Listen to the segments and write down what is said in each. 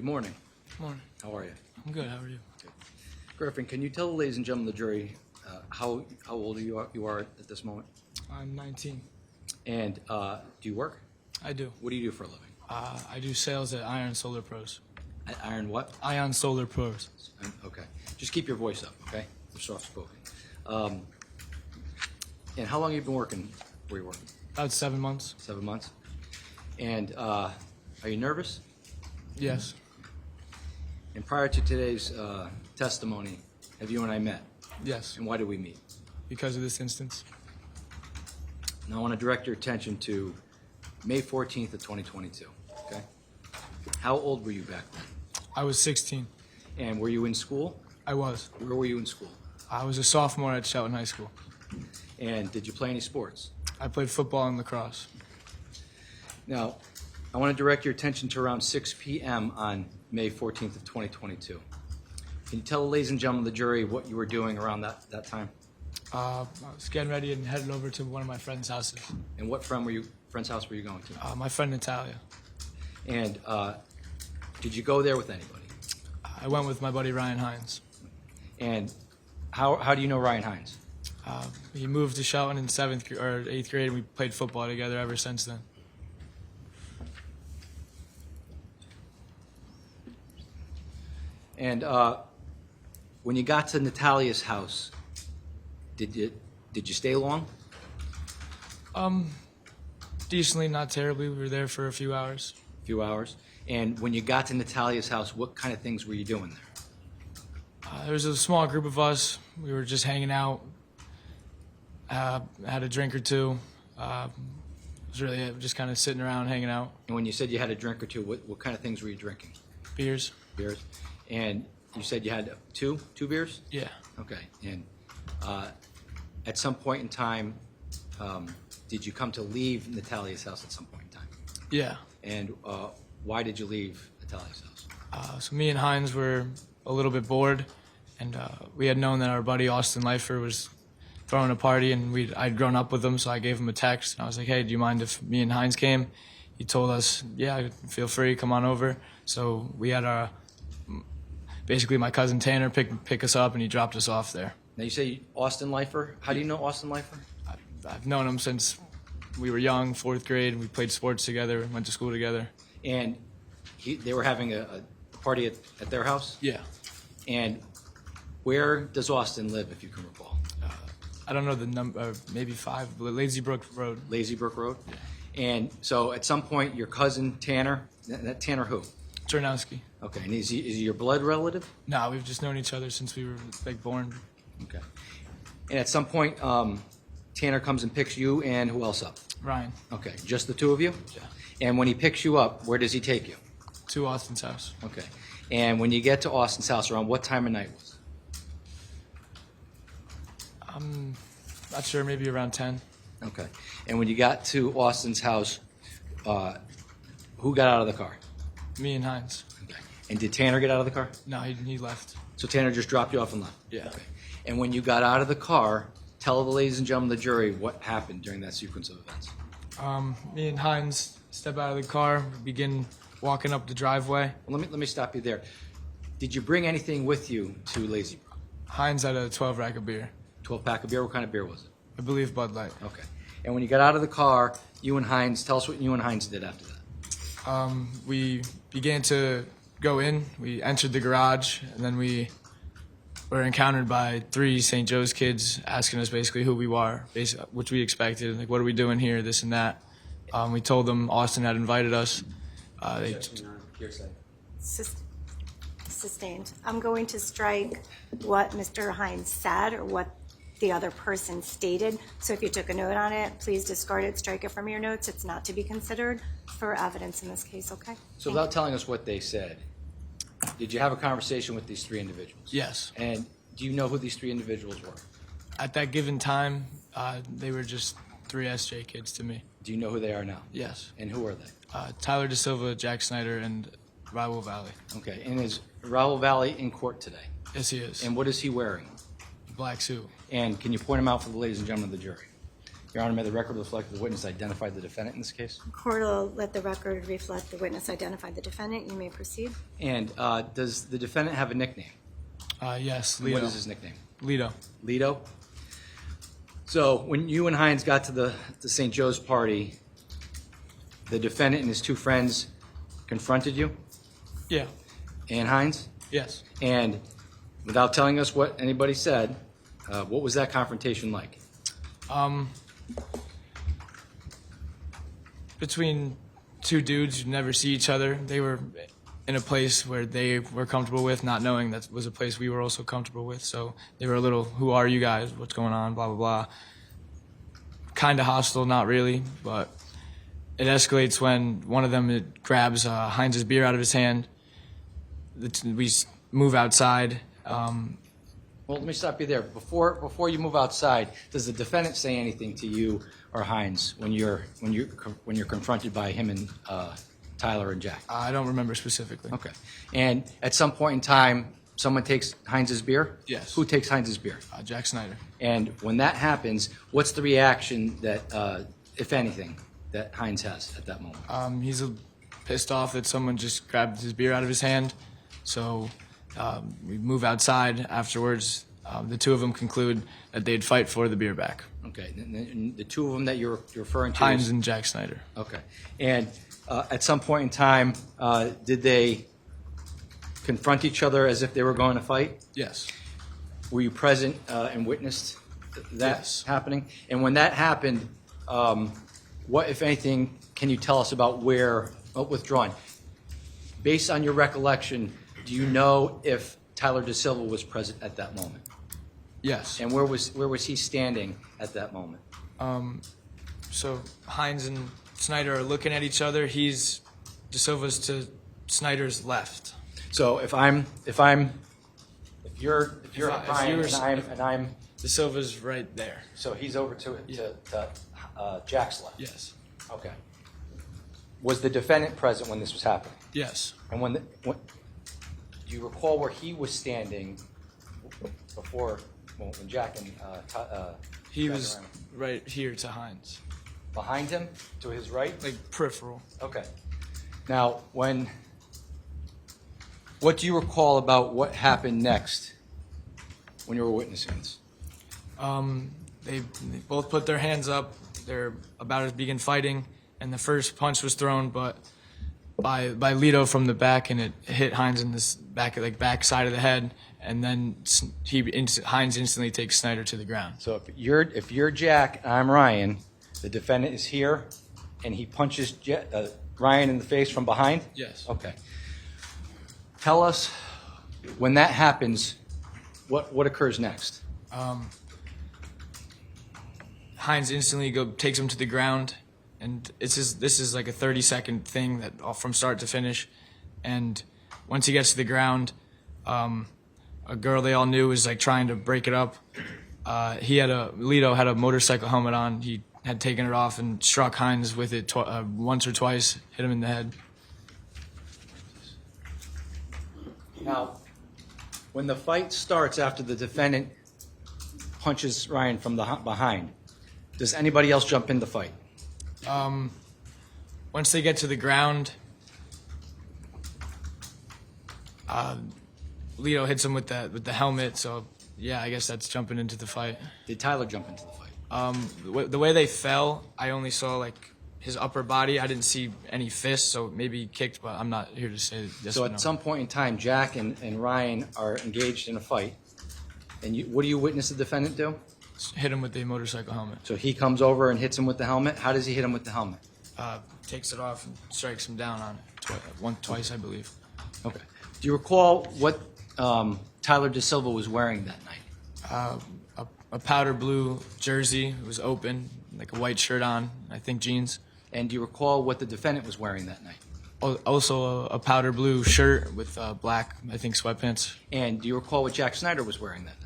Good morning. Morning. How are you? I'm good. How are you? Good. Griffin, can you tell the ladies and gentlemen of the jury how old you are at this moment? I'm 19. And do you work? I do. What do you do for a living? I do sales at Ion Solar Pros. At Iron what? Ion Solar Pros. Okay. Just keep your voice up, okay? You're soft-spoken. And how long have you been working where you're working? About 7 months. 7 months. And are you nervous? Yes. And prior to today's testimony, have you and I met? Yes. And why did we meet? Because of this instance. Now I want to direct your attention to May 14th of 2022, okay? How old were you back then? I was 16. And were you in school? I was. Where were you in school? I was a sophomore at Shelton High School. And did you play any sports? I played football and lacrosse. Now, I want to direct your attention to around 6 p.m. on May 14th of 2022. Can you tell the ladies and gentlemen of the jury what you were doing around that time? I was getting ready and headed over to one of my friend's houses. And what friend's house were you going to? My friend Natalia. And did you go there with anybody? I went with my buddy Ryan Hines. And how do you know Ryan Hines? He moved to Shelton in 8th grade, and we played football together ever since then. And when you got to Natalia's house, did you stay long? Decently, not terribly. We were there for a few hours. A few hours. And when you got to Natalia's house, what kind of things were you doing there? There was a small group of us. We were just hanging out. Had a drink or two. It was really it, just kind of sitting around, hanging out. And when you said you had a drink or two, what kind of things were you drinking? Beers. Beers. And you said you had two beers? Yeah. Okay. And at some point in time, did you come to leave Natalia's house at some point in time? Yeah. And why did you leave Natalia's house? So me and Hines were a little bit bored, and we had known that our buddy Austin Leifer was throwing a party, and I'd grown up with him, so I gave him a text. And I was like, hey, do you mind if me and Hines came? He told us, yeah, feel free, come on over. So we had basically my cousin Tanner pick us up, and he dropped us off there. Now you say Austin Leifer. How do you know Austin Leifer? I've known him since we were young, 4th grade. We played sports together, went to school together. And they were having a party at their house? Yeah. And where does Austin live, if you can recall? I don't know the number, maybe 5, Lazy Brook Road. Lazy Brook Road? Yeah. And so at some point, your cousin Tanner, Tanner who? Chernowski. Okay, and is he your blood relative? No, we've just known each other since we were born. Okay. And at some point, Tanner comes and picks you and who else up? Ryan. Okay, just the two of you? Yeah. And when he picks you up, where does he take you? To Austin's house. Okay. And when you get to Austin's house, around what time of night was it? I'm not sure, maybe around 10. Okay. And when you got to Austin's house, who got out of the car? Me and Hines. Okay. And did Tanner get out of the car? No, he left. So Tanner just dropped you off and left? Yeah. Okay. And when you got out of the car, tell the ladies and gentlemen of the jury what happened during that sequence of events. Me and Hines step out of the car, begin walking up the driveway. Well, let me stop you there. Did you bring anything with you to Lazy Brook? Hines had a 12-rack of beer. 12-pack of beer? What kind of beer was it? I believe Bud Light. Okay. And when you got out of the car, you and Hines, tell us what you and Hines did after that. We began to go in. We entered the garage, and then we were encountered by 3 St. Joe's kids asking us basically who we were, which we expected. Like, what are we doing here, this and that. We told them Austin had invited us. Sustained. I'm going to strike what Mr. Hines said or what the other person stated. So if you took a note on it, please discard it, strike it from your notes. It's not to be considered for evidence in this case, okay? So without telling us what they said, did you have a conversation with these 3 individuals? Yes. And do you know who these 3 individuals were? At that given time, they were just 3 SJ kids to me. Do you know who they are now? Yes. And who are they? Tyler De Silva, Jack Snyder, and Raul Valle. Okay. And is Raul Valle in court today? Yes, he is. And what is he wearing? Black suit. And can you point him out for the ladies and gentlemen of the jury? Your Honor, may the record reflect the witness identified the defendant in this case? Court will let the record reflect the witness identified the defendant. You may proceed. And does the defendant have a nickname? Yes, And Lito. what is his nickname? Lito. Lito? So when you and Hines got to the St. Joe's party, the defendant and his two friends confronted you Yeah. and Hines? Yes. And without telling us what anybody said, what was that confrontation like? Between two dudes who never see each other, they were in a place where they were comfortable with, not knowing that was a place we were also comfortable with. So they were a little, who are you guys? What's going on? Blah, blah, blah. Kind of hostile, not really, but it escalates when one of them grabs Heinz's beer out of his hand. We move outside. Well, let me stop you there. Before you move outside, does the defendant say anything to you or Hines when you're confronted by him and Tyler and Jack? I don't remember specifically. Okay. And at some point in time, someone takes Heinz's beer? Yes. Who takes Heinz's beer? Jack Snyder. And when that happens, what's the reaction that, if anything, that Hines has at that moment? He's pissed off that someone just grabbed his beer out of his hand. So we move outside afterwards. The two of them conclude that they'd fight for the beer back. Okay. And the two of them that you're referring to? Hines and Jack Snyder. Okay. And at some point in time, did they confront each other as if they were going to fight? Yes. Were you present and witnessed that Yes. happening? And when that happened, what, if anything, can you tell us about withdrawing? Based on your recollection, do you know if Tyler DeSilva was present at that moment? Yes. And where was he standing at that moment? So Hines and Snyder are looking at each other. DeSilva's to Snyder's left. So if you're Ryan and I'm DeSilva's right there. so he's over to Jack's left. Yes. Okay. Was the defendant present when this was happening? Yes. And when do you recall where he was standing before when Jack and He Jack was around? right here to Hines. Behind him to his right? Like peripheral. Okay. Now, what do you recall about what happened next when you were witnessing this? They both put their hands up. They're about to begin fighting, and the first punch was thrown, but by Lito from the back, and it hit Hines in this back side of the head, and then Hines instantly takes Snyder to the ground. So if you're Jack and I'm Ryan, the defendant is here, and he punches Ryan in the face from behind? Yes. Okay. Tell us, when that happens, what occurs next? Hines instantly takes him to the ground, and this is like a 30-second thing that from start to finish. And once he gets to the ground, a girl they all knew was like trying to break it up. Lito had a motorcycle helmet on. He had taken it off and struck Hines with it once or twice, hit him in the head. Now, when the fight starts after the defendant punches Ryan from behind, does anybody else jump in the fight? Once they get to the ground, Lito hits him with the helmet. So yeah, I guess that's jumping into the fight. Did Tyler jump into the fight? The way they fell, I only saw like his upper body. I didn't see any fists, so maybe he kicked, but I'm not here to say yes So or at no. some point in time, Jack and Ryan are engaged in a fight, and what do you witness the defendant do? Hit him with the motorcycle helmet. So he comes over and hits him with the helmet. How does he hit him with the helmet? Takes it off and strikes him down on it twice, I believe. Okay. Do you recall what Tyler DeSilva was wearing that night? A powder blue jersey. It was open, like a white shirt on. I think jeans. And do you recall what the defendant was wearing that night? Also a powder blue shirt with black, I think, sweatpants. And do you recall what Jack Snyder was wearing that night?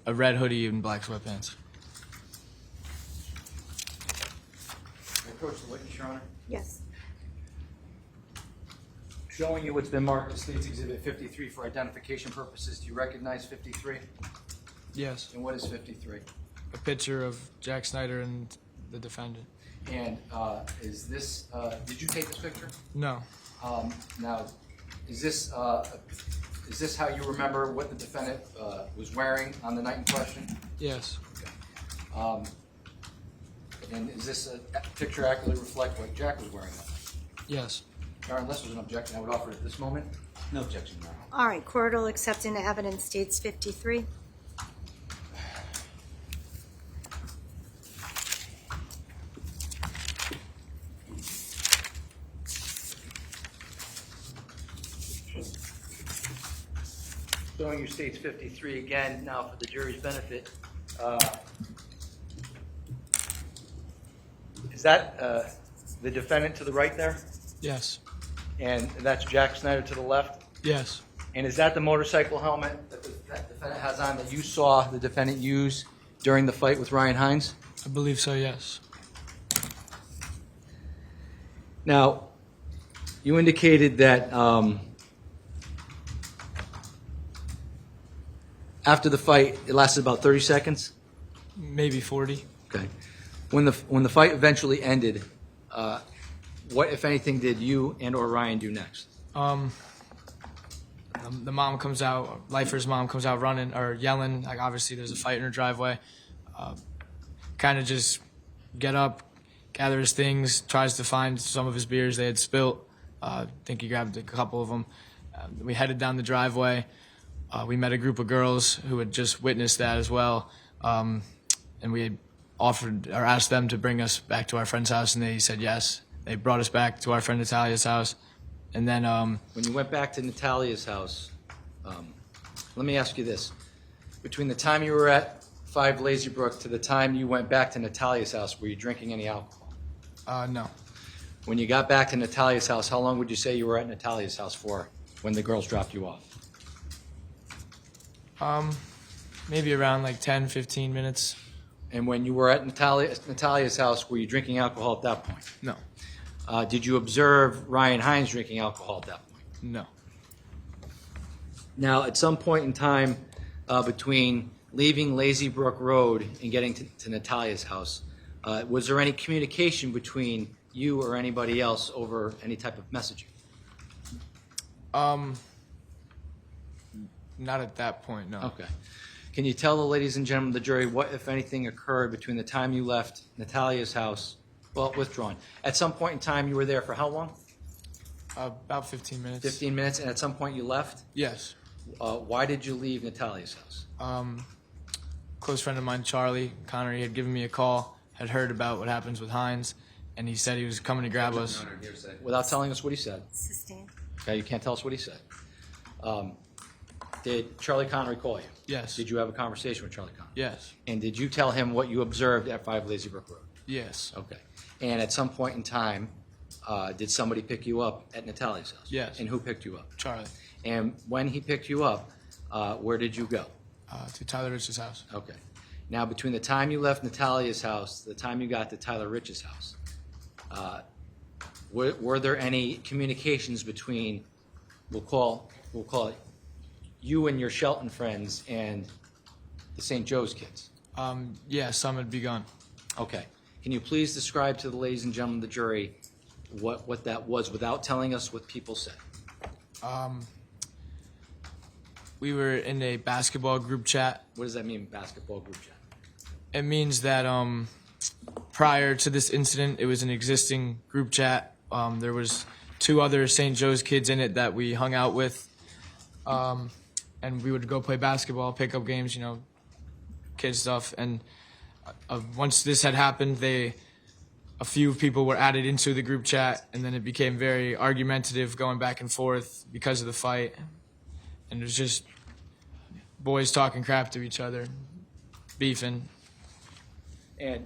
A red hoodie and black sweatpants. Approach the witness, Your Honor. Yes. Showing you what's been marked as State's Exhibit 53 for identification purposes. Do you recognize 53? Yes. And what is 53? A picture of Jack Snyder and the defendant. And is this, did you take this picture? No. Now, is this how you remember what the defendant was wearing on the night in question? Yes. And is this a picture accurately reflect what Jack was wearing that night? Yes. Your Honor, unless there's an objection, I would offer it at this moment. No objection, Your Honor. All right, court will accept into evidence states 53. Showing you states 53 again, now for the jury's benefit. Is that the defendant to the right there? Yes. And that's Jack Snyder to the left? Yes. And is that the motorcycle helmet that the defendant has on that you saw the defendant use during the fight with Ryan Hines? I believe so, yes. Now, you indicated that after the fight, it lasted about 30 seconds? Maybe 40. Okay. When the fight eventually ended, what, if anything, did you and or Ryan do next? The mom comes out, Lifer's mom comes out running or yelling. Like, obviously, there's a fight in her driveway. Kind of just get up, gather his things, tries to find some of his beers they had spilt. I think he grabbed a couple of them. We headed down the driveway. We met a group of girls who had just witnessed that as well. And we had offered or asked them to bring us back to our friend's house, and they said yes. They brought us back to our friend Natalia's house. And then When you went back to Natalia's house, let me ask you this. Between the time you were at 5 Lazy Brook to the time you went back to Natalia's house, were you drinking any alcohol? no. When you got back to Natalia's house, how long would you say you were at Natalia's house for when the girls dropped you off? Maybe around like 10, 15 minutes. And when you were at Natalia's house, were you drinking alcohol at that point? No. Did you observe Ryan Hines drinking alcohol at that point? No. Now, at some point in time between leaving Lazy Brook Road and getting to Natalia's house, was there any communication between you or anybody else over any type of messaging? Not at that point, no. Okay. Can you tell the ladies and gentlemen of the jury what, if anything, occurred between the time you left Natalia's house, well, withdrawn. At some point in time, you were there for how long? About 15 minutes. 15 minutes, and at some point you left? Yes. Why did you leave Natalia's house? Close friend of mine, Charlie Connery, had given me a call, had heard about what happens with Hines, and he said he was coming to grab us. Without telling us what he said. Sustained. Okay, you can't tell us what he said. Did Charlie Connery call you? Yes. Did you have a conversation with Charlie Connery? Yes. And did you tell him what you observed at 5 Lazy Brook Road? Yes. Okay. And at some point in time, did somebody pick you up at Natalia's house? Yes. And who picked you up? Charlie. And when he picked you up, where did you go? To Tyler Rich's house. Okay. Now, between the time you left Natalia's house, the time you got to Tyler Rich's house, were there any communications between, we'll call it, you and your Shelton friends and the St. Joe's kids? Yeah, some had begun. Okay. Can you please describe to the ladies and gentlemen of the jury what that was without telling us what people said? We were in a basketball group chat. What does that mean, basketball group chat? It means that prior to this incident, it was an existing group chat. There was 2 other St. Joe's kids in it that we hung out with, and we would go play basketball, pickup games, you know, kid stuff. And once this had happened, a few people were added into the group chat, and then it became very argumentative, going back and forth because of the fight. And it was just boys talking crap to each other, beefing. And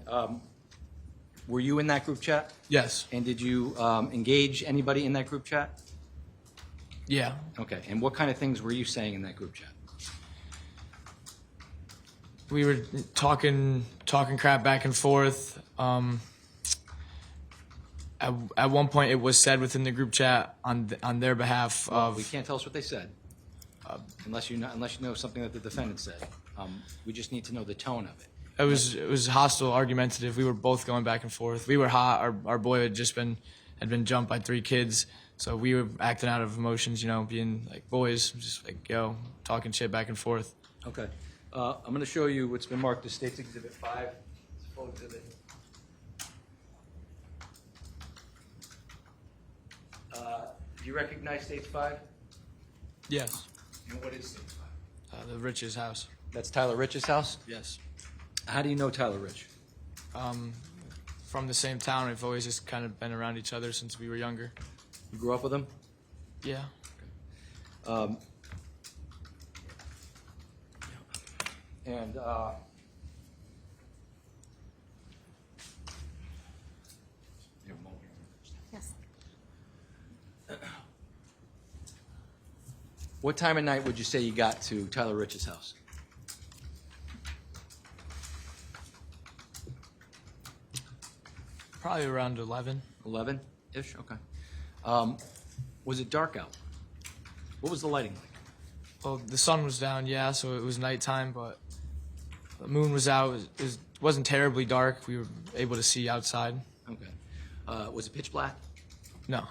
were you in that group chat? Yes. And did you engage anybody in that group chat? Yeah. Okay. And what kind of things were you saying in that group chat? We were talking crap back and forth. At one point, it was said within the group chat on their behalf of. We can't tell us what they said, unless you know something that the defendant said. We just need to know the tone of it. It was hostile, argumentative. We were both going back and forth. We were hot. Our boy had been jumped by 3 kids, so we were acting out of emotions, being like boys, just like talking shit back and forth. Okay. I'm going to show you what's been marked as State's Exhibit 5. It's a full exhibit. Do you recognize State's 5? Yes. And what is State's 5? The Rich's house. That's Tyler Rich's house? Yes. How do you know Tyler Rich? From the same town. We've always just kind of been around each other since we were younger. You grew up with him? Yeah. And Yes. what time of night would you say you got to Tyler Rich's house? Probably around 11. 11-ish? Okay. Was it dark out? What was the lighting like? Well, the sun was down, yeah, so it was nighttime, but the moon was out. It wasn't terribly dark. We were able to see outside. Okay. Was it pitch black? No.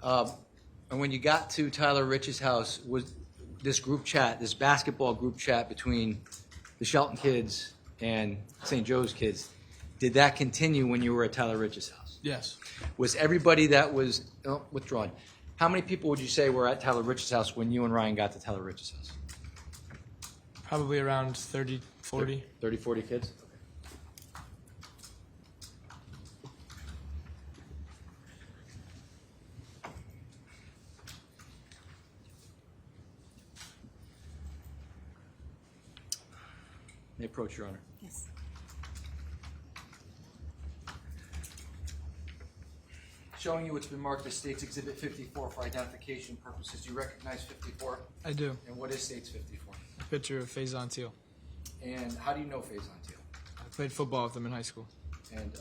And when you got to Tyler Rich's house, was this group chat, this basketball group chat between the Shelton kids and St. Joe's kids, did that continue when you were at Tyler Rich's house? Yes. Was everybody that was withdrawn? How many people would you say were at Tyler Rich's house when you and Ryan got to Tyler Rich's house? Probably around 30, 40. 30, 40 kids? May approach, Your Honor. Yes. Showing you what's been marked as State's Exhibit 54 for identification purposes. Do you recognize 54? I do. And what is State's 54? A picture of Faison Teal. And how do you know Faison Teal? I played football with him in high school. And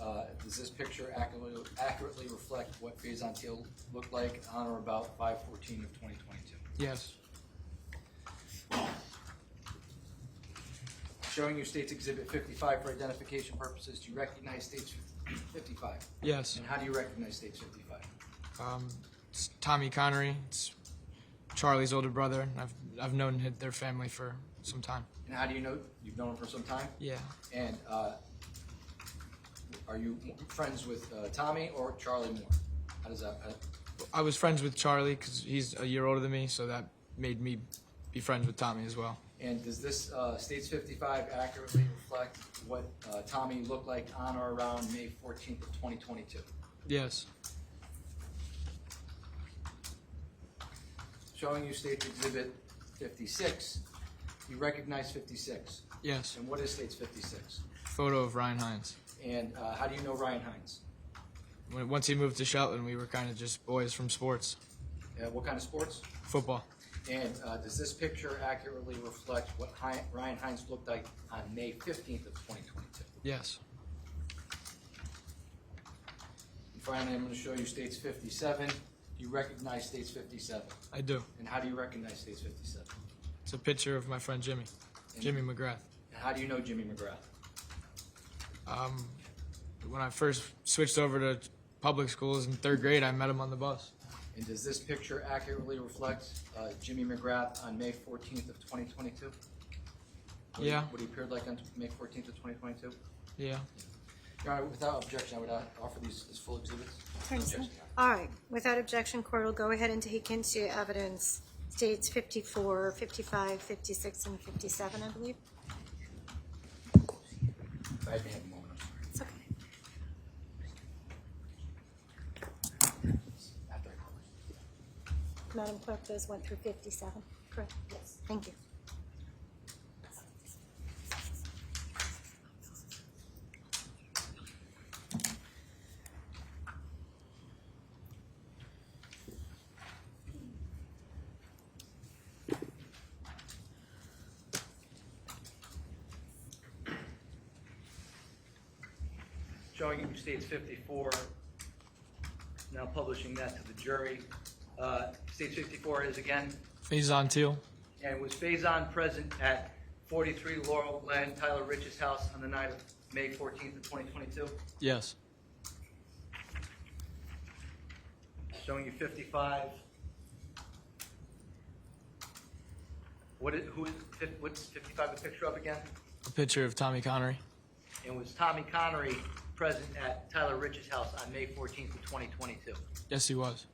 does this picture accurately reflect what Faison Teal looked like on or about 5/14 of 2022? Yes. Showing you State's Exhibit 55 for identification purposes. Do you recognize State's 55? Yes. And how do you recognize State's 55? It's Tommy Connery. It's Charlie's older brother. And I've known their family for some time. And how do you know? You've known him for some time? Yeah. And are you friends with Tommy or Charlie more? How does that? I was friends with Charlie because he's a year older than me, so that made me be friends with Tommy as well. And does this State's 55 accurately reflect what Tommy looked like on or around May 14th of 2022? Yes. Showing you State's Exhibit 56. You recognize 56? Yes. And what is State's 56? Photo of Ryan Hines. And how do you know Ryan Hines? Once he moved to Shelton, we were kind of just boys from sports. What kind of sports? Football. And does this picture accurately reflect what Ryan Hines looked like on May 15th of 2022? Yes. And finally, I'm going to show you State's 57. Do you recognize State's 57? I do. And how do you recognize State's 57? It's a picture of my friend Jimmy McGrath. And how do you know Jimmy McGrath? When I first switched over to public schools in 3rd grade, I met him on the bus. And does this picture accurately reflect Jimmy McGrath on May 14th of 2022? Yeah. What he appeared like on May 14th of 2022? Yeah. Your Honor, without objection, I would offer these as full exhibits. Attorney, all right. Without objection, court will go ahead and take into evidence States 54, 55, 56, and 57, I believe. I may have a moment. I'm sorry. It's okay. After I call it. Madam Clerk, those went through 57, correct? Yes. Thank you. Showing you State's 54, now publishing that to the jury. State's 54 is again, Faison Teal. and was Faison present at 43 Laurel Glen, Tyler Rich's house on the night of May 14th of 2022? Yes. Showing you 55. What's 55 a picture of again? A picture of Tommy Connery. And was Tommy Connery present at Tyler Rich's house on May 14th of 2022? Yes, he was.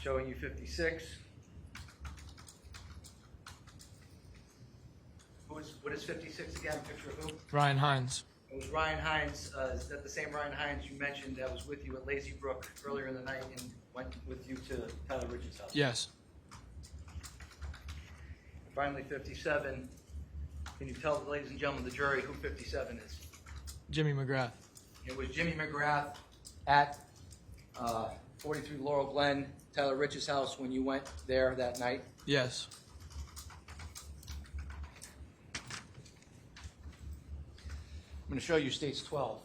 Showing you 56. What is 56 again? Picture of who? Ryan Hines. It was Ryan Hines. Is that the same Ryan Hines you mentioned that was with you at Lazy Brook earlier in the night and went with you to Tyler Rich's house? Yes. Finally, 57. Can you tell the ladies and gentlemen of the jury who 57 is? Jimmy McGrath. It was Jimmy McGrath at 43 Laurel Glen, Tyler Rich's house when you went there that night? Yes. I'm going to show you States 12.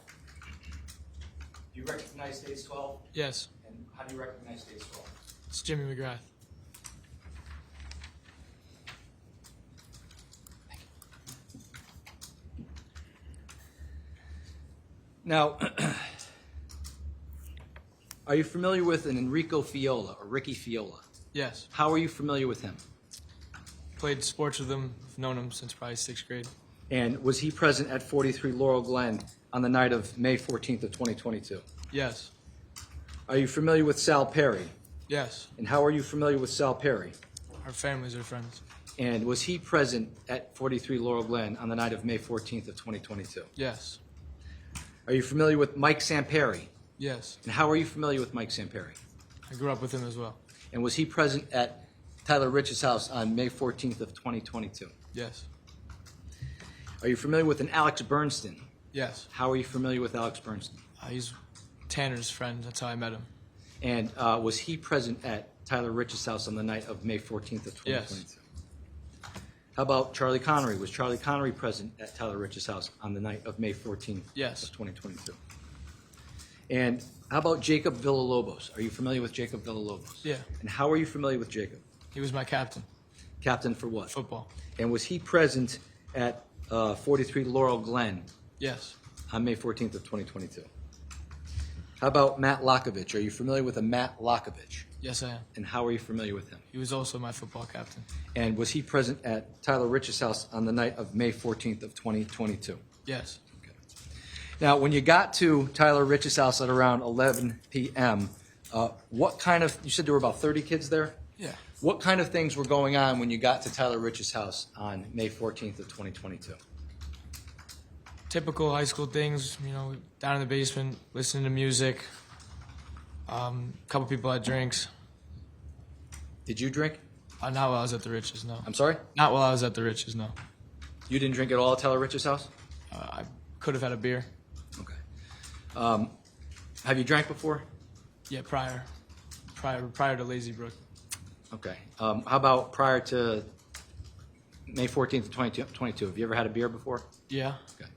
Do you recognize States 12? Yes. And how do you recognize States 12? It's Jimmy McGrath. Now, are you familiar with an Enrico Fiola or Ricky Fiola? Yes. How are you familiar with him? Played sports with him. I've known him since probably 6th grade. And was he present at 43 Laurel Glen on the night of May 14th of 2022? Yes. Are you familiar with Sal Perry? Yes. And how are you familiar with Sal Perry? Our families are friends. And was he present at 43 Laurel Glen on the night of May 14th of 2022? Yes. Are you familiar with Mike Samperi? Yes. And how are you familiar with Mike Samperi? I grew up with him as well. And was he present at Tyler Rich's house on May 14th of 2022? Yes. Are you familiar with an Alex Bernstein? Yes. How are you familiar with Alex Bernstein? He's Tanner's friend. That's how I met him. And was he present at Tyler Rich's house on the night of May 14th of 2022? Yes. How about Charlie Connery? Was Charlie Connery present at Tyler Rich's house on the night of May 14th Yes. of 2022? And how about Jacob Villalobos? Are you familiar with Jacob Villalobos? Yeah. And how are you familiar with Jacob? He was my captain. Captain for what? Football. And was he present at 43 Laurel Glen Yes. on May 14th of 2022? How about Matt Lockovich? Are you familiar with a Matt Lockovich? Yes, I am. And how are you familiar with him? He was also my football captain. And was he present at Tyler Rich's house on the night of May 14th of 2022? Yes. Now, when you got to Tyler Rich's house at around 11 p.m., what kind of, you said there were about 30 kids there? Yeah. What kind of things were going on when you got to Tyler Rich's house on May 14th of 2022? Typical high school things, down in the basement, listening to music. A couple people had drinks. Did you drink? Not while I was at the Riches, no. I'm sorry? Not while I was at the Riches, no. You didn't drink at all at Tyler Rich's house? I could have had a beer. Okay. Have you drank before? Yeah, prior to Lazy Brook. Okay. How about prior to May 14th of 2022? Have you ever had a beer before? Yeah. Okay.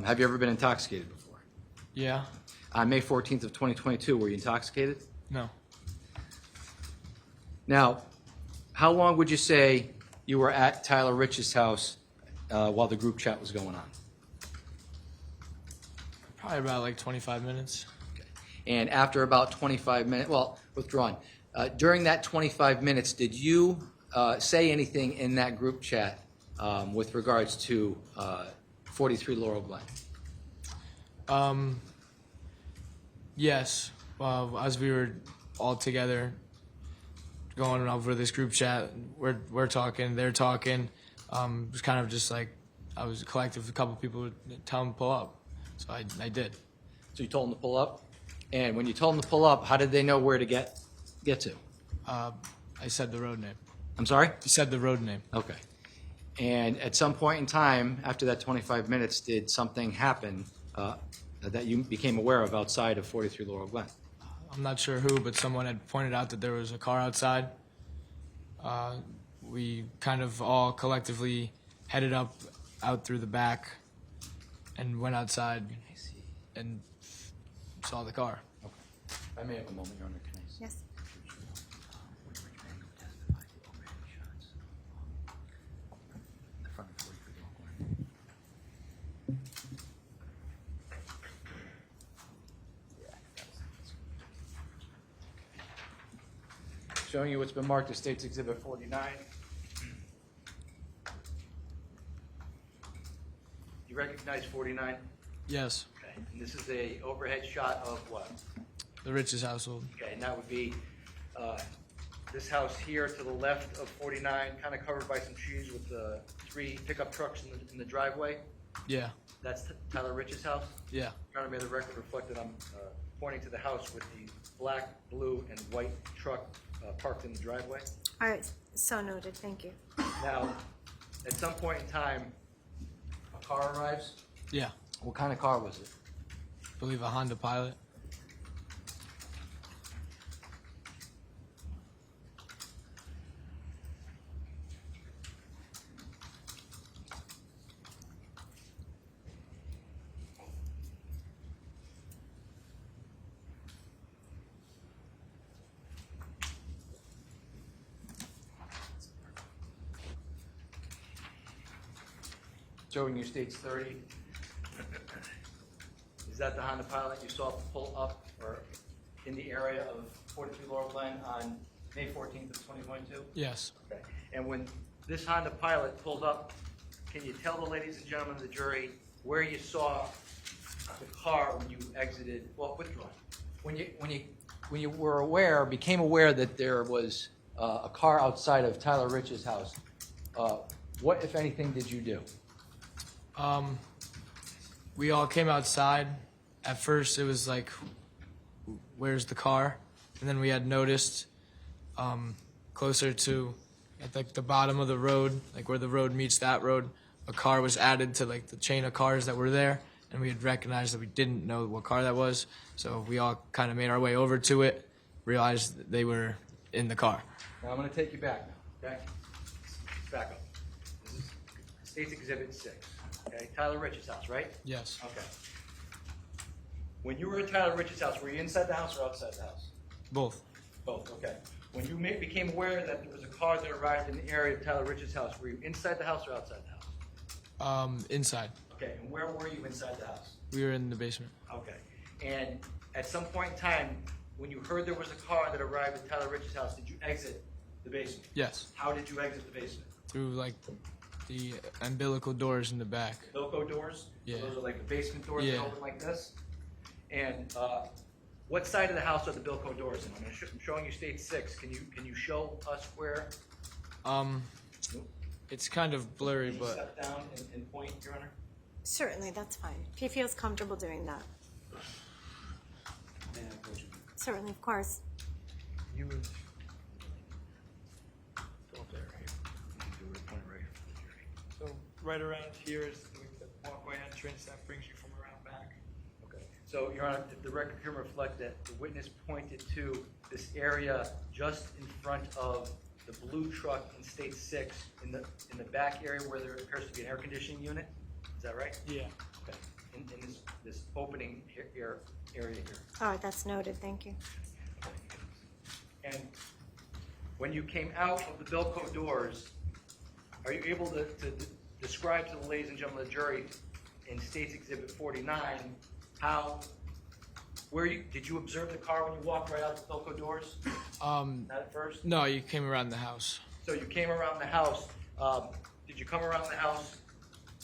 Have you ever been intoxicated before? Yeah. On May 14th of 2022, were you intoxicated? No. Now, how long would you say you were at Tyler Rich's house while the group chat was going on? Probably about like 25 minutes. Okay. And after about 25 minutes, well, withdrawn. During that 25 minutes, did you say anything in that group chat with regards to 43 Laurel Glen? Yes. As we were all together going over this group chat, we're talking, they're talking. It was kind of just like I was collective. A couple people would tell them to pull up, so I did. So you told them to pull up, and when you told them to pull up, how did they know where to get to? I said the road name. I'm sorry? I said the road name. Okay. And at some point in time, after that 25 minutes, did something happen that you became aware of outside of 43 Laurel Glen? I'm not sure who, but someone had pointed out that there was a car outside. We kind of all collectively headed out through the back and went outside and saw the car. Okay. I may have a moment, Your Honor. Can I see? Yes. Showing you what's been marked as State's Exhibit 49. You recognize 49? Yes. Okay. And this is a overhead shot of what? The Rich's household. Okay, and that would be this house here to the left of 49, kind of covered by some trees with the 3 pickup trucks in the driveway. Yeah. That's Tyler Rich's house. Yeah. Trying to make the record reflect that I'm pointing to the house with the black, blue, and white truck parked in the driveway. All right, so noted, thank you. Now, at some point in time, a car arrives. Yeah. What kind of car was it? I believe a Honda Pilot. Showing you States 30. Is that the Honda Pilot you saw pull up or in the area of 43 Laurel Glen on May 14th of 2022? Yes. Okay. And when this Honda Pilot pulled up, can you tell the ladies and gentlemen of the jury where you saw the car when you exited? Well, withdraw. When you were aware, became aware that there was a car outside of Tyler Rich's house, what, if anything, did you do? We all came outside. At first, it was like, where's the car? And then we had noticed closer to at like the bottom of the road, like where the road meets that road, a car was added to like the chain of cars that were there, and we had recognized that we didn't know what car that was. So we all kind of made our way over to it, realized that they were in the car. Now I'm going to take you back now, okay? Back up. This is State's Exhibit 6, okay? Tyler Rich's house, right? Yes. Okay. When you were at Tyler Rich's house, were you inside the house or outside the house? Both. Both, okay. When you became aware that there was a car that arrived in the area of Tyler Rich's house, were you inside the house or outside the house? Inside. Okay, and where were you inside the house? We were in the basement. Okay. And at some point in time, when you heard there was a car that arrived at Tyler Rich's house, did you exit the basement? Yes. How did you exit the basement? Through like the umbilical doors in the back. Bilko doors? Yeah. So those are like the basement doors Yeah. that open like this? And what side of the house are the Bilko doors in? I'm showing you State 6. Can you show us where? It's kind of blurry, Can you but step down and point, Your Honor? Certainly, that's fine. If he feels comfortable doing that. Certainly, of course. You would go up there, right here. You can do it, point it right here for the jury. so right around here is the walkway entrance that brings you from around back. Okay. So, Your Honor, if the record can reflect that the witness pointed to this area just in front of the blue truck in State 6 in the back area where there appears to be an air conditioning unit. Is that right? Yeah. Okay. In this opening area here. All right, that's noted, thank you. And when you came out of the Bilko doors, are you able to describe to the ladies and gentlemen of the jury in State's Exhibit 49 did you observe the car when you walked right out the Bilko doors? Not at first? No, you came around the house. So you came around the house. Did you come around the house,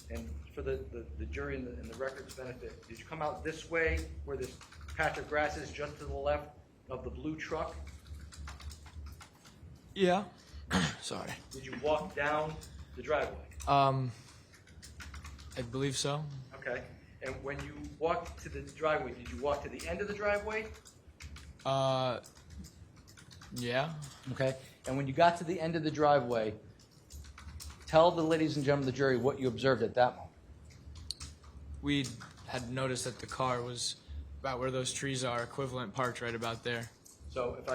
and for the jury and the record's benefit, did you come out this way where this patch of grass is just to the left of the blue truck? Yeah. Sorry. Did you walk down the driveway? I believe so. Okay. And when you walked to the driveway, did you walk to the end of the driveway? Yeah. Okay. And when you got to the end of the driveway, tell the ladies and gentlemen of the jury what you observed at that moment. We had noticed that the car was about where those trees are, equivalent parked right about there. So if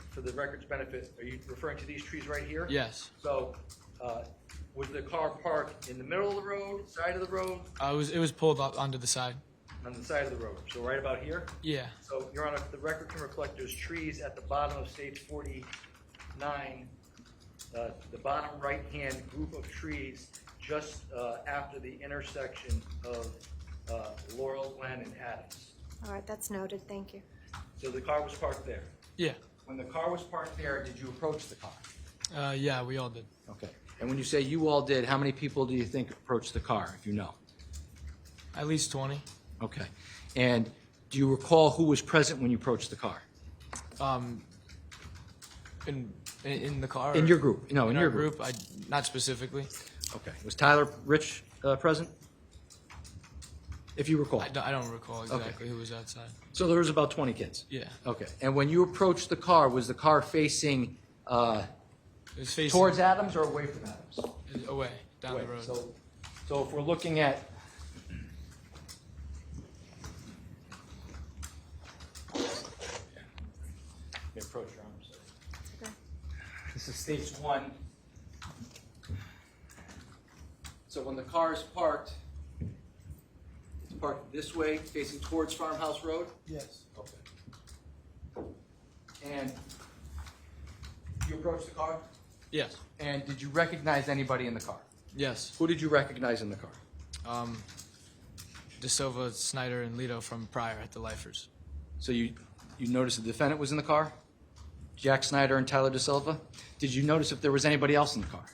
for the record's benefit, are you referring to these trees right here? Yes. So was the car parked in the middle of the road, side of the road? It was pulled up onto the side. On the side of the road. So right about here? Yeah. So, Your Honor, if the record can reflect, there's trees at the bottom of Stage 49, the bottom right-hand group of trees just after the intersection of Laurel Glen and Adams. All right, that's noted, thank you. So the car was parked there. Yeah. when the car was parked there, did you approach the car? Yeah, we all did. Okay. And when you say you all did, how many people do you think approached the car, if you know? At least 20. Okay. And do you recall who was present when you approached the car? In the car? In your group? No, in our your group. Not specifically. Okay. Was Tyler Rich present? If you recall. I don't recall exactly who was outside. So there was about 20 kids? Yeah. Okay. And when you approached the car, was the car facing, It was facing towards Adams or away from Adams? away, down Away. the road. So if we're looking at approach your arms. Okay. This is stage one. So when the car is parked, it's parked this way, facing towards Farmhouse Road? Yes. Okay. And you approached the car? Yes. And did you recognize anybody in the car? Yes. Who did you recognize in the car? De Silva, Snyder, and Lito from prior at the Lifers. So you noticed the defendant was in the car? Jack Snyder and Tyler De Silva? Did you notice if there was anybody else in the car?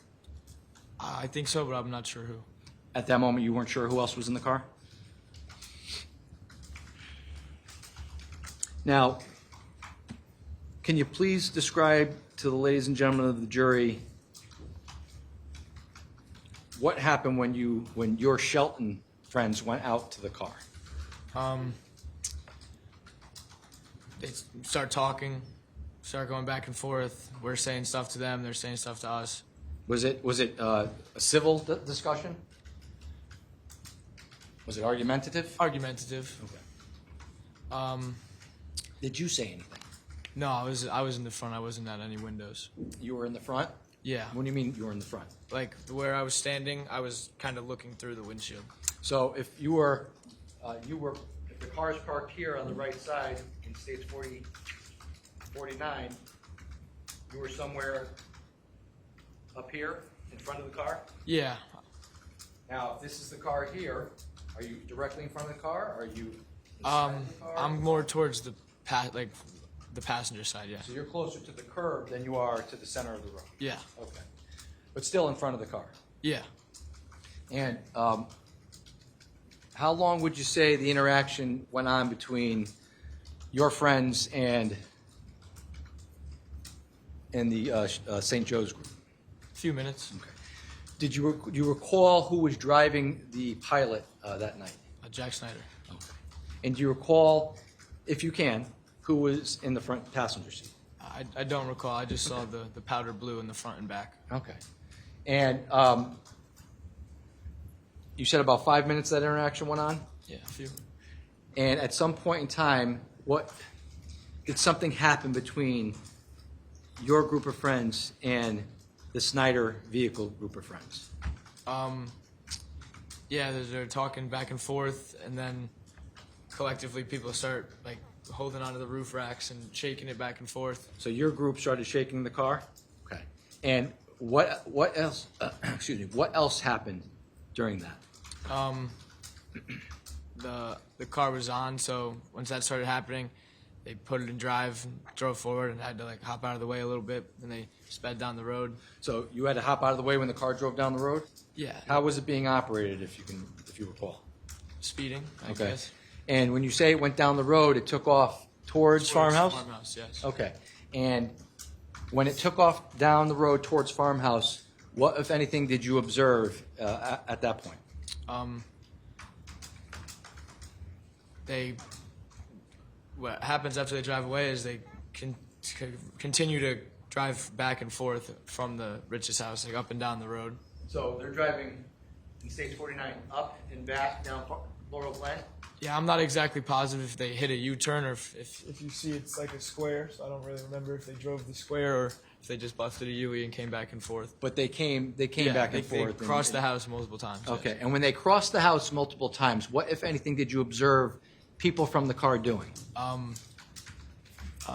I think so, but I'm not sure who. At that moment, you weren't sure who else was in the car? Now, can you please describe to the ladies and gentlemen of the jury what happened when your Shelton friends went out to the car? They start talking, start going back and forth. We're saying stuff to them, they're saying stuff to us. Was it a civil discussion? Was it argumentative? Argumentative. Okay. Did you say anything? No, I was in the front. I wasn't at any windows. You were in the front? Yeah. What do you mean you were in the front? Like where I was standing, I was kind of looking through the windshield. So if if the car is parked here on the right side in stage 49, you were somewhere up here in front of the car? Yeah. Now, if this is the car here, are you directly in front of the car? Are you inside of the car? I'm more towards the passenger side. Yeah. So you're closer to the curb than you are to the center of the road? Yeah. Okay. But still in front of the car? Yeah. And how long would you say the interaction went on between your friends and the St. Joe's group? A few minutes. Okay. Did you recall who was driving the Pilot that night? Jack Snyder. Okay. And do you recall, if you can, who was in the front passenger seat? I don't recall. I just saw the powder blue in the front and back. Okay. And you said about 5 minutes that interaction went on? Yeah, a few. And at some point in time, did something happen between your group of friends and the Snyder vehicle group of friends? Yeah, they're talking back and forth, and then collectively people start like holding onto the roof racks and shaking it back and forth. So your group started shaking the car? Okay. And what else? Excuse me. What else happened during that? The car was on, so once that started happening, they put it in drive and drove forward, and had to like hop out of the way a little bit, and they sped down the road. So you had to hop out of the way when the car drove down the road? Yeah. How was it being operated, if you recall? Speeding, I Okay. guess. And when you say it went down the road, it took off towards Farmhouse? Farmhouse, yes. Okay. And when it took off down the road towards Farmhouse, what, if anything, did you observe at that point? What happens after they drive away is they continue to drive back and forth from the Rich's house, like up and down the road. So they're driving in Stage 49 up and back down Laurel Glen? Yeah, I'm not exactly positive if they hit a U-turn or if You see, it's like a square, so I don't really remember if they drove the square or. if they just busted a U-turn and came back and forth. But they came Yeah, back they, and forth. They crossed the house multiple times. yes. Okay. And when they crossed the house multiple times, what, if anything, did you observe people from the car doing?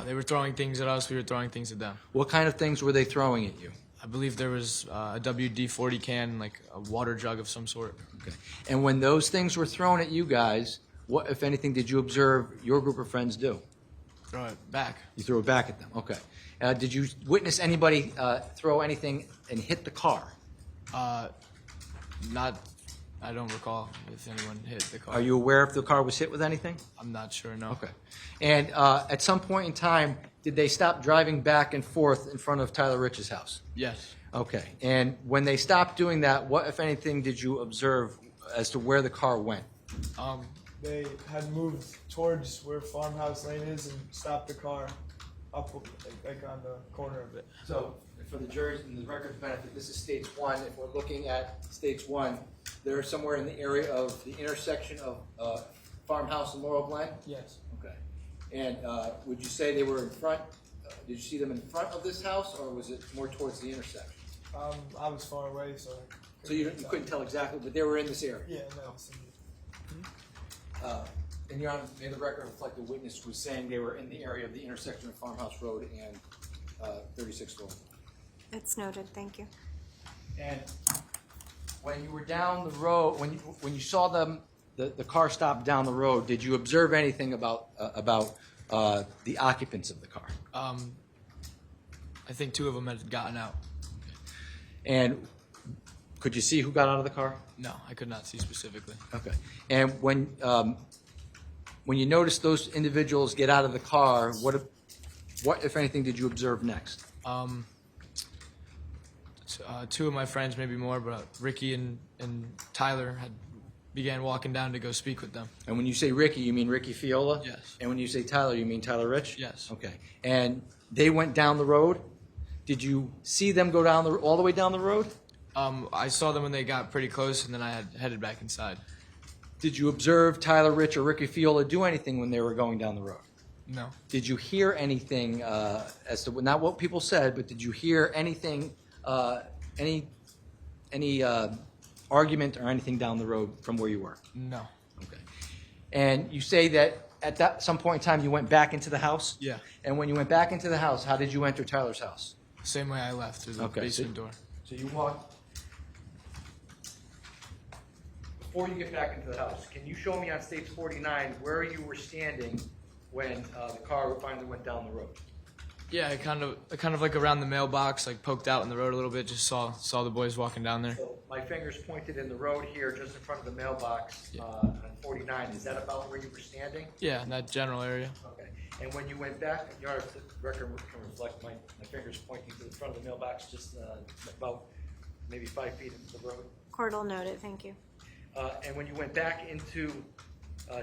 They were throwing things at us. We were throwing things at them. What kind of things were they throwing at you? I believe there was a WD-40 can, like a water jug of some sort. Okay. And when those things were thrown at you guys, what, if anything, did you observe your group of friends do? throw it back. You threw it back at them. Okay. Did you witness anybody throw anything and hit the car? Not, I don't recall if anyone hit the car. Are you aware if the car was hit with anything? I'm not sure, no. Okay. And at some point in time, did they stop driving back and forth in front of Tyler Rich's house? Yes. Okay. And when they stopped doing that, what, if anything, did you observe as to where the car went? They had moved towards where Farmhouse Lane is and stopped the car up like on the corner of it. So, for the jury's and the record's benefit, this is States 1. If we're looking at States 1, they're somewhere in the area of the intersection of Farmhouse and Laurel Glen? Yes. Okay. And would you say they were in front? Did you see them in front of this house, or was it more towards the intersection? I was far away, so. So you couldn't tell exactly, but they were in this area? Yeah, no. And Your Honor, may the record reflect the witness was saying they were in the area of the intersection of Farmhouse Road and 36th Road. It's noted, thank you. And when you were down the road, when you saw them, the car stop down the road, did you observe anything about the occupants of the car? I think 2 of them had gotten out. And could you see who got out of the car? No, I could not see specifically. Okay. And when you noticed those individuals get out of the car, what if anything did you observe next? 2 of my friends, maybe more, but Ricky and Tyler began walking down to go speak with them. And when you say Ricky, you mean Ricky Fiola? Yes. And when you say Tyler, you mean Tyler Rich? Yes. Okay. And they went down the road? Did you see them go down all the way down the road? I saw them when they got pretty close, and then I had headed back inside. Did you observe Tyler Rich or Ricky Fiola do anything when they were going down the road? No. Did you hear anything as to not what people said, but did you hear anything, any argument or anything down the road from where you were? No. Okay. And you say that at some point in time you went back into the house? Yeah. And when you went back into the house, how did you enter Tyler's house? Same way I left, through the basement door. So you walked. Before you get back into the house, can you show me on States 49 where you were standing when the car finally went down the road? Yeah, I kind of like around the mailbox, like poked out in the road a little bit, just saw the boys walking down there. So my finger's pointed in the road here, just in front of the mailbox on 49. Is that about where you were standing? Yeah, in that general area. Okay. And when you went back, Your Honor, the record can reflect my finger's pointing to the front of the mailbox, just about maybe 5 feet into the road. Court will note it, thank you. And when you went back into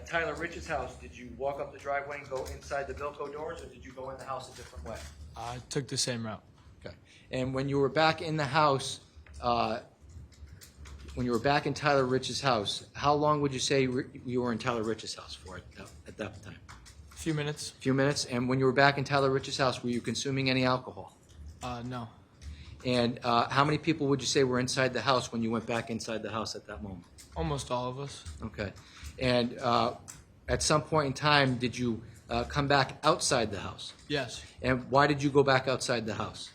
Tyler Rich's house, did you walk up the driveway and go inside the Bilko doors, or did you go in the house a different way? I took the same route. Okay. And when you were back in the house, when you were back in Tyler Rich's house, how long would you say you were in Tyler Rich's house for at that time? A few minutes. A few minutes. And when you were back in Tyler Rich's house, were you consuming any alcohol? No. And how many people would you say were inside the house when you went back inside the house at that moment? Almost all of us. Okay. And at some point in time, did you come back outside the house? Yes. And why did you go back outside the house?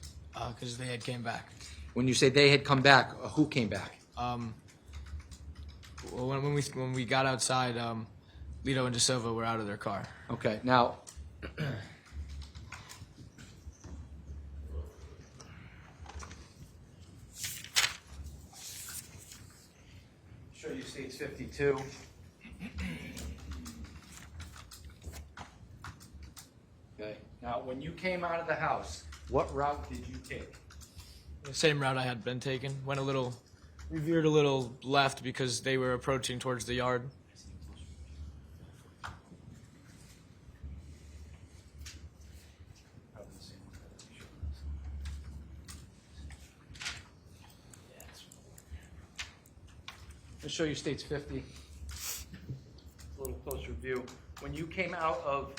Because they had came back. When you say they had come back, who came back? Well, when we got outside, Lito and De Silva were out of their car. Okay. Now, show you States 52. Okay. Now, when you came out of the house, what route did you take? The same route I had been taken. We veered a little left because they were approaching towards the yard. I'll show you States 50. A little closer view. When you came out of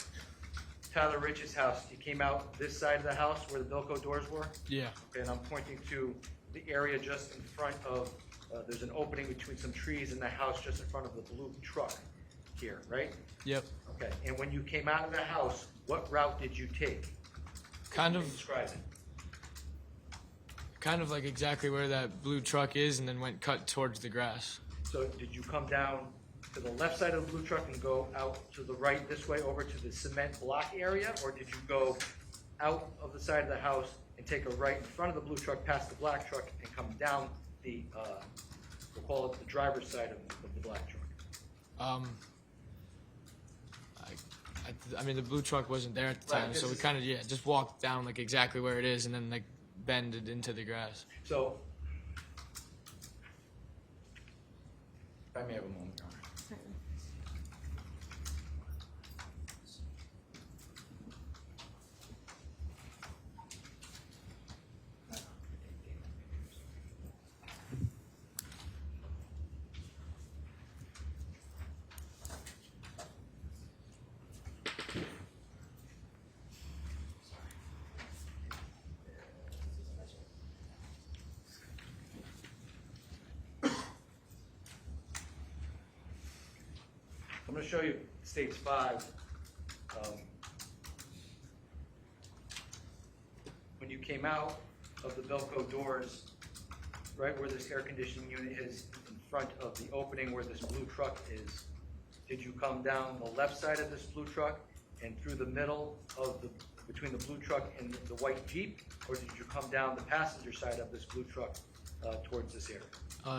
Tyler Rich's house, you came out this side of the house where the Bilko doors were? Yeah. Okay, and I'm pointing to the area just in front of, there's an opening between some trees in the house just in front of the blue truck here, right? Yep. Okay, and when you came out of the house, what route did you take? Kind Can you of describe it. Kind of like exactly where that blue truck is, and then went cut towards the grass. So did you come down to the left side of the blue truck and go out to the right this way over to the cement block area? Or did you go out of the side of the house and take a right in front of the blue truck, past the black truck, and come down the, we'll call it the driver's side of the black truck? I mean, the blue truck wasn't there at the time, Right, so we kind of, just walked down like exactly where it is and then like bended into the grass. So, if I may have a moment, Your Honor. I'm going to show you States 5. When you came out of the Velcro doors, right where this air conditioning unit is in front of the opening where this blue truck is, did you come down the left side of this blue truck and through the middle of between the blue truck and the white Jeep, or did you come down the passenger side of this blue truck towards this area?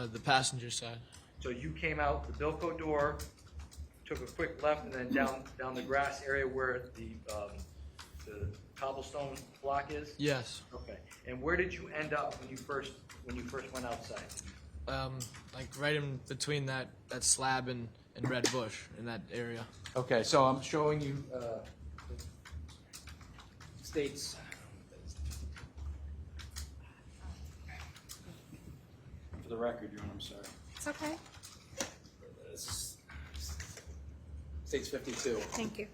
The passenger side. So you came out the Bilco door, took a quick left, and then down the grass area where the cobblestone block is? Yes. Okay. And where did you end up when you first went outside? Like right in between that slab and red bush in that area. Okay, so I'm showing you States. For the record, Your Honor, I'm sorry. It's okay. This is States 52. Thank you.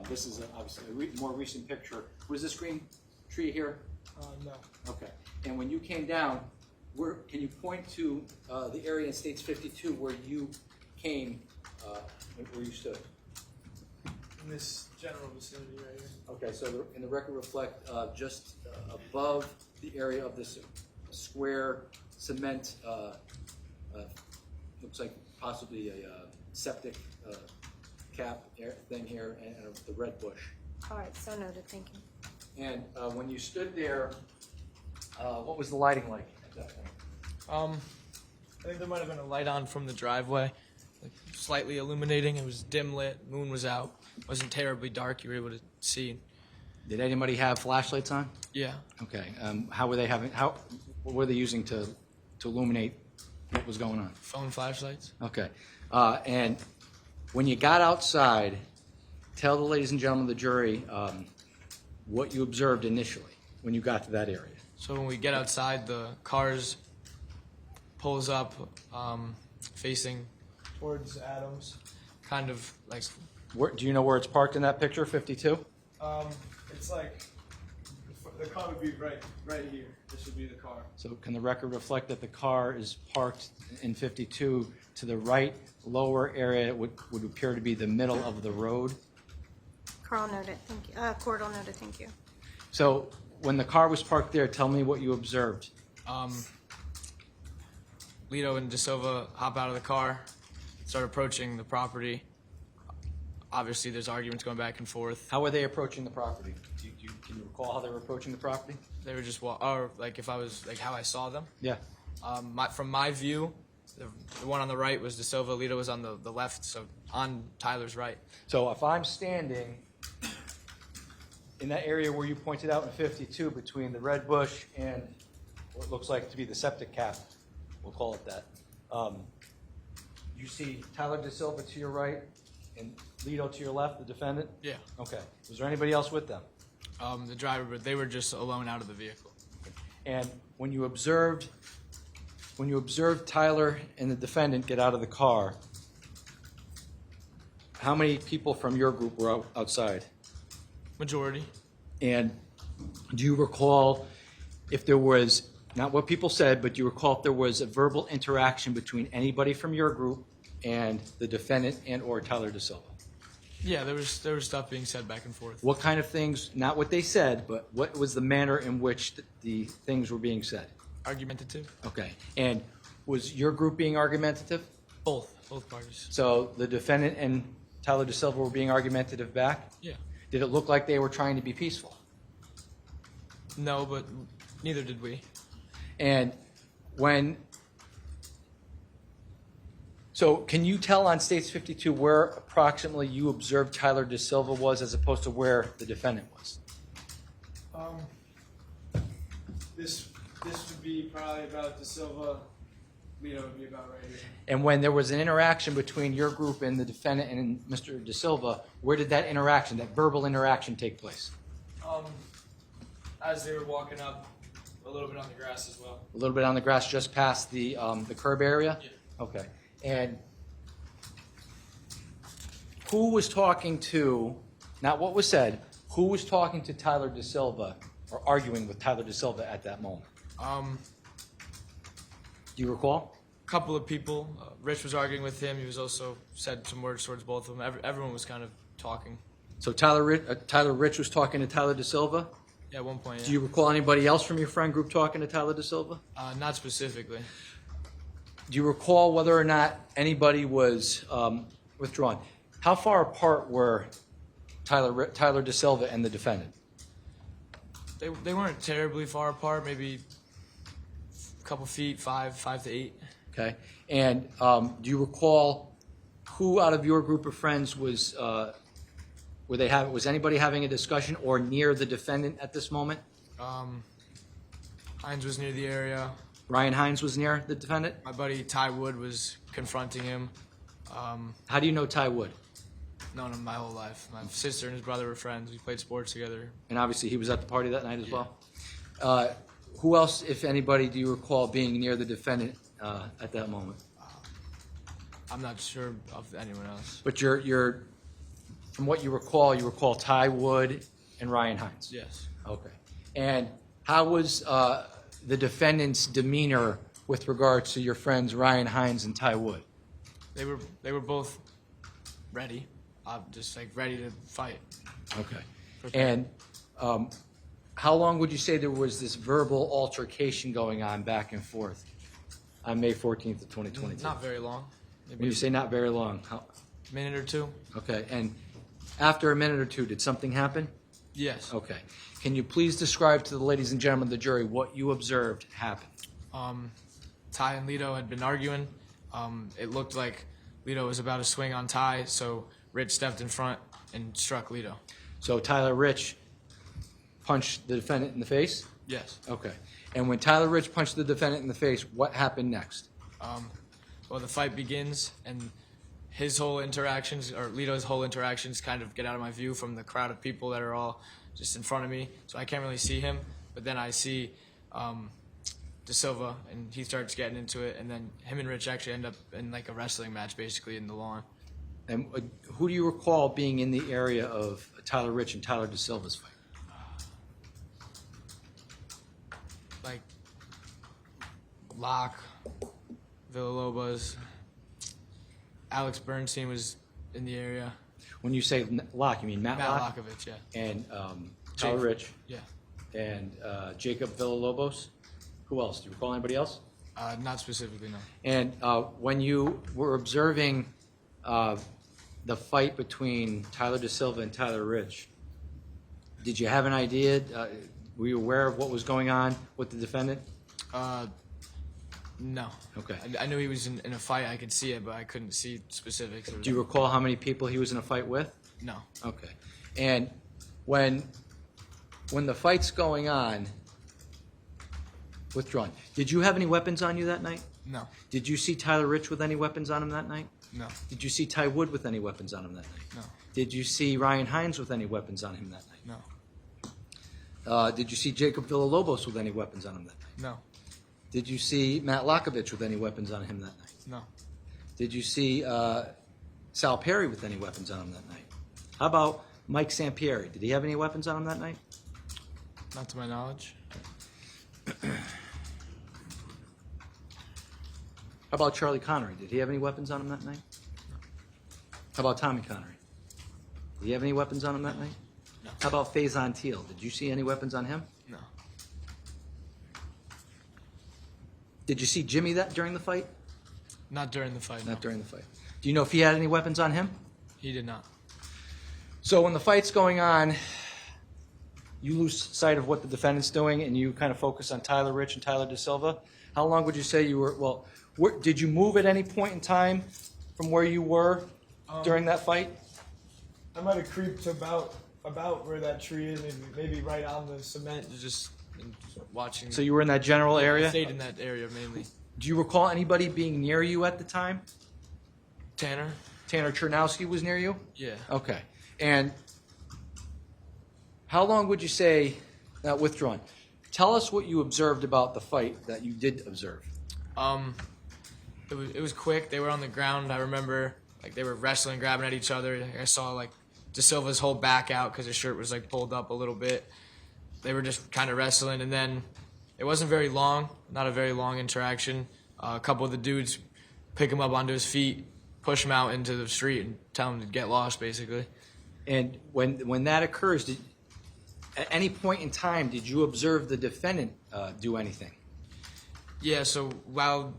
This is obviously a more recent picture. Was this green tree here? No. Okay. And when you came down, can you point to the area in States 52 where you came, where you stood? In this general vicinity right here. Okay, so in the record reflect just above the area of this square cement, looks like possibly a septic cap thing here, and the red bush. All right, so noted. Thank you. And when you stood there, what was the lighting like at that point? I think there might have been a light on from the driveway, like slightly illuminating. It was dim lit. Moon was out. It wasn't terribly dark. You were able to see. Did anybody have flashlights on? Yeah. Okay. What were they using to illuminate what was going on? Phone flashlights. Okay. And when you got outside, tell the ladies and gentlemen of the jury what you observed initially when you got to that area. So when we get outside, the cars pulls up facing Towards Adams. kind of like Do you know where it's parked in that picture, 52? It's like the car would be right here. This would be the car. So can the record reflect that the car is parked in 52 to the right lower area would appear to be the middle of the road? Carl noted. Thank you. Cordell noted. Thank you. So when the car was parked there, tell me what you observed. Lito and De Silva hop out of the car, start approaching the property. Obviously, there's arguments going back and forth. How were they approaching the property? Can you recall how they were approaching the property? They were just or like if I was like how I saw them. Yeah. From my view, the one on the right was De Silva. Lito was on the left, so on Tyler's right. So if I'm standing in that area where you pointed out in 52 between the red bush and what looks like to be the septic cap, we'll call it that, you see Tyler De Silva to your right and Lito to your left, the defendant? Yeah. Okay. Was there anybody else with them? The driver, but they were just alone out of the vehicle. And when you observed Tyler and the defendant get out of the car, how many people from your group were outside? Majority. And do you recall if there was, not what people said, but do you recall if there was a verbal interaction between anybody from your group and the defendant and or Tyler De Silva? Yeah, there was stuff being said back and forth. What kind of things, not what they said, but what was the manner in which the things were being said? Argumentative. Okay. And was your group being argumentative? Both parties. So the defendant and Tyler DeSilva were being argumentative back? Yeah. Did it look like they were trying to be peaceful? No, but neither did we. And so can you tell on States 52 where approximately you observed Tyler DeSilva was as opposed to where the defendant was? This would be probably about De Silva. Lito would be about right here. And when there was an interaction between your group and the defendant and Mr. DeSilva, where did that interaction, that verbal interaction, take place? As they were walking up, a little bit on the grass as well. A little bit on the grass just past the curb area? Yeah. Okay. And who was talking to, not what was said, who was talking to Tyler DeSilva or arguing with Tyler DeSilva at that moment? Do you recall? A couple of people. Rich was arguing with him. He was also said some words towards both of them. Everyone was kind of talking. So Tyler Rich was talking to Tyler DeSilva? Yeah, at one point, yeah. Do you recall anybody else from your friend group talking to Tyler DeSilva? Not specifically. Do you recall whether or not anybody was withdrawn? How far apart were Tyler DeSilva and the defendant? They weren't terribly far apart, maybe a couple feet, 5 to 8. Okay. And do you recall who out of your group of friends was was anybody having a discussion or near the defendant at this moment? Hines was near the area. Ryan Hines was near the defendant? My buddy Ty Wood was confronting him. How do you know Ty Wood? Known him my whole life. My sister and his brother were friends. We played sports together. And obviously he was at the party that night as Yeah. well. Who else, if anybody, do you recall being near the defendant at that moment? I'm not sure of anyone else. But you're from what you recall Ty Wood and Ryan Hines. Yes. Okay. And how was the defendant's demeanor with regards to your friends Ryan Hines and Ty Wood? They were both ready, just like ready to fight. Okay. Prepared. And how long would you say there was this verbal altercation going on back and forth on May 14th of 2022? Not very long. Maybe When you say not very long, a minute or two. okay. And after a minute or two, did something happen? Yes. Okay. Can you please describe to the ladies and gentlemen of the jury what you observed happen? Ty and Lito had been arguing. It looked like Lito was about to swing on Ty, so Rich stepped in front and struck Lito. So Tyler Rich punched the defendant in the face? Yes. Okay. And when Tyler Rich punched the defendant in the face, what happened next? Well, the fight begins, and his whole interactions, or Lito's whole interactions, kind of get out of my view from the crowd of people that are all just in front of me, so I can't really see him. But then I see De Silva, and he starts getting into it, and then him and Rich actually end up in like a wrestling match, basically in the lawn. And who do you recall being in the area of Tyler Rich and Tyler DeSilva's fight? Like Locke, Villalobos, Alex Bernstein was in the area. When you say Locke, you mean Matt Locke? Lockovich, yeah. And Tyler Rich? Yeah. And Jacob Villalobos? Who else? Do you recall anybody else? Not specifically, no. And when you were observing the fight between Tyler DeSilva and Tyler Rich, did you have an idea? Were you aware of what was going on with the defendant? No. Okay. I knew he was in a fight. I could see it, but I couldn't see specifics. Do you recall how many people he was in a fight with? No. Okay. And when the fight's going on, withdrawn, did you have any weapons on you that night? No. Did you see Tyler Rich with any weapons on him that night? No. Did you see Ty Wood with any weapons on him that night? No. Did you see Ryan Hines with any weapons on him that night? No. Did you see Jacob Villalobos with any weapons on him that night? No. Did you see Matt Lockovich with any weapons on him that night? No. Did you see Sal Perry with any weapons on him that night? How about Mike Sampieri? Did he have any weapons on him that night? Not to my knowledge. How about Charlie Connery? Did he have any weapons on him that night? How about Tommy Connery? Did he have any weapons on him that night? No. How about Faison Teal? Did you see any weapons on him? No. Did you see Jimmy during the fight? Not during the fight. Not No. during the fight. Do you know if he had any weapons on him? He did not. So when the fight's going on, you lose sight of what the defendant's doing, and you kind of focus on Tyler Rich and Tyler DeSilva. How long would you say you were? Well, did you move at any point in time from where you were during that fight? I might have creeped about where that tree is, maybe right on the cement. Just watching. So you were in that general I area? stayed in that area mainly. Do you recall anybody being near you at the time? Tanner? Tanner Chernowski was near you? Yeah. Okay. And how long would you say, now withdrawn, tell us what you observed about the fight that you did observe. It was quick. They were on the ground. I remember like they were wrestling, grabbing at each other. I saw like DeSilva's whole back out because his shirt was like pulled up a little bit. They were just kind of wrestling, and then it wasn't very long, not a very long interaction. A couple of the dudes pick him up onto his feet, push him out into the street, and tell him to get lost, basically. And when that occurs, at any point in time, did you observe the defendant do anything? Yeah, so while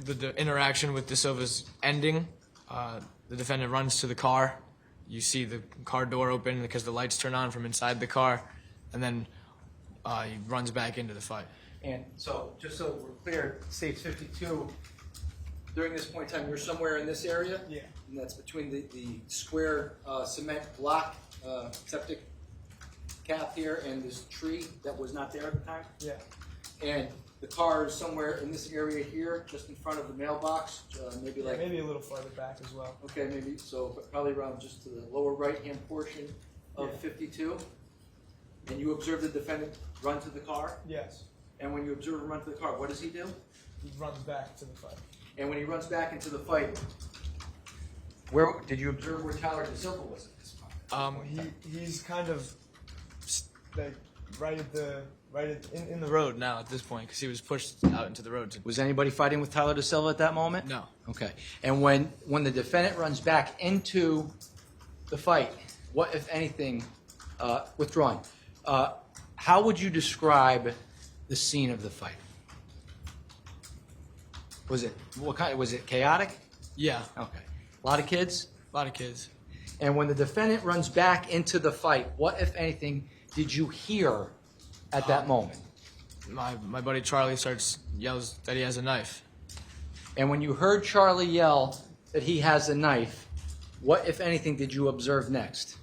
the interaction with DeSilva's ending, the defendant runs to the car. You see the car door open because the lights turn on from inside the car, and then he runs back into the fight. And so, just so we're clear, States 52, during this point in time, you're somewhere in this area? Yeah. And that's between the square cement block septic cap here and this tree that was not there at the time? Yeah. And the car is somewhere in this area here, just in front of the mailbox, maybe like... Maybe a little farther back as well. Okay, maybe, so probably around just to the lower right-hand portion of Yeah. 52. And you observe the defendant run to the car? Yes. And when you observe him run to the car, what does he do? He runs back to the fight. And when he runs back into the fight, where did you observe where Tyler DeSilva was at this point? He's kind of like in the road. Road now at this point because he was pushed out into the road. Was anybody fighting with Tyler DeSilva at that moment? No. Okay. And when the defendant runs back into the fight, what, if anything, withdrawn, how would you describe the scene of the fight? Was it chaotic? Yeah, Okay. A lot of kids? a lot of kids. And when the defendant runs back into the fight, what, if anything, did you hear at that moment? My buddy Charlie yells that he has a knife. And when you heard Charlie yell that he has a knife, what, if anything, did you observe next?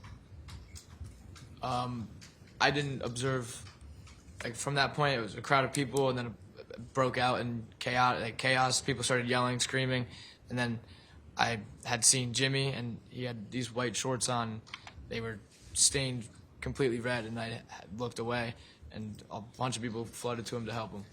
I didn't observe. Like from that point, it was a crowd of people, and then it broke out in chaos. People started yelling, screaming, and then I had seen Jimmy, and he had these white shorts on. They were stained completely red, and I looked away, and a bunch of people flooded to him to help him.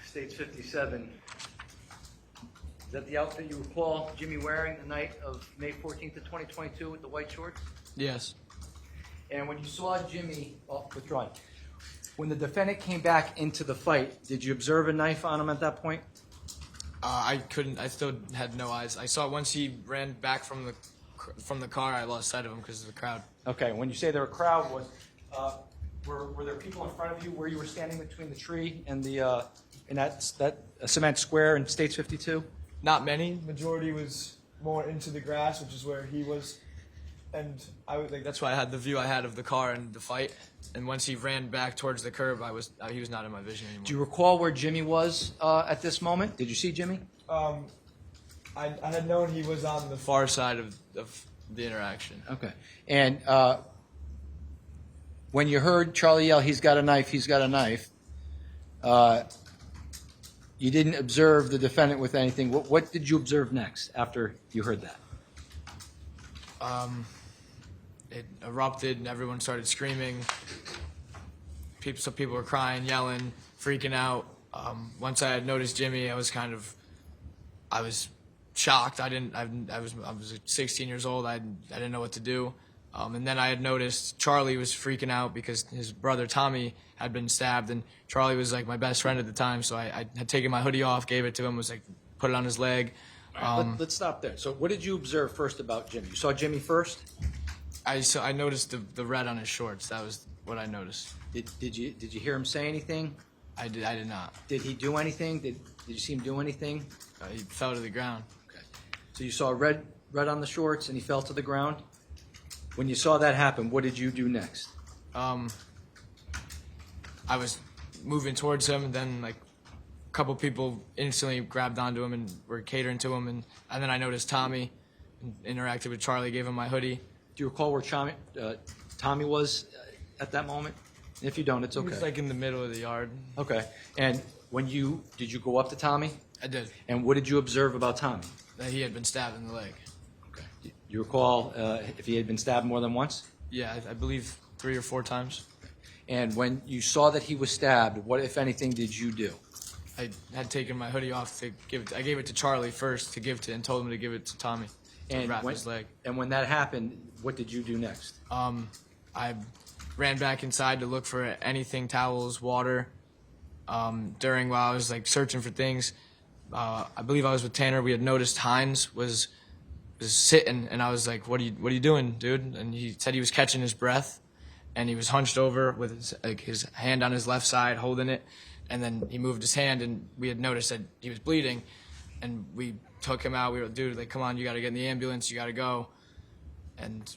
States 57. Is that the outfit you recall Jimmy wearing the night of May 14th of 2022 with the white shorts? Yes. And when you saw Jimmy, withdrawn, when the defendant came back into the fight, did you observe a knife on him at that point? I couldn't. I still had no eyes. I saw once he ran back from the car. I lost sight of him because of the crowd. Okay, when you say there were a crowd, were there people in front of you where you were standing between the tree and the in that cement square in States 52? Not many. Majority was more into the grass, which is where he was, and I would like That's why I had the view I had of the car and the fight. And once he ran back towards the curb, he was not in my vision anymore. Do you recall where Jimmy was at this moment? Did you see Jimmy? I had known he was on the Far side of the interaction. Okay. And when you heard Charlie yell, "He's got a knife, he's got a knife," you didn't observe the defendant with anything. What did you observe next after you heard that? It erupted and everyone started screaming. Some people were crying, yelling, freaking out. Once I had noticed Jimmy, I was shocked. I was 16 years old. I didn't know what to do. And then I had noticed Charlie was freaking out because his brother Tommy had been stabbed, and Charlie was like my best friend at the time. So I had taken my hoodie off, gave it to him, was like put it on his leg. Let's stop there. So what did you observe first about Jimmy? You saw Jimmy first? I noticed the red on his shorts. That was what I noticed. Did you hear him say anything? I did not. Did he do anything? Did you see him do anything? He fell to the ground. Okay. So you saw red on the shorts and he fell to the ground? When you saw that happen, what did you do next? I was moving towards him, and then like a couple people instantly grabbed onto him and were catering to him, and then I noticed Tommy and interacted with Charlie, gave him my hoodie. Do you recall where Tommy was at that moment? If you don't, it's He okay. was like in the middle of the yard. Okay. And did you go up to Tommy? I did. And what did you observe about Tommy? That he had been stabbed in the leg. Okay. Do you recall if he had been stabbed more than once? Yeah, I believe 3 or 4 times. And when you saw that he was stabbed, what, if anything, did you do? I had taken my hoodie off to give it. I gave it to Charlie first to give to, and told him to give it to Tommy to wrap his leg. And when that happened, what did you do next? I ran back inside to look for anything, towels, water. While I was like searching for things, I believe I was with Tanner. We had noticed Hines was sitting, and I was like, "What are you doing, dude?" And he said he was catching his breath, and he was hunched over with his hand on his left side, holding it, and then he moved his hand, and we had noticed that he was bleeding, and we took him out. We were, dude, like, come on, you got to get in the ambulance, you got to go, and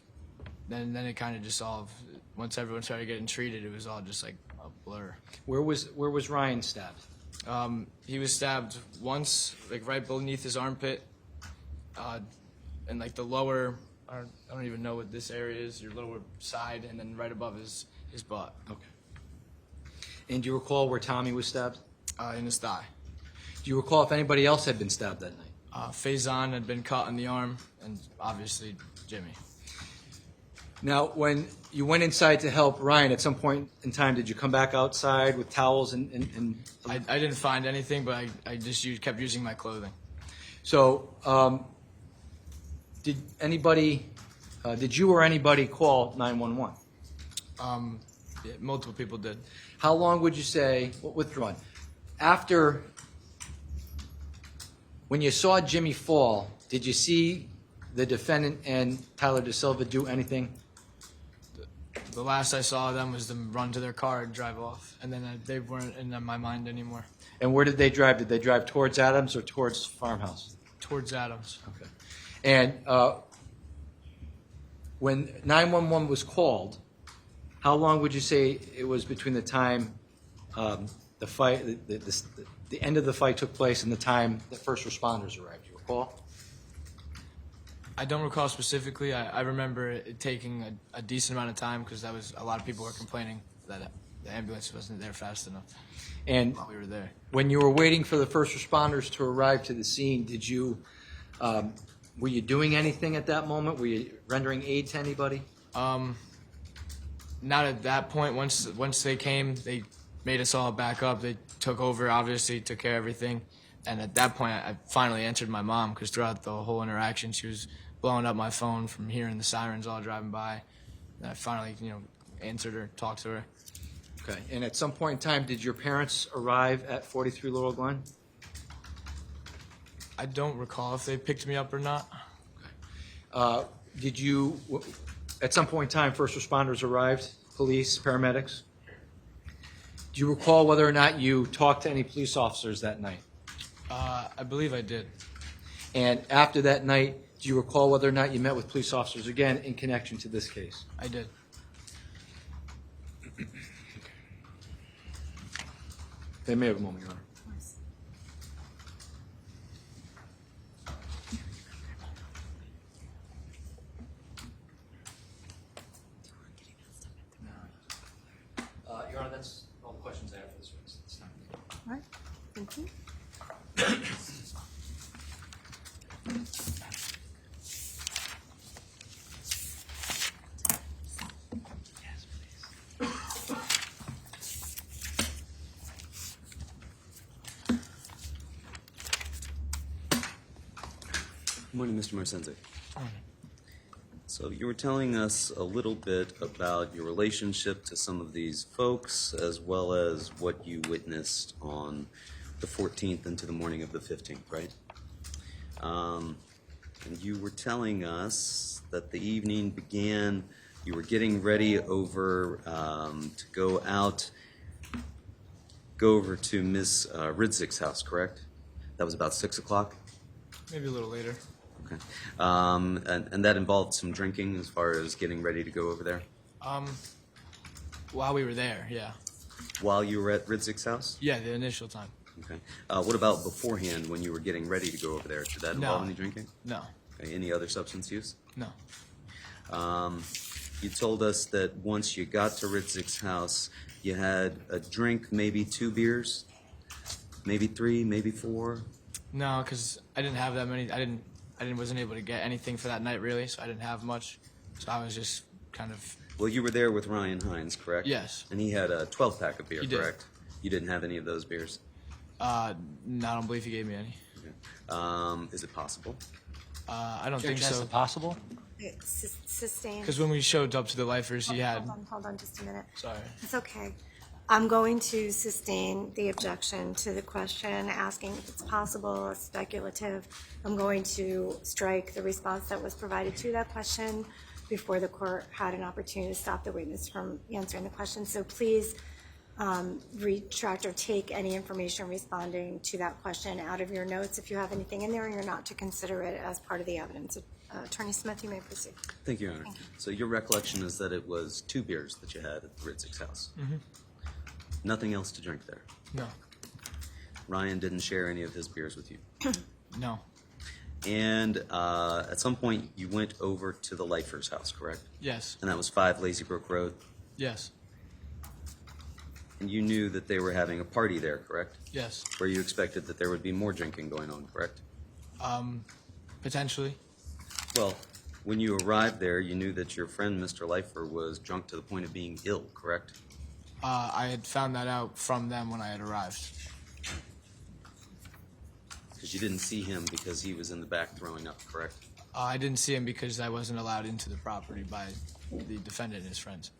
then it kind of just all. Once everyone started getting treated, it was all just like a blur. Where was Ryan stabbed? He was stabbed once, like right beneath his armpit, and like the lower, I don't even know what this area is, your lower side, and then right above his butt. Okay. And do you recall where Tommy was stabbed? In his thigh. Do you recall if anybody else had been stabbed that night? Faison had been caught in the arm, and obviously Jimmy. Now, when you went inside to help Ryan, at some point in time, did you come back outside with towels and I didn't find anything, but I just kept using my clothing. So, did you or anybody call 911? Yeah, multiple people did. How long would you say, withdrawn, after, when you saw Jimmy fall, did you see the defendant and Tyler De Silva do anything? The last I saw of them was them run to their car and drive off, and then they weren't in my mind anymore. And where did they drive? Did they drive towards Adams or towards Farmhouse? Towards Adams. Okay. And when 911 was called, how long would you say it was between the time the fight, the end of the fight took place and the time the first responders arrived? Do you recall? I don't recall specifically. I remember it taking a decent amount of time because a lot of people were complaining that the ambulance wasn't there fast enough. And while we were there, when you were waiting for the first responders to arrive to the scene, were you doing anything at that moment? Were you rendering aid to anybody? Not at that point. Once they came, they made us all back up. They took over, obviously, took care of everything. And at that point, I finally answered my mom because throughout the whole interaction, she was blowing up my phone from hearing the sirens all driving by. And I finally, answered her, talked to her. Okay. And at some point in time, did your parents arrive at 43 Laurel Glen? I don't recall if they picked me up or not. Did you, at some point in time, first responders arrived, police, paramedics? Do you recall whether or not you talked to any police officers that night? I believe I did. And after that night, do you recall whether or not you met with police officers again in connection to this case? I did. They may have a moment, Your Honor. Your Honor, that's all the questions I have for this witness. All right, thank you. Good morning, Mr. Marcenzi. So you were telling us a little bit about your relationship to some of these folks, as well as what you witnessed on the 14th into the morning of the 15th, right? And you were telling us that the evening began, you were getting ready over to go over to Ms. Ridzik's house, correct? That was about 6 o'clock? Maybe a little later. Okay. And that involved some drinking as far as getting ready to go over there? While we were there, yeah. While you were at Ridzik's house? Yeah, the initial time. Okay. What about beforehand when you were getting ready to go over there? Did that involve any drinking? No. Okay. Any other substance use? No. You told us that once you got to Ridzik's house, you had a drink, maybe 2 beers, maybe 3, maybe 4. No, because I didn't have that many. Wasn't able to get anything for that night really, so I didn't have much. So I was just kind of. Well, you were there with Ryan Hines, correct? Yes. And he had a 12-pack of beer, He did. correct? You didn't have any of those beers? No, I don't believe he gave me any. Okay. Is it possible? I don't Judge, think that's so. possible? Sustained. Because when we showed up to the lifers, he had. Hold on just a minute. Sorry. It's okay. I'm going to sustain the objection to the question, asking if it's possible, it's speculative. I'm going to strike the response that was provided to that question before the court had an opportunity to stop the witness from answering the question. So please retract or take any information responding to that question out of your notes if you have anything in there and you're not to consider it as part of the evidence. Attorney Smith, you may proceed. Thank you, Your Honor. So your recollection is that it was 2 beers that you had at the Ridzik's house? Mm-hmm. Nothing else to drink there? No. Ryan didn't share any of his beers with you? No. And at some point, you went over to the Lifers' house, correct? Yes. And that was 5 Lazy Brook Road? Yes. And you knew that they were having a party there, correct? Yes. Where you expected that there would be more drinking going on, correct? Potentially. Well, when you arrived there, you knew that your friend, Mr. Lifer, was drunk to the point of being ill, correct? I had found that out from them when I had arrived. Because you didn't see him because he was in the back throwing up, correct? I didn't see him because I wasn't allowed into the property by the defendant and his friends.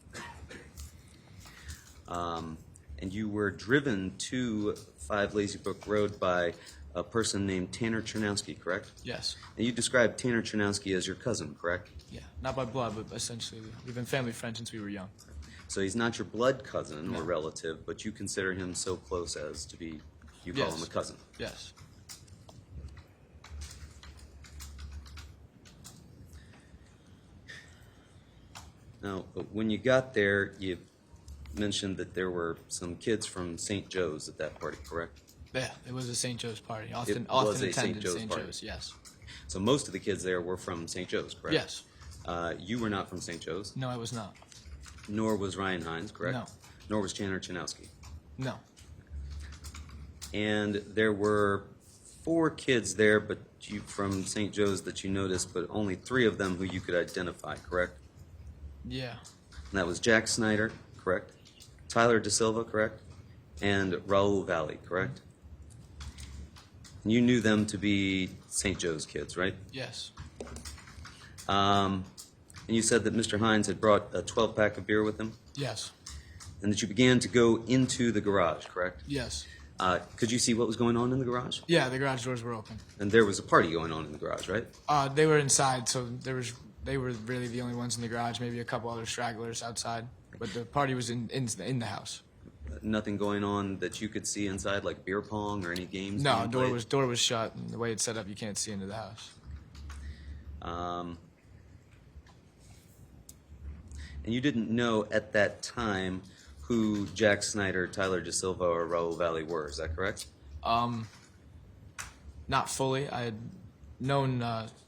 And you were driven to 5 Lazy Brook Road by a person named Tanner Chernowski, correct? Yes. And you described Tanner Chernowski as your cousin, correct? Yeah. Not by blood, but essentially we've been family friends since we were young. So he's not your blood cousin No. or relative, but you consider him so close as to be, you call Yes. him a cousin. Yes. Now, when you got there, you mentioned that there were some kids from St. Joe's at that party, correct? Yeah, it was a St. Joe's party. was Often a St. attended Joe's St. party. Joe's, yes. So most of the kids there were from St. Joe's, correct? Yes. You were not from St. Joe's, No, I was not. nor was Ryan Hines, correct? No. Nor was Tanner Chernowski. No. And there were 4 kids there, but you from St. Joe's that you noticed, but only 3 of them who you could identify, correct? Yeah. And that was Jack Snyder, correct? Tyler De Silva, correct? And Raul Valle, correct? And you knew them to be St. Joe's kids, right? Yes. And you said that Mr. Hines had brought a 12-pack of beer with him, Yes. and that you began to go into the garage, correct? Yes. Could you see what was going on in the garage? Yeah, the garage doors were open. And there was a party going on in the garage, right? They were inside, so they were really the only ones in the garage. Maybe a couple other stragglers outside, but the party was in the house. Nothing going on that you could see inside, like beer pong or any games? No, being door played? was shut, and the way it's set up, you can't see into the house. And you didn't know at that time who Jack Snyder, Tyler De Silva, or Raul Valle were, is that correct? Not fully. I had known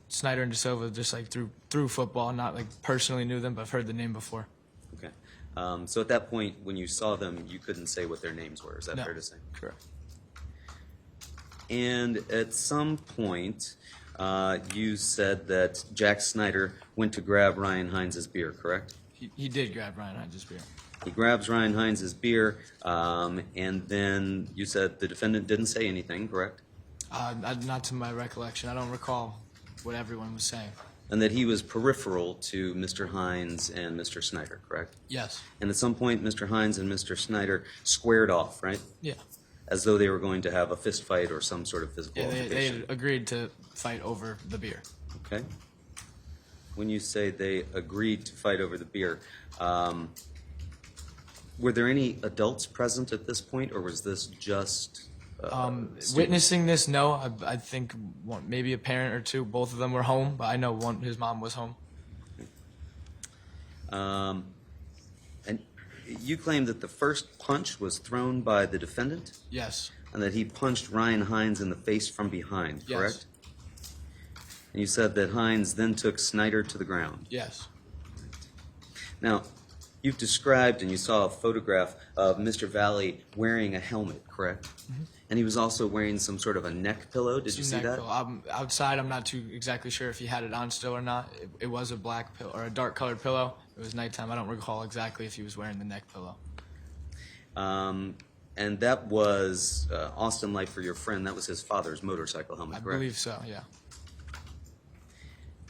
Snyder and De Silva just like through football, not like personally knew them, but I've heard the name before. Okay. So at that point, when you saw them, you couldn't say what their names were, is that No. fair to say? Correct. And at some point, you said that Jack Snyder went to grab Ryan Hines' beer, correct? He did grab Ryan Hines' beer. He grabs Ryan Hines' beer, and then you said the defendant didn't say anything, correct? Not to my recollection. I don't recall what everyone was saying. And that he was peripheral to Mr. Hines and Mr. Snyder, correct? Yes. And at some point, Mr. Hines and Mr. Snyder squared off, right? Yeah. As though they were going to have a fist fight or some sort of physical Yeah, they altercation. agreed to fight over the beer. Okay. When you say they agreed to fight over the beer, were there any adults present at this point, or was this just students? Witnessing this, no. I think maybe a parent or two. Both of them were home, but I know his mom was home. And you claim that the first punch was thrown by the defendant, Yes. and that he punched Ryan Hines in the face from behind, Yes. correct? And you said that Hines then took Snyder to the ground. Yes. Now, you've described and you saw a photograph of Mr. Valle wearing a helmet, correct? Mm-hmm. And he was also wearing some sort of a neck pillow. Did you see Neck that? pillow. Outside, I'm not too exactly sure if he had it on still or not. It was a black pillow or a dark colored pillow. It was nighttime. I don't recall exactly if he was wearing the neck pillow. And that was Austin Life for your friend. That was his father's motorcycle helmet, I correct? believe so. Yeah.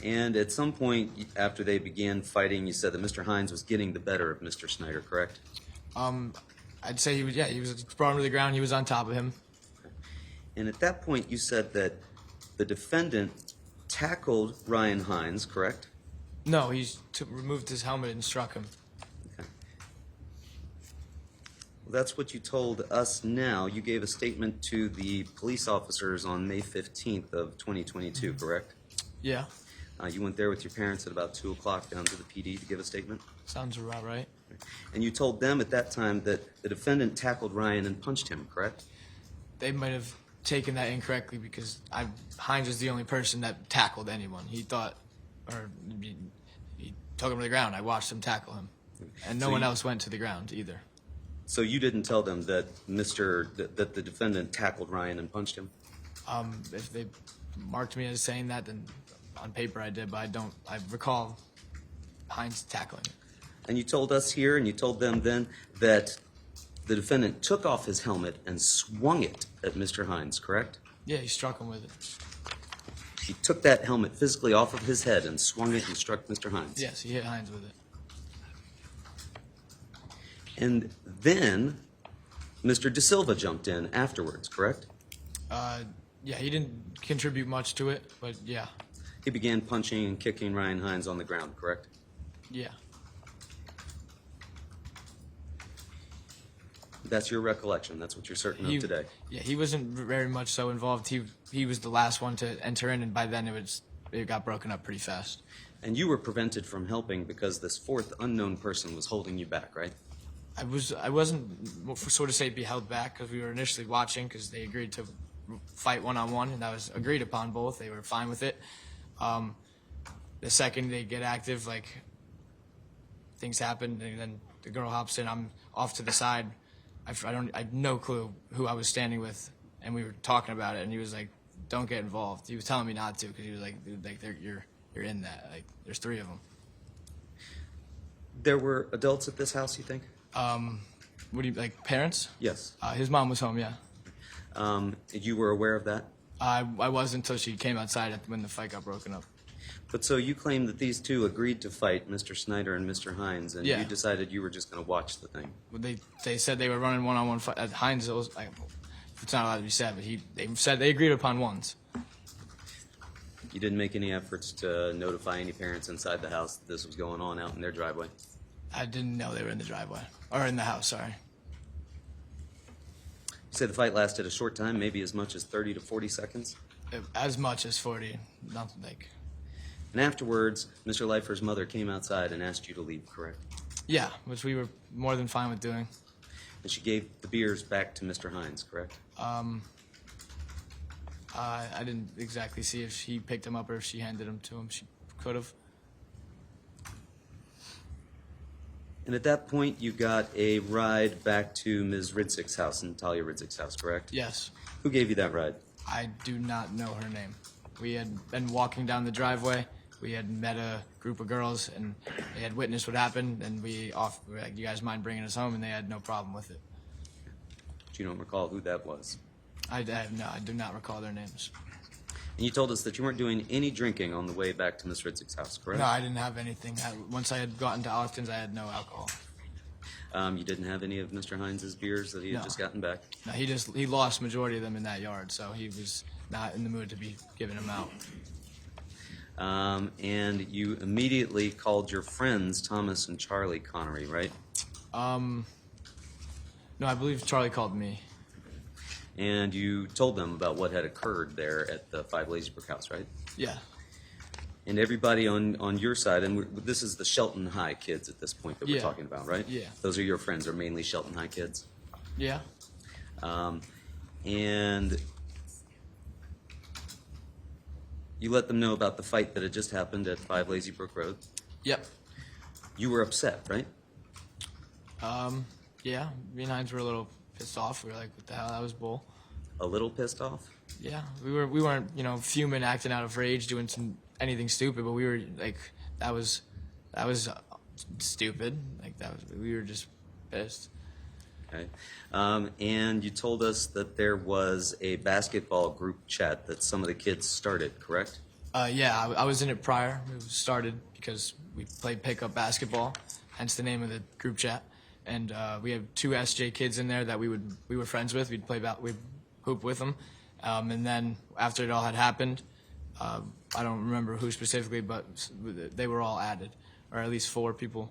And at some point after they began fighting, you said that Mr. Hines was getting the better of Mr. Snyder, correct? I'd say he was. Yeah, he was brought him to the ground. He was on top of him. And at that point, you said that the defendant tackled Ryan Hines, correct? No, he removed his helmet and struck him. Okay. Well, that's what you told us now. You gave a statement to the police officers on May 15th of 2022, correct? Yeah. You went there with your parents at about 2 o'clock down to the PD to give a statement? Sounds about right. And you told them at that time that the defendant tackled Ryan and punched him, correct? They might have taken that incorrectly because Hines was the only person that tackled anyone. He thought, or he took him to the ground. I watched him tackle him, and no So one you- else went to the ground either. So you didn't tell them that that the defendant tackled Ryan and punched him? If they marked me as saying that, then on paper I did, but I don't. I recall Hines tackling. And you told us here, and you told them then, that the defendant took off his helmet and swung it at Mr. Hines, correct? Yeah, he struck him with it. He took that helmet physically off of his head and swung it and struck Mr. Hines. Yes, he hit Hines with it. And then Mr. De Silva jumped in afterwards, correct? Yeah, he didn't contribute much to it, but yeah, He began punching and kicking Ryan Hines on the ground, correct? yeah. That's your recollection. That's what you're certain of today. Yeah, he wasn't very much so involved. He was the last one to enter in, and by then it got broken up pretty fast. And you were prevented from helping because this fourth unknown person was holding you back, right? I wasn't sort of say be held back because we were initially watching because they agreed to fight one-on-one, and that was agreed upon both. They were fine with it. The second they get active, like things happen, and then the girl hops in. I'm off to the side. I had no clue who I was standing with, and we were talking about it. And he was like, "Don't get involved." He was telling me not to because he was like, "You're in that. Like, there's 3 of them." There were adults at this house, you think? What do you like? Parents? Yes. His mom was home. Yeah. You were aware of that? I was until she came outside when the fight got broken up. But so you claim that these two agreed to fight Mr. Snyder and Mr. Hines, and Yeah. you decided you were just going to watch the thing. Well, they said they were running one-on-one fight. Hines, it's not allowed to be said, but they said they agreed upon ones. You didn't make any efforts to notify any parents inside the house that this was going on out in their driveway. I didn't know they were in the driveway or in the house. Sorry. You said the fight lasted a short time, maybe as much as 30 to 40 seconds. As much as 40. Nothing like. And afterwards, Mr. Leifer's mother came outside and asked you to leave, correct? Yeah, which we were more than fine with doing. And she gave the beers back to Mr. Hines, correct? I didn't exactly see if she picked him up or if she handed him to him. She could have. And at that point, you got a ride back to Ms. Ridsick's house, Natalia Ridsick's house, correct? Yes. Who gave you that ride? I do not know her name. We had been walking down the driveway. We had met a group of girls, and they had witnessed what happened, and we were like, "You guys mind bringing us home?" And they had no problem with it. But you don't recall who that was. I do not recall their names. And you told us that you weren't doing any drinking on the way back to Miss Ritzig's house, correct? No, I didn't have anything. Once I had gotten to Austin's, I had no alcohol. You didn't have any of Mr. Hines' beers that he had No. just gotten back? No, he lost majority of them in that yard, so he was not in the mood to be giving them out. And you immediately called your friends, Thomas and Charlie Connery, right? No, I believe Charlie called me. And you told them about what had occurred there at the 5 Lazybrook house, right? Yeah. And everybody on your side, and this is the Shelton High kids at this point that we're Yeah. talking about, right? Yeah. Those are your friends, are mainly Shelton High kids. Yeah. And you let them know about the fight that had just happened at 5 Lazybrook Road. Yep. You were upset, right? Yeah. Me and Hines were a little pissed off. We were like, "What the hell? That was bull." A little pissed off? Yeah. We weren't fuming, acting out of rage, doing anything stupid, but we were like, that was stupid. Like we were just pissed. Okay. And you told us that there was a basketball group chat that some of the kids started, correct? Yeah, I was in it prior. It was started because we played pickup basketball, hence the name of the group chat. And we had 2 SJ kids in there that we were friends with. We'd hoop with them. And then after it all had happened, I don't remember who specifically, but they were all added, or at least 4 people.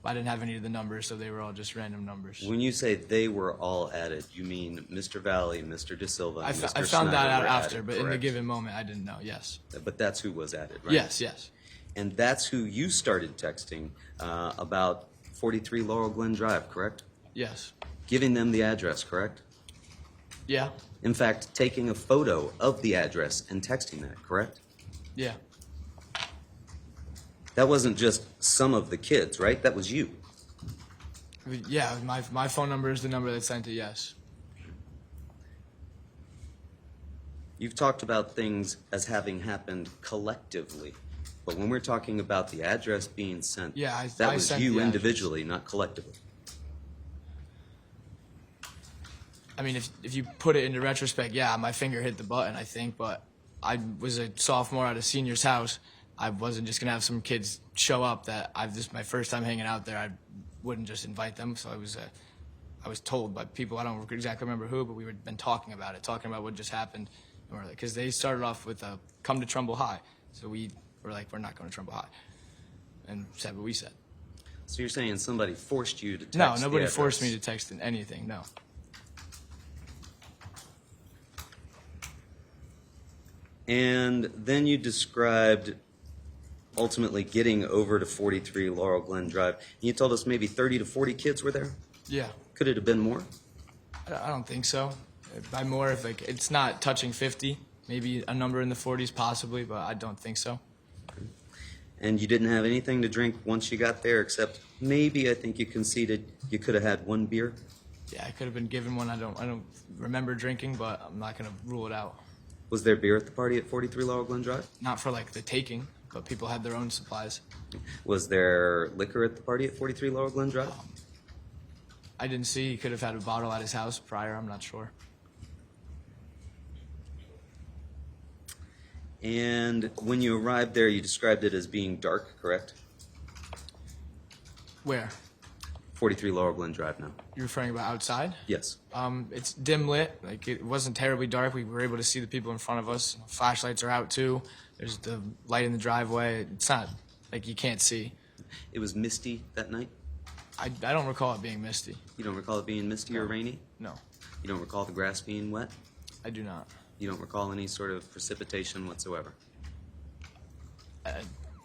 I didn't have any of the numbers, so they were all just random numbers. When you say they were all added, you mean Mr. Valle, Mr. De Silva, and Mr. I found that Snyder out were after, added, but in the correct? given moment, I didn't know. Yes. But that's who was added, right? Yes. Yes. And that's who you started texting about 43 Laurel Glen Drive, correct? Yes. Giving them the address, correct? Yeah. In fact, taking a photo of the address and texting that, correct? Yeah. That wasn't just some of the kids, right? That was you. Yeah. My phone number is the number that sent it. Yes. You've talked about things as having happened collectively, but when we're talking about the address being sent, Yeah, that I was sent you the address. individually, not collectively. I mean, if you put it into retrospect, yeah, my finger hit the button, I think, but I was a sophomore at a senior's house. I wasn't just gonna have some kids show up that this is my first time hanging out there. I wouldn't just invite them. So I was told by people, I don't exactly remember who, but we had been talking about what just happened, because they started off with come to Trumbull High. So we were like, we're not going to Trumbull High, and said what we said. So you're saying somebody forced you to text No, the nobody address. forced me to text anything. No. And then you described ultimately getting over to 43 Laurel Glen Drive. And you told us maybe 30 to 40 kids were there? Yeah. Could it have been more? I don't think so. By more, if it's not touching 50, maybe a number in the 40s possibly, but I don't think so. And you didn't have anything to drink once you got there, except maybe I think you conceded you could have had 1 beer? Yeah, I could have been given one. I don't remember drinking, but I'm not going to rule it out. Was there beer at the party at 43 Laurel Glen Drive? Not for the taking, but people had their own supplies. Was there liquor at the party at 43 Laurel Glen Drive? I didn't see. He could have had a bottle at his house prior. I'm not sure. And when you arrived there, you described it as being dark, correct? Where? 43 Laurel Glen Drive now. You're referring about outside? Yes. It's dim lit. It wasn't terribly dark. We were able to see the people in front of us. Flashlights are out too. There's the light in the driveway. It's not you can't see. It was misty that night? I don't recall it being misty. You don't recall it being misty or rainy? No, You don't recall the grass being wet? I do not. You don't recall any sort of precipitation whatsoever? I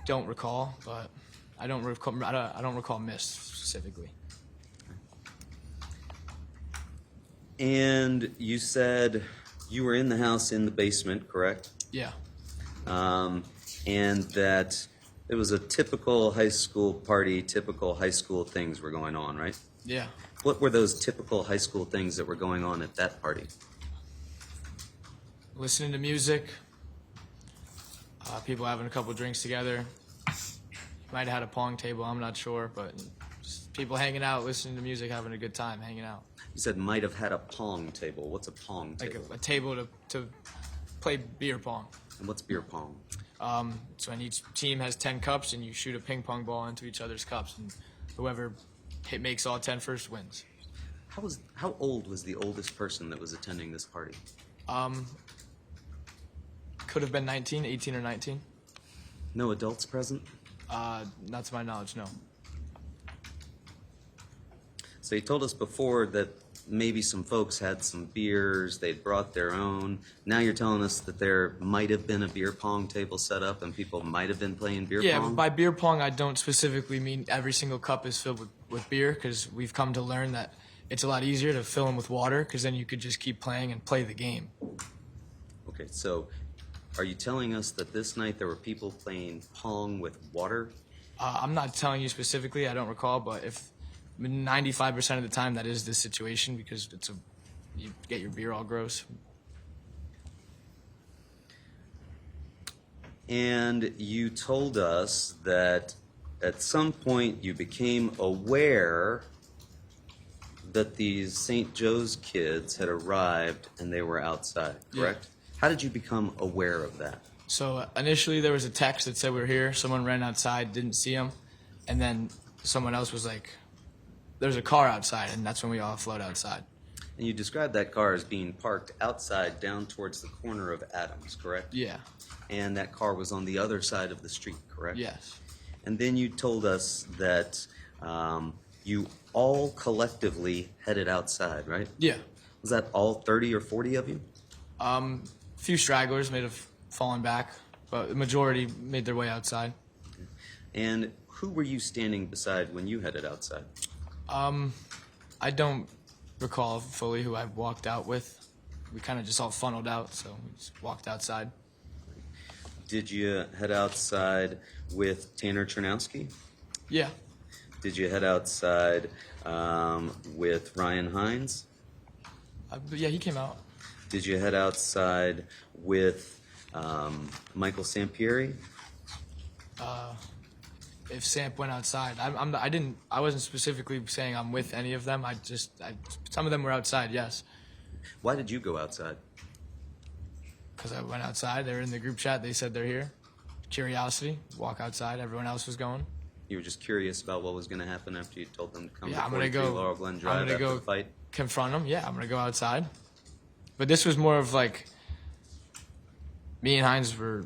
don't recall, but I don't recall mist specifically. And you said you were in the house in the basement, correct? Yeah. And that it was a typical high school party, typical high school things were going on, right? Yeah. What were those typical high school things that were going on at that party? Listening to music. People having a couple drinks together. Might have had a pong table, I'm not sure, but just people hanging out, listening to music, having a good time, hanging out. You said might have had a pong table. What's a pong Like table? a table to play beer pong. And what's beer pong? So when each team has 10 cups, and you shoot a ping pong ball into each other's cups, and whoever makes all 10 first wins. How old was the oldest person that was attending this party? Could have been 19, 18 or 19. No adults present? Not to my knowledge, no. So you told us before that maybe some folks had some beers, they'd brought their own. Now you're telling us that there might have been a beer pong table set up and people might have been playing beer Yeah, pong? but by beer pong, I don't specifically mean every single cup is filled with beer, because we've come to learn that it's a lot easier to fill them with water, because then you could just keep playing and play the game. Okay, so are you telling us that this night there were people playing pong with water? I'm not telling you specifically, I don't recall, but if 95% of the time that is the situation, because you get your beer all gross. And you told us that at some point you became aware that these St. Joe's kids had arrived and they were outside, correct? Yeah. How did you become aware of that? So initially there was a text that said we were here. Someone ran outside, didn't see him, and then someone else was like, "There's a car outside," and that's when we all flowed outside. And you described that car as being parked outside down towards the corner of Adams, correct? Yeah. And that car was on the other side of the street, correct? Yes. And then you told us that you all collectively headed outside, right? Yeah. Was that all 30 or 40 of you? Few stragglers may have fallen back, but the majority made their way outside. And who were you standing beside when you headed outside? I don't recall fully who I walked out with. We kind of just all funneled out, so we just walked outside. Did you head outside with Tanner Chernowski? Yeah. Did you head outside with Ryan Hines? But yeah, he came out. Did you head outside with Michael Sampieri? If Samp went outside, I wasn't specifically saying I'm with any of them. Some of them were outside, yes. Why did you go outside? Because I went outside. They were in the group chat. They said they're here. Curiosity. Walk outside. Everyone else was going. You were just curious about what was going to happen after you told them to come Yeah, to I'm gonna 43 go. Laurel Glen I'm Drive gonna after go the fight. confront them. Yeah, I'm gonna go outside. But this was more of like me and Hines were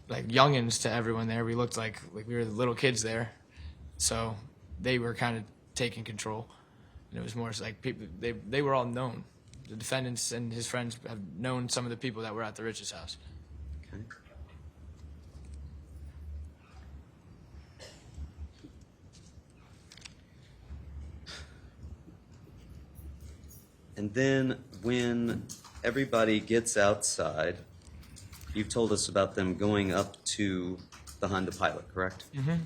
like youngins to everyone there. We looked like we were the little kids there, so they were kind of taking control. And it was more like people. They were all known. The defendants and his friends have known some of the people that were at the Rich's house. Okay. And then when everybody gets outside, you've told us about them going up to the Honda Pilot, correct? Mm-hmm.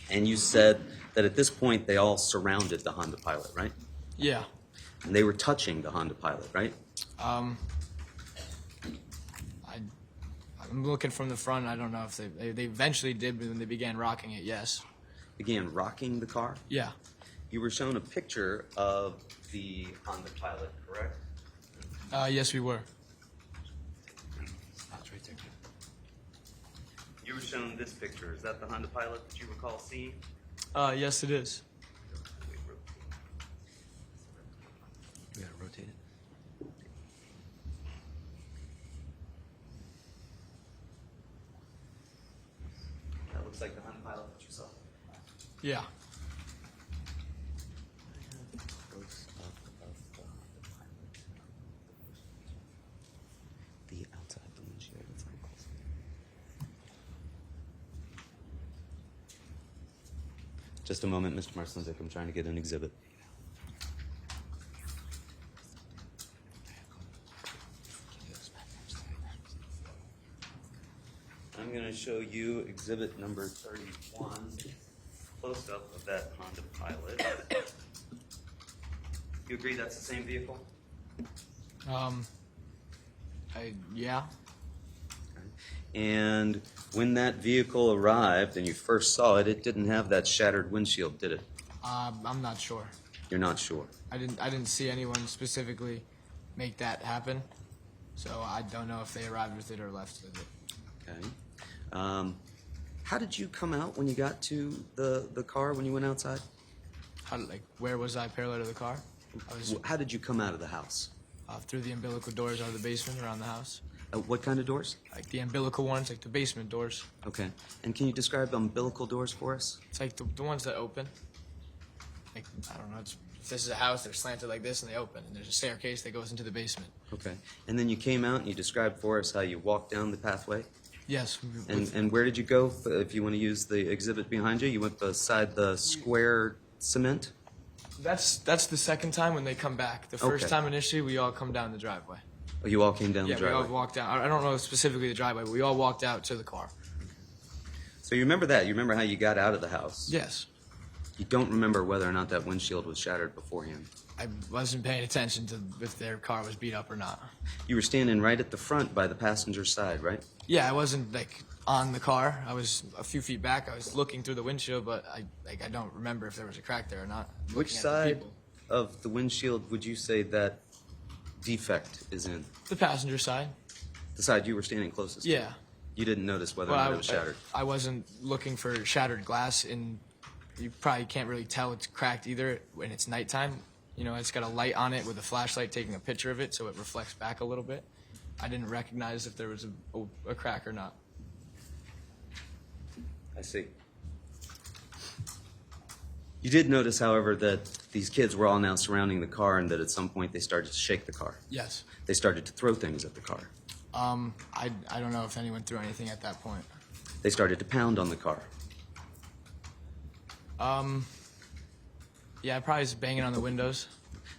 And you said that at this point they all surrounded the Honda Pilot, right? Yeah. And they were touching the Honda Pilot, right? I'm looking from the front. I don't know if they eventually did when they began rocking it. Yes. Began rocking the car? Yeah. You were shown a picture of the Honda Pilot, correct? Yes, we were. You were shown this picture. Is that the Honda Pilot that you recall seeing? Yes, it is. We gotta rotate it. That looks like the Honda Pilot that you saw. Yeah. The outside windshield. Just a moment, Mr. Marslinzik. I'm trying to get an exhibit. I'm going to show you exhibit number 31, close up of that Honda Pilot. You agree that's the same vehicle? Yeah. And when that vehicle arrived and you first saw it, it didn't have that shattered windshield, did it? I'm not sure. You're not sure. I didn't see anyone specifically make that happen. So I don't know if they arrived with it or left with it. Okay. How did you come out when you got to the car when you went outside? Where was I parallel to the car? I was How did you come out of the house? through the umbilical doors out of the basement around the house. What kind of doors? Like the umbilical ones, like the basement doors. Okay. And can you describe umbilical doors for us? It's like the ones that open. Like, I don't know, if this is a house, they're slanted like this and they open. And there's a staircase that goes into the basement. Okay. And then you came out and you described for us how you walked down the pathway? Yes. And where did you go? If you want to use the exhibit behind you, you went beside the square cement? That's the second time when they come back. The first Okay. time initially, we all come down the driveway. Oh, you all came down Yeah, the we driveway? all walked out. I don't know specifically the driveway, but we all walked out to the car. So you remember that? You remember how you got out of the house? Yes. You don't remember whether or not that windshield was shattered beforehand? I wasn't paying attention to if their car was beat up or not. You were standing right at the front by the passenger side, right? Yeah, I wasn't like on the car. I was a few feet back. I was looking through the windshield, but I don't remember if there was a crack there or not. Which Looking at the side people. of the windshield would you say that defect is in? The passenger side. The side you were standing closest to? Yeah. You didn't notice whether or not it was shattered? I wasn't looking for shattered glass, and you probably can't really tell it's cracked either when it's nighttime. You know, it's got a light on it with a flashlight taking a picture of it, so it reflects back a little bit. I didn't recognize if there was a crack or not. I see. You did notice, however, that these kids were all now surrounding the car and that at some point they started to shake the car. Yes. They started to throw things at the car. I don't know if anyone threw anything at that point. They started to pound on the car. Yeah, probably just banging on the windows.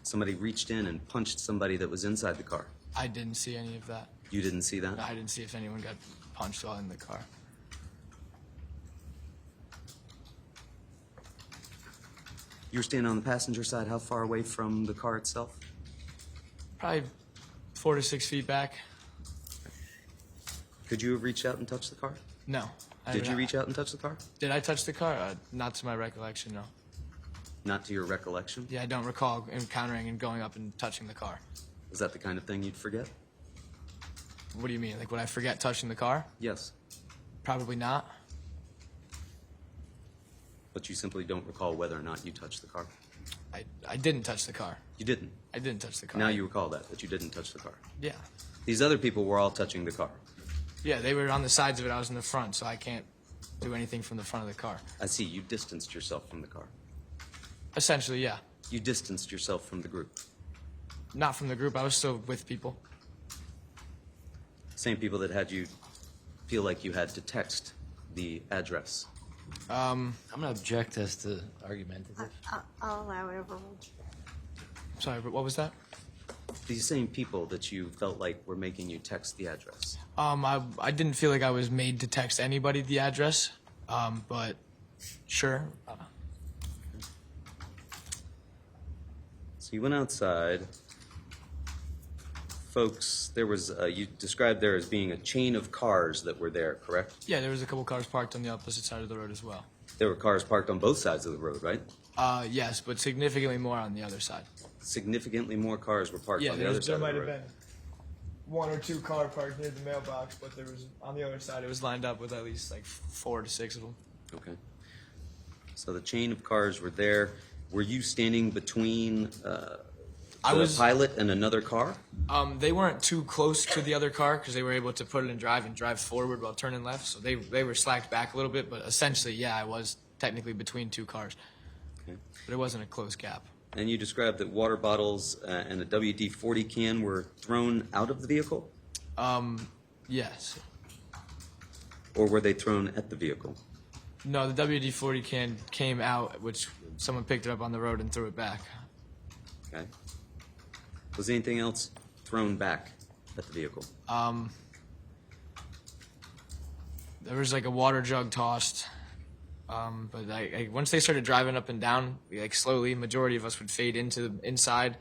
Somebody reached in and punched somebody that was inside the car. I didn't see any of that. You didn't see that? I didn't see if anyone got punched while in the car. You were standing on the passenger side. How far away from the car itself? Probably 4 to 6 feet back. Could you have reached out and touched the car? No. Did you reach out and touch the car? Did I touch the car? Not to my recollection, no. Not to your recollection? Yeah, I don't recall encountering and going up and touching the car. Is that the kind of thing you'd forget? What do you mean? Like, would I forget touching the car? Yes. Probably not. But you simply don't recall whether or not you touched the car? I didn't touch the car. You didn't. I didn't touch the car. Now you recall that you didn't touch the car. Yeah. These other people were all touching the car. Yeah, they were on the sides of it. I was in the front, so I can't do anything from the front of the car. I see. You distanced yourself from the car. Essentially, yeah. You distanced yourself from the group. Not from the group. I was still with people. Same people that had you feel like you had to text the address. I'm going to object as to argumentative. I'll allow it overruled. Sorry, but what was that? These same people that you felt like were making you text the address. I didn't feel like I was made to text anybody the address, but sure. So you went outside. Folks, there was, you described there as being a chain of cars that were there, correct? Yeah, there was a couple cars parked on the opposite side of the road as well. There were cars parked on both sides of the road, right? Yes, but significantly more on the other side. Significantly more cars were parked Yeah, on the other there side There of might the have road. been one or two car parked near the mailbox, but there was on the other side. It was lined up with at least like 4 to 6 of them. Okay. So the chain of cars were there. Were you standing between the pilot and another car? They weren't too close to the other car because they were able to put it in drive and drive forward while turning left. So they were slacked back a little bit, but essentially, yeah, I was technically between 2 cars. Okay. But it wasn't a close gap. And you described that water bottles and a WD-40 can were thrown out of the vehicle? Yes. Or were they thrown at the vehicle? No, the WD-40 can came out, which someone picked it up on the road and threw it back. Okay. Was anything else thrown back at the vehicle? There was like a water jug tossed. But once they started driving up and down, like slowly, majority of us would fade into the inside.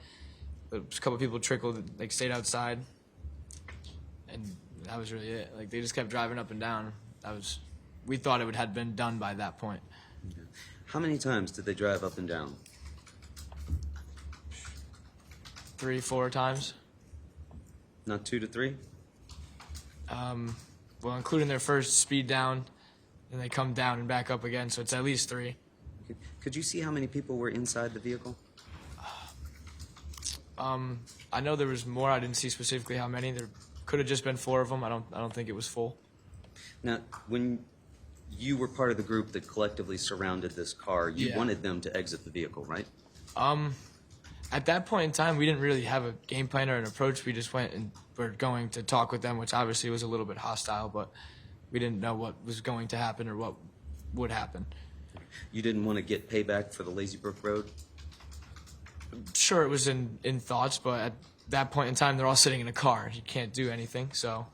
But a couple people trickled, like stayed outside, and that was really it. Like they just kept driving up and down. We thought it had been done by that point. How many times did they drive up and down? 3, 4 times. Not 2 to 3? Well, including their first speed down, then they come down and back up again, so it's at least 3. Could you see how many people were inside the vehicle? I know there was more. I didn't see specifically how many. There could have just been 4 of them. I don't think it was full. Now, when you were part of the group that collectively surrounded this car, you Yeah. wanted them to exit the vehicle, right? At that point in time, we didn't really have a game plan or an approach. We just went and were going to talk with them, which obviously was a little bit hostile, but we didn't know what was going to happen or what would happen. You didn't want to get payback for the Lazy Brook Road? Sure, it was in thoughts, but at that point in time, they're all sitting in a car. You can't do anything, so.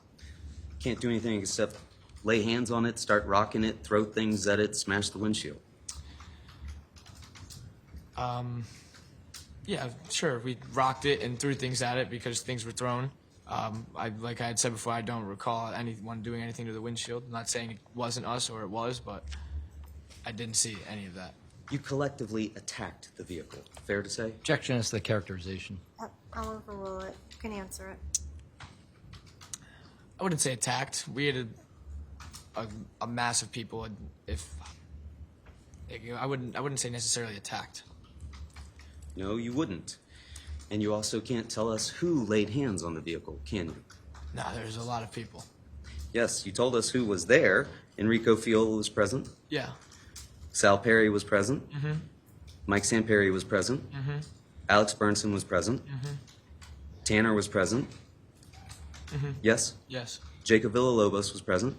Can't do anything except lay hands on it, start rocking it, throw things at it, smash the windshield. Yeah, sure. We rocked it and threw things at it because things were thrown. Like I had said before, I don't recall anyone doing anything to the windshield. I'm not saying it wasn't us or it was, but I didn't see any of that. You collectively attacked the vehicle, fair to say? Objection is the characterization. I'll overrule it. You can answer it. I wouldn't say attacked. We had a mass of people. I wouldn't say necessarily attacked. No, you wouldn't. And you also can't tell us who laid hands on the vehicle, can you? No, there's a lot of people. Yes, you told us who was there. Enrico Fiola was present. Yeah. Sal Perry was present. Mm-hmm. Mike Samperi was present. Mm-hmm. Alex Burnson was present. Mm-hmm. Tanner was present. Mm-hmm. Yes? Yes. Jacob Villalobos was present.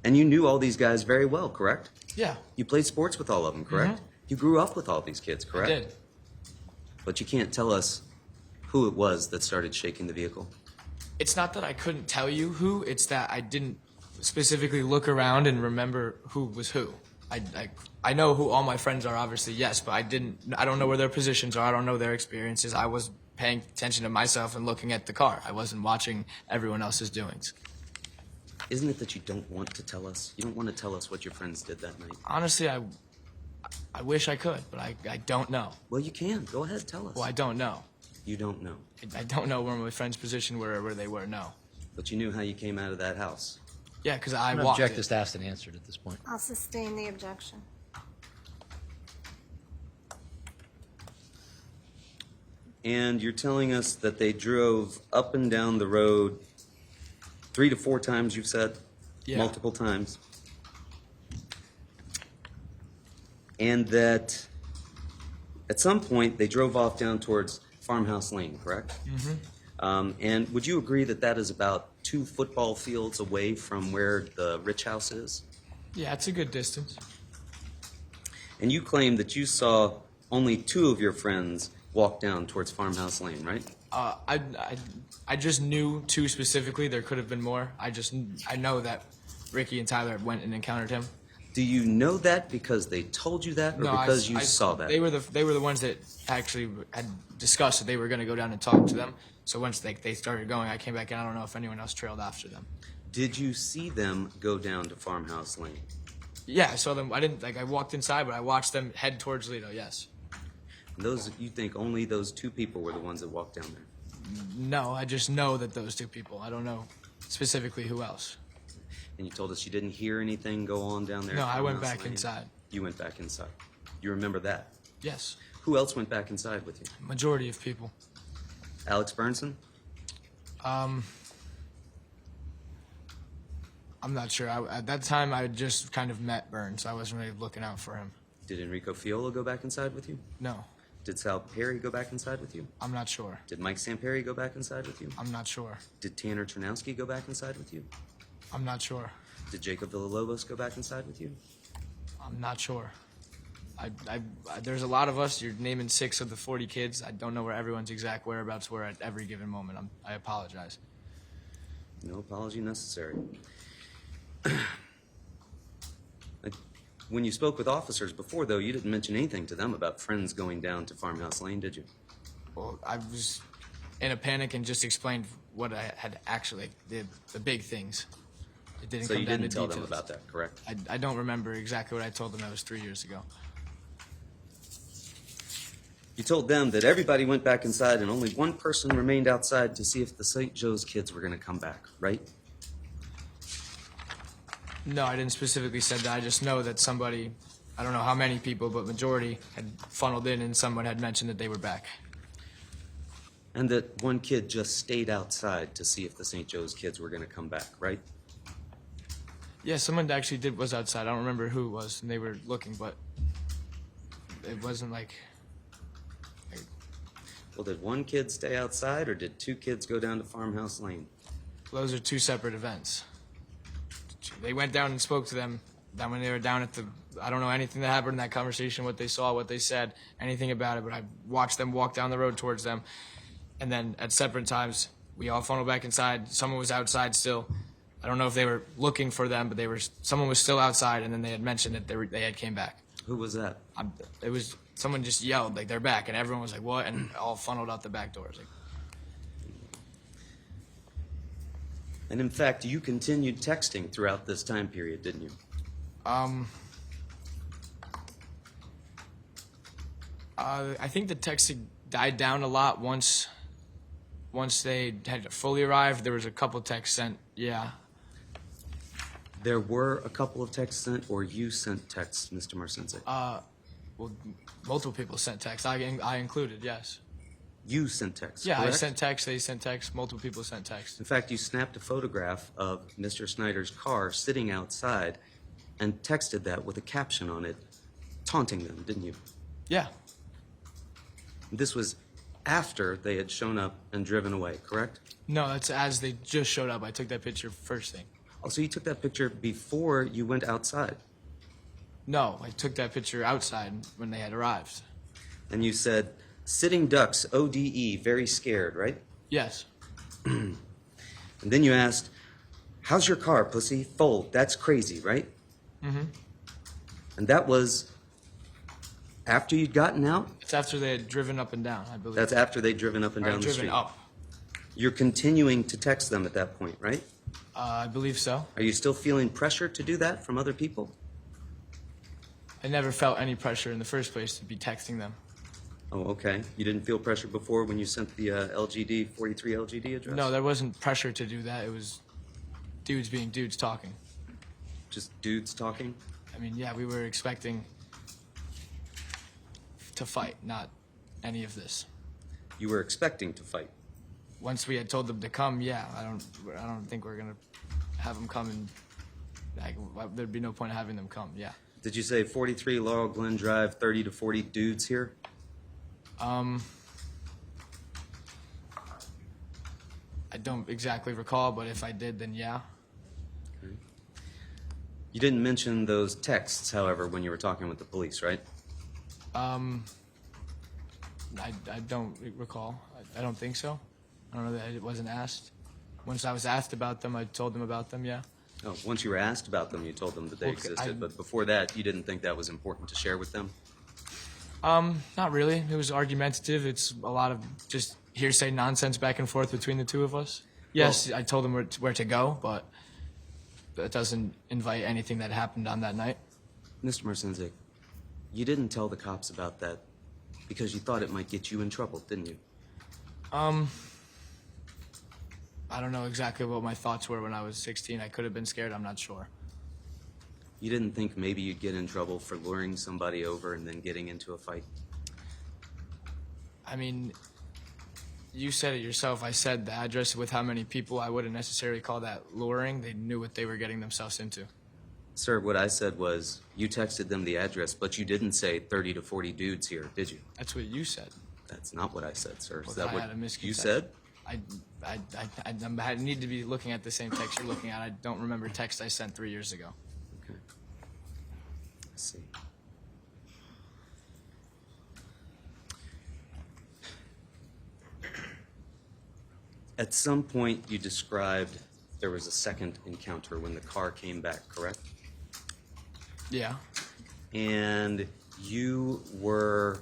And you knew all these guys very well, correct? Yeah. You played sports with all of them, correct? Mhm. You grew up with all these kids, I correct? did. But you can't tell us who it was that started shaking the vehicle. It's not that I couldn't tell you who. It's that I didn't specifically look around and remember who was who. I know who all my friends are, obviously, yes, but I don't know where their positions are. I don't know their experiences. I was paying attention to myself and looking at the car. I wasn't watching everyone else's doings. Isn't it that you don't want to tell us? You don't want to tell us what your friends did that night? Honestly, I wish I could, but I don't know. Well, you can. Go ahead, tell us. Well, I don't know. You don't know. I don't know where my friends' position were or where they were, no. But you knew how you came out of that house. Yeah, because I I'm going to walked object it. this asked and answered at this point. I'll sustain the objection. And you're telling us that they drove up and down the road 3 to 4 times, you've said? Yeah. Multiple times. And that at some point they drove off down towards Farmhouse Lane, correct? Mm-hmm. And would you agree that that is about 2 football fields away from where the Rich House is? Yeah, it's a good distance. And you claim that you saw only 2 of your friends walk down towards Farmhouse Lane, right? I just knew 2 specifically. There could have been more. I know that Ricky and Tyler went and encountered him. Do you know that because they told you that, or because you saw that? They were the ones that actually had discussed that they were going to go down and talk to them. So once they started going, I came back and I don't know if anyone else trailed after them. Did you see them go down to Farmhouse Lane? Yeah, I saw them. I walked inside, but I watched them head towards Lido. Yes. Those, you think only those 2 people were the ones that walked down there? No, I just know that those 2 people. I don't know specifically who else. And you told us you didn't hear anything go on down there? No, at I went Farmhouse back Lane? inside. You went back inside. You remember that? Yes. Who else went back inside with you? Majority of people. Alex Burnson? I'm not sure. At that time, I had just kind of met Burns. So I wasn't really looking out for him. Did Enrico Fiola go back inside with you? No, Did Sal Perry go back inside with you? I'm not sure. Did Mike Samperi go back inside with you? I'm not sure. Did Tanner Chernowski go back inside with you? I'm not sure. Did Jacob Villalobos go back inside with you? I'm not sure. There's a lot of us. You're naming 6 of the 40 kids. I don't know where everyone's exact whereabouts were at every given moment. I apologize. No apology necessary. When you spoke with officers before, though, you didn't mention anything to them about friends going down to Farmhouse Lane, did you? Well, I was in a panic and just explained what I had actually, the big things. It didn't So come you down didn't to tell details. them about that, correct? I don't remember exactly what I told them. That was 3 years ago. You told them that everybody went back inside and only one person remained outside to see if the St. Joe's kids were going to come back, right? No, I didn't specifically say that. I just know that somebody, I don't know how many people, but majority had funneled in and someone had mentioned that they were back. And that one kid just stayed outside to see if the St. Joe's kids were going to come back, right? Yeah, someone actually was outside. I don't remember who it was, and they were looking, but it wasn't like... Well, did one kid stay outside, or did two kids go down to Farmhouse Lane? Those are two separate events. They went down and spoke to them. Then when they were down at the, I don't know anything that happened in that conversation, what they saw, what they said, anything about it, but I watched them walk down the road towards them. And then at separate times, we all funneled back inside. Someone was outside still. I don't know if they were looking for them, but someone was still outside, and then they had mentioned that they had came back. Who was that? It was someone just yelled like they're back, and everyone was like, "What?" and all funneled out the back doors. Like, And in fact, you continued texting throughout this time period, didn't you? I think the texting died down a lot once they had fully arrived. There was a couple texts sent. Yeah. There were a couple of texts sent, or you sent texts, Mr. Marcinse? Well, multiple people sent texts. I included. Yes. You sent texts, Yeah, correct? I sent texts. They sent texts. Multiple people sent texts. In fact, you snapped a photograph of Mr. Snyder's car sitting outside and texted that with a caption on it, taunting them, didn't you? Yeah. This was after they had shown up and driven away, correct? No, that's as they just showed up. I took that picture first thing. Oh, so you took that picture before you went outside. No, I took that picture outside when they had arrived. And you said, sitting ducks, ODE, very scared, right? Yes. And then you asked, how's your car, pussy? Fold, that's crazy, right? Mm-hmm. And that was after you'd gotten out? It's after they had driven up and down, I believe. That's after they'd driven up and Or down the driven street. up. You're continuing to text them at that point, right? I believe so. Are you still feeling pressure to do that from other people? I never felt any pressure in the first place to be texting them. Oh, okay. You didn't feel pressure before when you sent the LGD, 43 LGD address? No, there wasn't pressure to do that. It was dudes being dudes talking. Just dudes talking? I mean, yeah, we were expecting to fight, not any of this. You were expecting to fight. Once we had told them to come, yeah, I don't think we're gonna have them come and there'd be no point in having them come. Yeah. Did you say 43 Laurel Glen Drive, 30 to 40 dudes here? I don't exactly recall, but if I did, then yeah. Okay. You didn't mention those texts, however, when you were talking with the police, right? I don't recall. I don't think so. I don't know that it wasn't asked. Once I was asked about them, I told them about them, yeah. Oh, once you were asked about them, you told them that they Okay, existed, but before that, you didn't think that was important to share with them? Not really. It was argumentative. It's a lot of just hearsay nonsense back and forth between the two of us. Yes, Well, I told them where to go, but that doesn't invite anything that happened on that night. Mr. Marcinse, you didn't tell the cops about that because you thought it might get you in trouble, didn't you? I don't know exactly what my thoughts were when I was 16. I could have been scared. I'm not sure. You didn't think maybe you'd get in trouble for luring somebody over and then getting into a fight? I mean, you said it yourself. I said the address with how many people. I wouldn't necessarily call that luring. They knew what they were getting themselves into. Sir, what I said was you texted them the address, but you didn't say 30 to 40 dudes here, did you? That's what you said. That's not what I said, sir. Is Well, that I what had a you misconception. said? I need to be looking at the same text you're looking at. I don't remember text I sent 3 years ago. Okay. Let's see. At some point, you described there was a second encounter when the car came back, correct? Yeah. And you were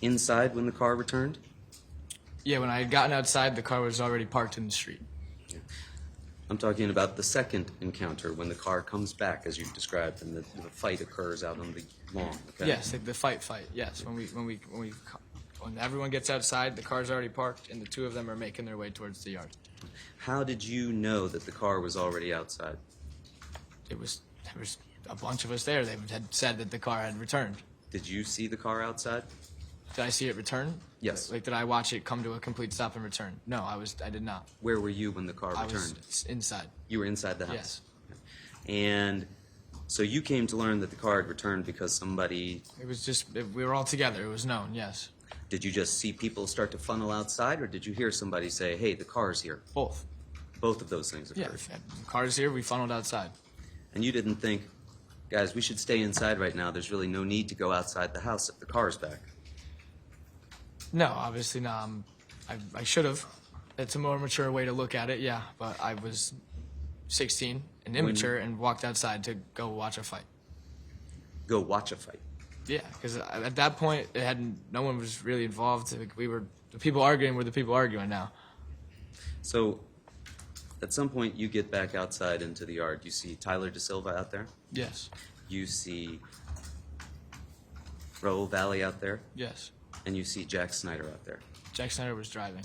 inside when the car returned? Yeah, when I had gotten outside, the car was already parked in the street. I'm talking about the second encounter when the car comes back, as you described, and the fight occurs out on the lawn. Okay? Yes, the fight. Yes, when we When everyone gets outside, the car's already parked, and the two of them are making their way towards the yard. How did you know that the car was already outside? There was a bunch of us there. They had said that the car had returned. Did you see the car outside? Did I see it return? Yes. Like, did I watch it come to a complete stop and return? No, I did not. Where were you when the car I returned? was inside. You were inside the house? Yes. And so you came to learn that the car had returned because somebody... It was just, we were all together. It was known, yes. Did you just see people start to funnel outside, or did you hear somebody say, hey, the car's here? Both. Both of those things Yeah, occurred. if the car's here, we funneled outside. And you didn't think, guys, we should stay inside right now. There's really no need to go outside the house if the car's back. No, obviously not. I should have. It's a more mature way to look at it, yeah. But I was 16 and immature and walked outside to go watch a fight. Go watch a fight. Yeah, because at that point, no one was really involved. Like, the people arguing were the people arguing now. So at some point, you get back outside into the yard. You see Tyler DeSilva out there. Yes. You see Raul Valle out there. Yes. And you see Jack Snyder out there. Jack Snyder was driving.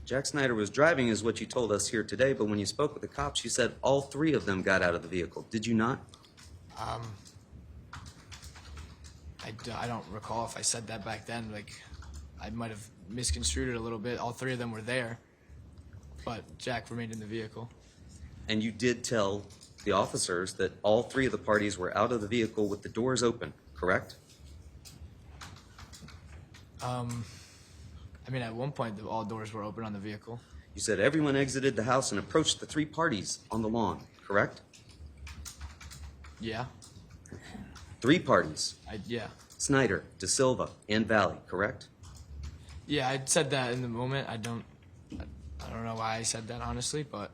Jack Snyder was driving is what you told us here today, but when you spoke with the cops, you said all three of them got out of the vehicle. Did you not? I don't recall if I said that back then. Like, I might have misconstrued it a little bit. All three of them were there, but Jack remained in the vehicle. And you did tell the officers that all three of the parties were out of the vehicle with the doors open, correct? I mean, at one point, all doors were open on the vehicle. You said everyone exited the house and approached the three parties on the lawn, correct? Yeah. Three parties. Yeah. Snyder, DeSilva, and Valley, correct? Yeah, I said that in the moment. I don't know why I said that, honestly, but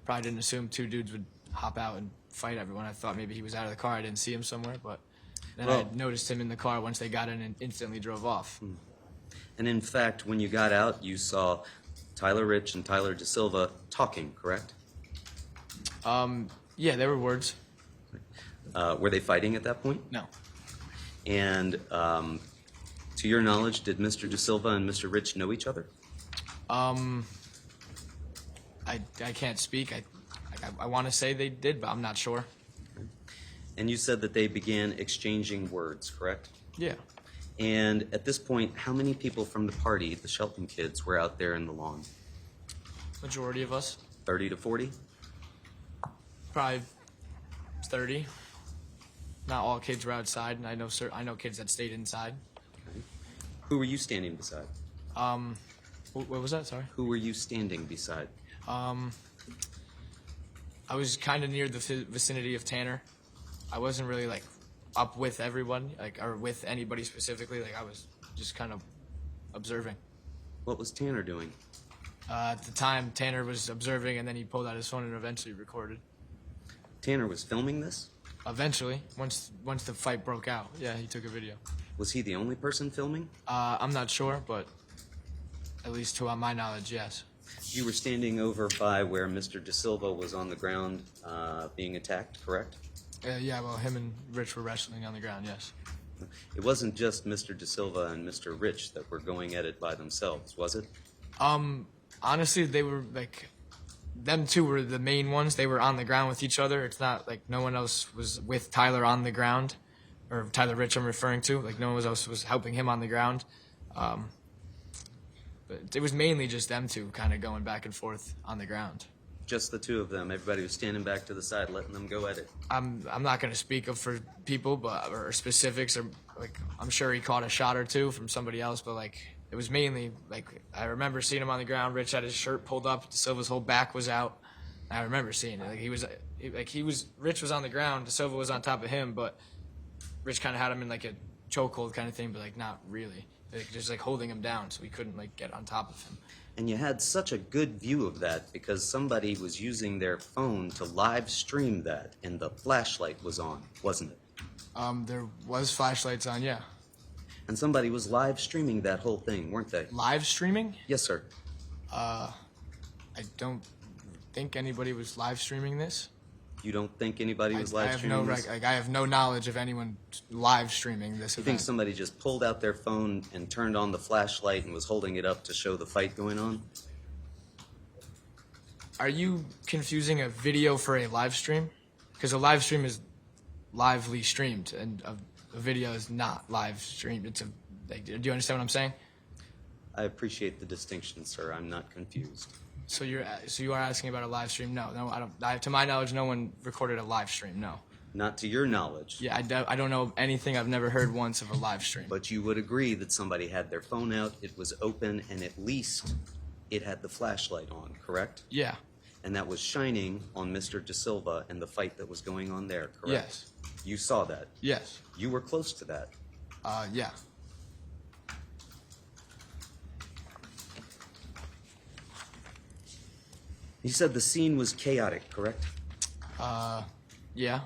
probably didn't assume two dudes would hop out and fight everyone. I thought maybe he was out of the car. I didn't see him somewhere, but then I noticed him in the car once they got in and instantly drove off. And in fact, when you got out, you saw Tyler Rich and Tyler DeSilva talking, correct? Yeah, there were words. Were they fighting at that point? No. And to your knowledge, did Mr. DeSilva and Mr. Rich know each other? I can't speak. I want to say they did, but I'm not sure. And you said that they began exchanging words, correct? Yeah. And at this point, how many people from the party, the Shelton kids, were out there in the lawn? Majority of us. 30 to 40? Probably 30. Not all kids were outside, and I know kids that stayed inside. Who were you standing beside? What was that? Sorry. Who were you standing beside? I was kind of near the vicinity of Tanner. I wasn't really like up with everyone, or with anybody specifically. Like, I was just kind of observing. What was Tanner doing? At the time, Tanner was observing, and then he pulled out his phone and eventually recorded. Tanner was filming this? Eventually, once the fight broke out, yeah, he took a video. Was he the only person filming? I'm not sure, but at least to my knowledge, yes. You were standing over by where Mr. DeSilva was on the ground being attacked, correct? Yeah, well, him and Rich were wrestling on the ground, yes. It wasn't just Mr. DeSilva and Mr. Rich that were going at it by themselves, was it? Honestly, they were like, them two were the main ones. They were on the ground with each other. It's not like no one else was with Tyler on the ground, or Tyler Rich I'm referring to. Like, no one else was helping him on the ground. But it was mainly just them two kind of going back and forth on the ground. Just the two of them. Everybody was standing back to the side, letting them go at it. I'm not going to speak up for people, or specifics, or like, I'm sure he caught a shot or two from somebody else, but like, it was mainly like, I remember seeing him on the ground. Rich had his shirt pulled up. DeSilva's whole back was out. I remember seeing it. Rich was on the ground. DeSilva was on top of him, but Rich kind of had him in like a chokehold kind of thing, but like not really. Like, just like holding him down so he couldn't like get on top of him. And you had such a good view of that because somebody was using their phone to live stream that, and the flashlight was on, wasn't it? There was flashlights on, yeah. And somebody was live streaming that whole thing, weren't they? Live streaming? Yes, sir. I don't think anybody was live streaming this. You don't think anybody was I live have streaming no this? I have no knowledge of anyone live streaming this You think event. somebody just pulled out their phone and turned on the flashlight and was holding it up to show the fight going on? Are you confusing a video for a live stream? Because a live stream is lively streamed, and a video is not live streamed. It's a. Like, do you understand what I'm saying? I appreciate the distinction, sir. I'm not confused. So you are asking about a live stream? No, I don't. To my knowledge, no one recorded a live stream. No. Not to your knowledge. Yeah, I don't know anything. I've never heard once of a live stream. But you would agree that somebody had their phone out, it was open, and at least it had the flashlight on, correct? Yeah. And that was shining on Mr. De Silva and the fight that was going on there, correct? Yes. You saw that. Yes. You were close to that. Yeah. You said the scene was chaotic, correct? Yeah.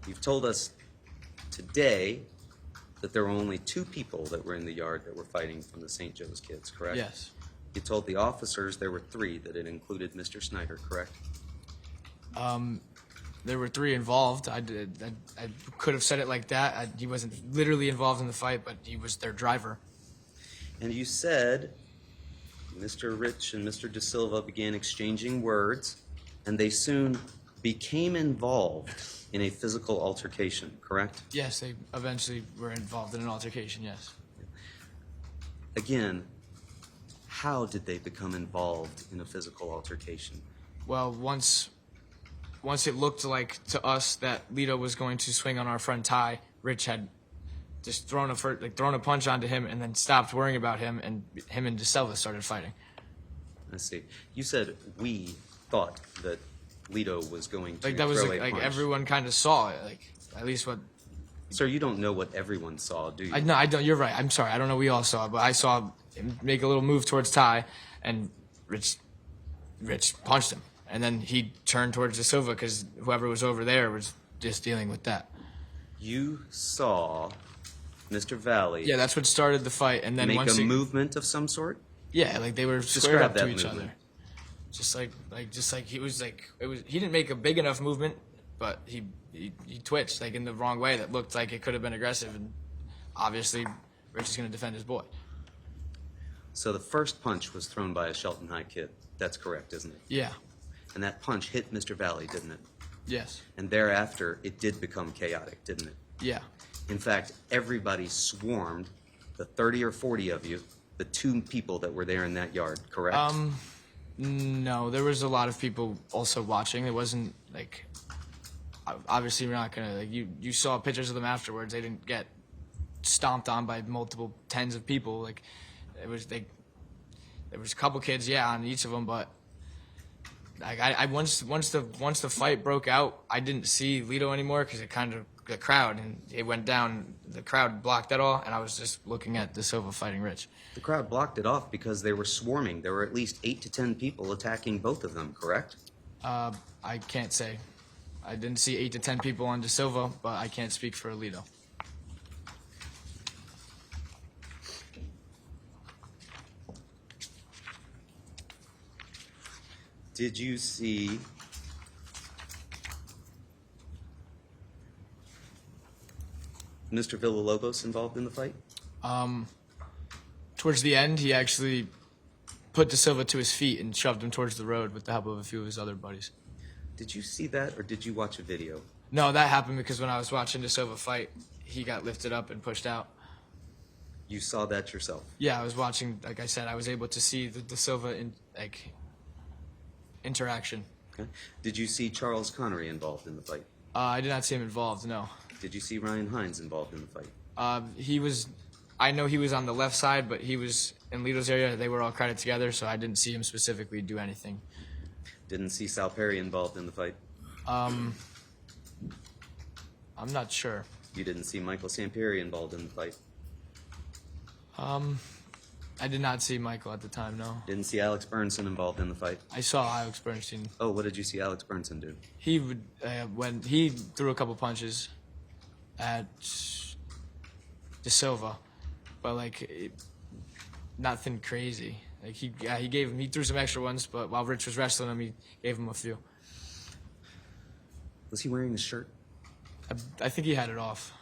You've told us today that there were only 2 people that were in the yard that were fighting from the St. Joe's kids, correct? Yes. You told the officers there were 3, that it included Mr. Snyder, correct? There were 3 involved. I could have said it like that. He wasn't literally involved in the fight, but he was their driver. And you said Mr. Rich and Mr. De Silva began exchanging words, and they soon became involved in a physical altercation, correct? Yes, they eventually were involved in an altercation, yes. Again, how did they become involved in a physical altercation? Well, once it looked like to us that Lito was going to swing on our friend Ty, Rich had just thrown a punch onto him and then stopped worrying about him, and him and De Silva started fighting. I see. You said we thought that Lito was going to Like that was throw a like punch. everyone kind of saw it, like at least what. Sir, you don't know what everyone saw, do you? I don't. You're right. I'm sorry. I don't know. We all saw it, but I saw him make a little move towards Ty, and Rich punched him, and then he turned towards De Silva because whoever was over there was just dealing with that. You saw Mr. Valle Yeah, that's what started the fight, and then make once a movement of some sort? yeah, like they were squared Describe up to that each movement. other, just like he was like it was. He didn't make a big enough movement, but he twitched like in the wrong way that looked like it could have been aggressive, and obviously Rich is going to defend his boy. So the first punch was thrown by a Shelton High kid. That's correct, isn't it? Yeah. And that punch hit Mr. Valle, didn't it? Yes. And thereafter, it did become chaotic, didn't it? Yeah. In fact, everybody swarmed, the 30 or 40 of you, the 2 people that were there in that yard, correct? No, there was a lot of people also watching. It wasn't like obviously we're not gonna like you saw pictures of them afterwards. They didn't get stomped on by multiple tens of people. Like it was there was a couple kids, yeah, on each of them, but like I once the fight broke out, I didn't see Lito anymore because the crowd and it went down. The crowd blocked it all, and I was just looking at De Silva fighting Rich. The crowd blocked it off because they were swarming. There were at least 8 to 10 people attacking both of them, correct? I can't say. I didn't see 8 to 10 people on De Silva, but I can't speak for Lito. Did you see Mr. Villalobos involved in the fight? Towards the end, he actually put De Silva to his feet and shoved him towards the road with the help of a few of his other buddies. Did you see that, or did you watch a video? No, that happened because when I was watching De Silva fight, he got lifted up and pushed out. You saw that yourself? Yeah, I was watching. Like I said, I was able to see the De Silva interaction. Okay. Did you see Charles Connery involved in the fight? I did not see him involved. No. Did you see Ryan Hines involved in the fight? He was. I know he was on the left side, but he was in Lito's area. They were all crowded together, so I didn't see him specifically do anything. Didn't see Sal Perry involved in the fight? I'm not sure. You didn't see Michael Sampieri involved in the fight? I did not see Michael at the time, no. Didn't see Alex Burnson involved in the fight? I saw Alex Bernstein. Oh, what did you see Alex Burnson do? He would when he threw a couple punches at De Silva, but nothing crazy. Like he threw some extra ones, but while Rich was wrestling him, he gave him a few. Was he wearing a shirt? I think he had it off.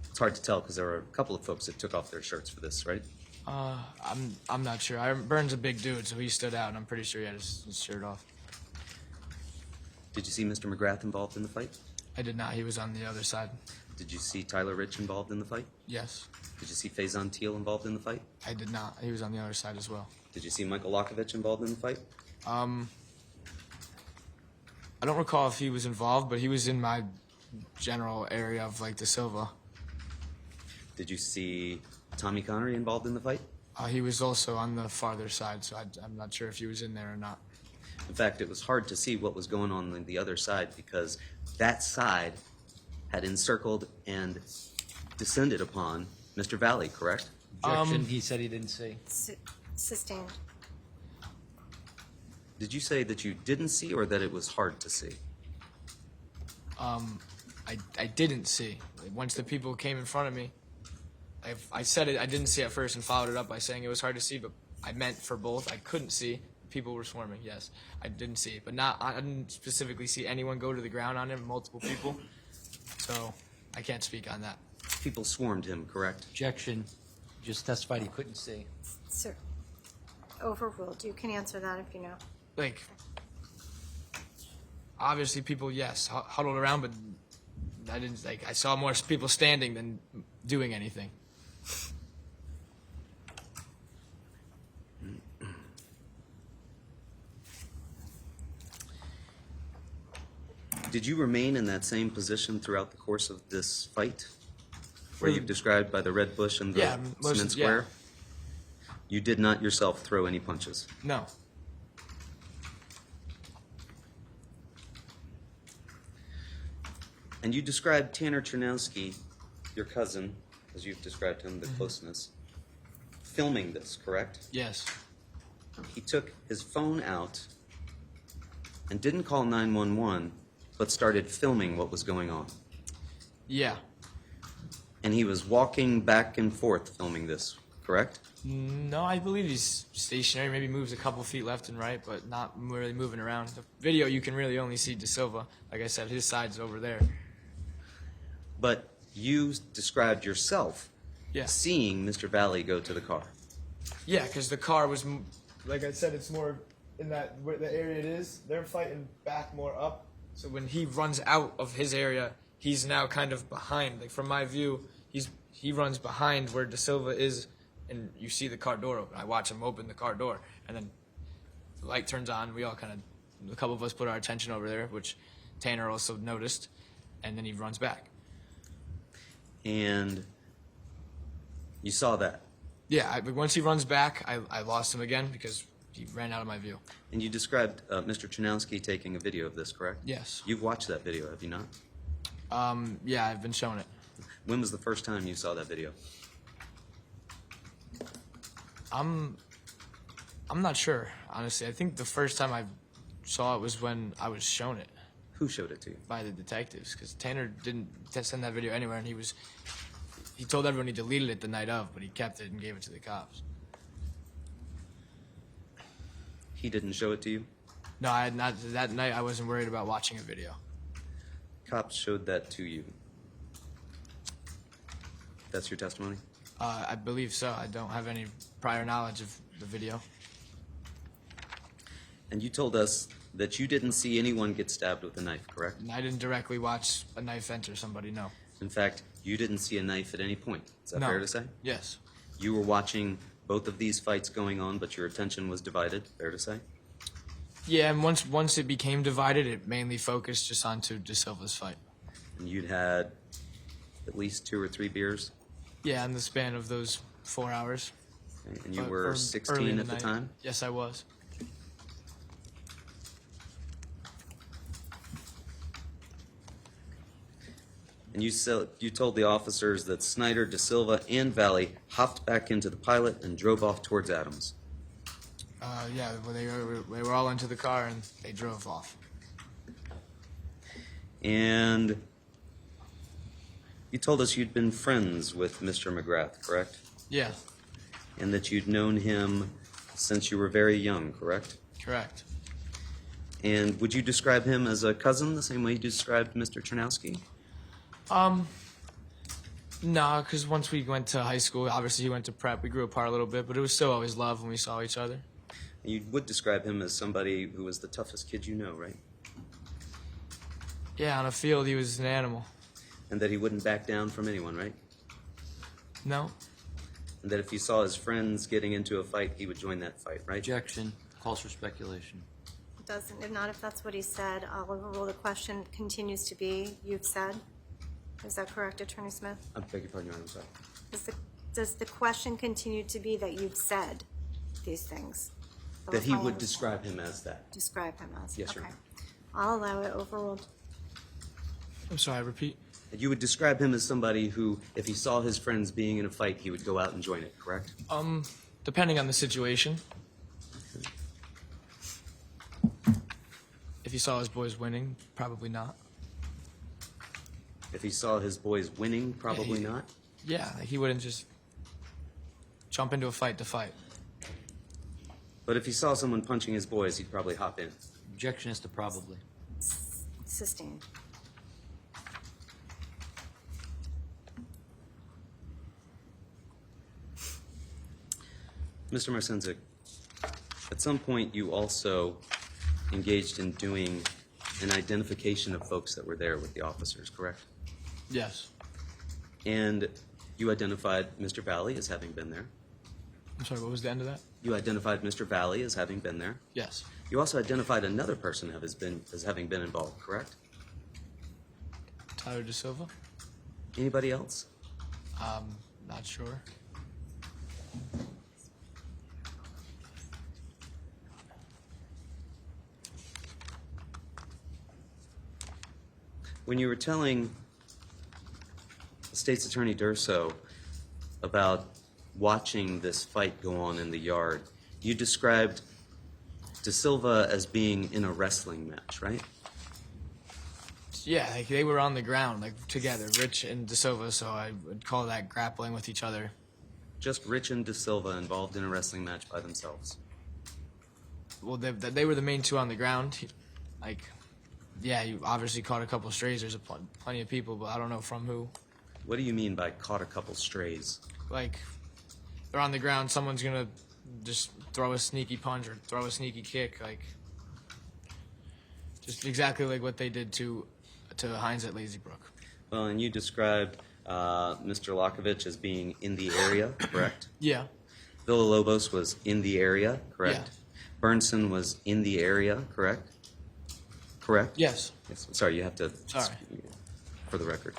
It's hard to tell because there were a couple of folks that took off their shirts for this, right? I'm not sure. Burns a big dude, so he stood out, and I'm pretty sure he had his shirt off. Did you see Mr. McGrath involved in the fight? I did not. He was on the other side. Did you see Tyler Rich involved in the fight? Yes. Did you see Faison Teal involved in the fight? I did not. He was on the other side as well. Did you see Michael Lockovich involved in the fight? I don't recall if he was involved, but he was in my general area of like De Silva. Did you see Tommy Connery involved in the fight? He was also on the farther side, so I'm not sure if he was in there or not. In fact, it was hard to see what was going on the other side because that side had encircled and descended upon Mr. Valle, correct? Objection, he said he didn't see. Sustained. Did you say that you didn't see or that it was hard to see? I didn't see. Once the people came in front of me, I said it. I didn't see at first and followed it up by saying it was hard to see, but I meant for both. I couldn't see. People were swarming. Yes, I didn't see it, but I didn't specifically see anyone go to the ground on him. Multiple people, so I can't speak on that. People swarmed him, correct? Objection, just testified he couldn't see. Sir, overruled. You can answer that if you know. Like, obviously, people huddled around, but I didn't I saw more people standing than doing anything. Did you remain in that same position throughout the course of this fight, where you've described by the red bush and the cement square? You did not yourself throw any punches? No. And you described Tanner Chernowski, your cousin, as you've described him, the closeness, filming this, correct? Yes. He took his phone out and didn't call 911, but started filming what was going on. Yeah. And he was walking back and forth filming this, correct? No, I believe he's stationary. Maybe moves a couple feet left and right, but not really moving around. The video, you can really only see De Silva. Like I said, his side's over there. But you described yourself seeing Mr. Valle go to the car. Yeah, because the car was... Like I said, it's more in that where the area it is. They're fighting back more up. So when he runs out of his area, he's now kind of behind. Like from my view, he runs behind where De Silva is, and you see the car door open. I watch him open the car door, and then the light turns on. We all a couple of us put our attention over there, which Tanner also noticed, and then he runs back. And you saw that. Yeah, once he runs back, I lost him again because he ran out of my view. And you described Mr. Chernowski taking a video of this, correct? Yes. You've watched that video, have you not? Yeah, I've been shown it. When was the first time you saw that video? I'm not sure, honestly. I think the first time I saw it was when I was shown it Who showed it to you? by the detectives, because Tanner didn't send that video anywhere, and he told everyone he deleted it the night of, but he kept it and gave it to the cops. He didn't show it to you? No, that night I wasn't worried about watching a video. Cops showed that to you. That's your testimony? I believe so. I don't have any prior knowledge of the video. And you told us that you didn't see anyone get stabbed with a knife, correct? And I didn't directly watch a knife enter somebody, no. In fact, you didn't see a knife at any point. Is that No. fair to say? Yes. You were watching both of these fights going on, but your attention was divided, fair to say? Yeah, and once it became divided, it mainly focused just onto De Silva's fight. And you'd had at least 2 or 3 beers? Yeah, in the span of those 4 hours. And you Or were early 16 in at the night. time? Yes, I was. And you told the officers that Snyder, De Silva, and Valle hopped back into the Pilot and drove off towards Adams. Yeah, well, they were all into the car and they drove off. And you told us you'd been friends with Mr. McGrath, correct? Yeah. And that you'd known him since you were very young, correct? Correct. And would you describe him as a cousin the same way you described Mr. Chernowski? Nah, because once we went to high school, obviously he went to prep, we grew apart a little bit, but it was still always love when we saw each other. You would describe him as somebody who was the toughest kid you know, right? Yeah, on a field, he was an animal. And that he wouldn't back down from anyone, right? No? And that if he saw his friends getting into a fight, he would join that fight, right? Objection. Calls for speculation. Doesn't, if not, if that's what he said, I'll overrule. The question continues to be, you've said. Is that correct, Attorney Smith? I beg your pardon, Your Honor, I'm sorry. Does the question continue to be that you've said these things? That he my would understanding. describe him as that. Describe him as? Yes, Your Okay. Honor. I'll allow it overruled. I'm sorry, repeat. That you would describe him as somebody who, if he saw his friends being in a fight, he would go out and join it, correct? Depending on the situation. If he saw his boys winning, probably not. If he saw his boys winning, probably Yeah, not. Yeah, like he wouldn't just jump into a fight to fight. But if he saw someone punching his boys, he'd probably hop in. Objection is to probably. Sustained. Mr. Marcinzik, at some point you also engaged in doing an identification of folks that were there with the officers, correct? Yes. And you identified Mr. Valle as having been there. I'm sorry, what was the end of that? You identified Mr. Valle as having been there. Yes. You also identified another person as having been involved, correct? Tyler De Silva? Anybody else? Not sure. When you were telling the State's Attorney Durso about watching this fight go on in the yard, you described De Silva as being in a wrestling match, right? Yeah, like they were on the ground, like together, Rich and De Silva, so I would call that grappling with each other. Just Rich and De Silva involved in a wrestling match by themselves. Well, they were the main two on the ground. Like, yeah, you obviously caught a couple strays. There's plenty of people, but I don't know from who. What do you mean by caught a couple strays? Like, they're on the ground, someone's gonna just throw a sneaky punch or throw a sneaky kick, like, just exactly like what they did to Hines at Lazy Brook. Well, and you described Mr. Lakovich as being in the area, correct? Yeah. Villalobos was in the area, correct? Yeah. Burnson was in the area, correct? Correct? Yes. Yes. Sorry, you have to. Sorry. For the record.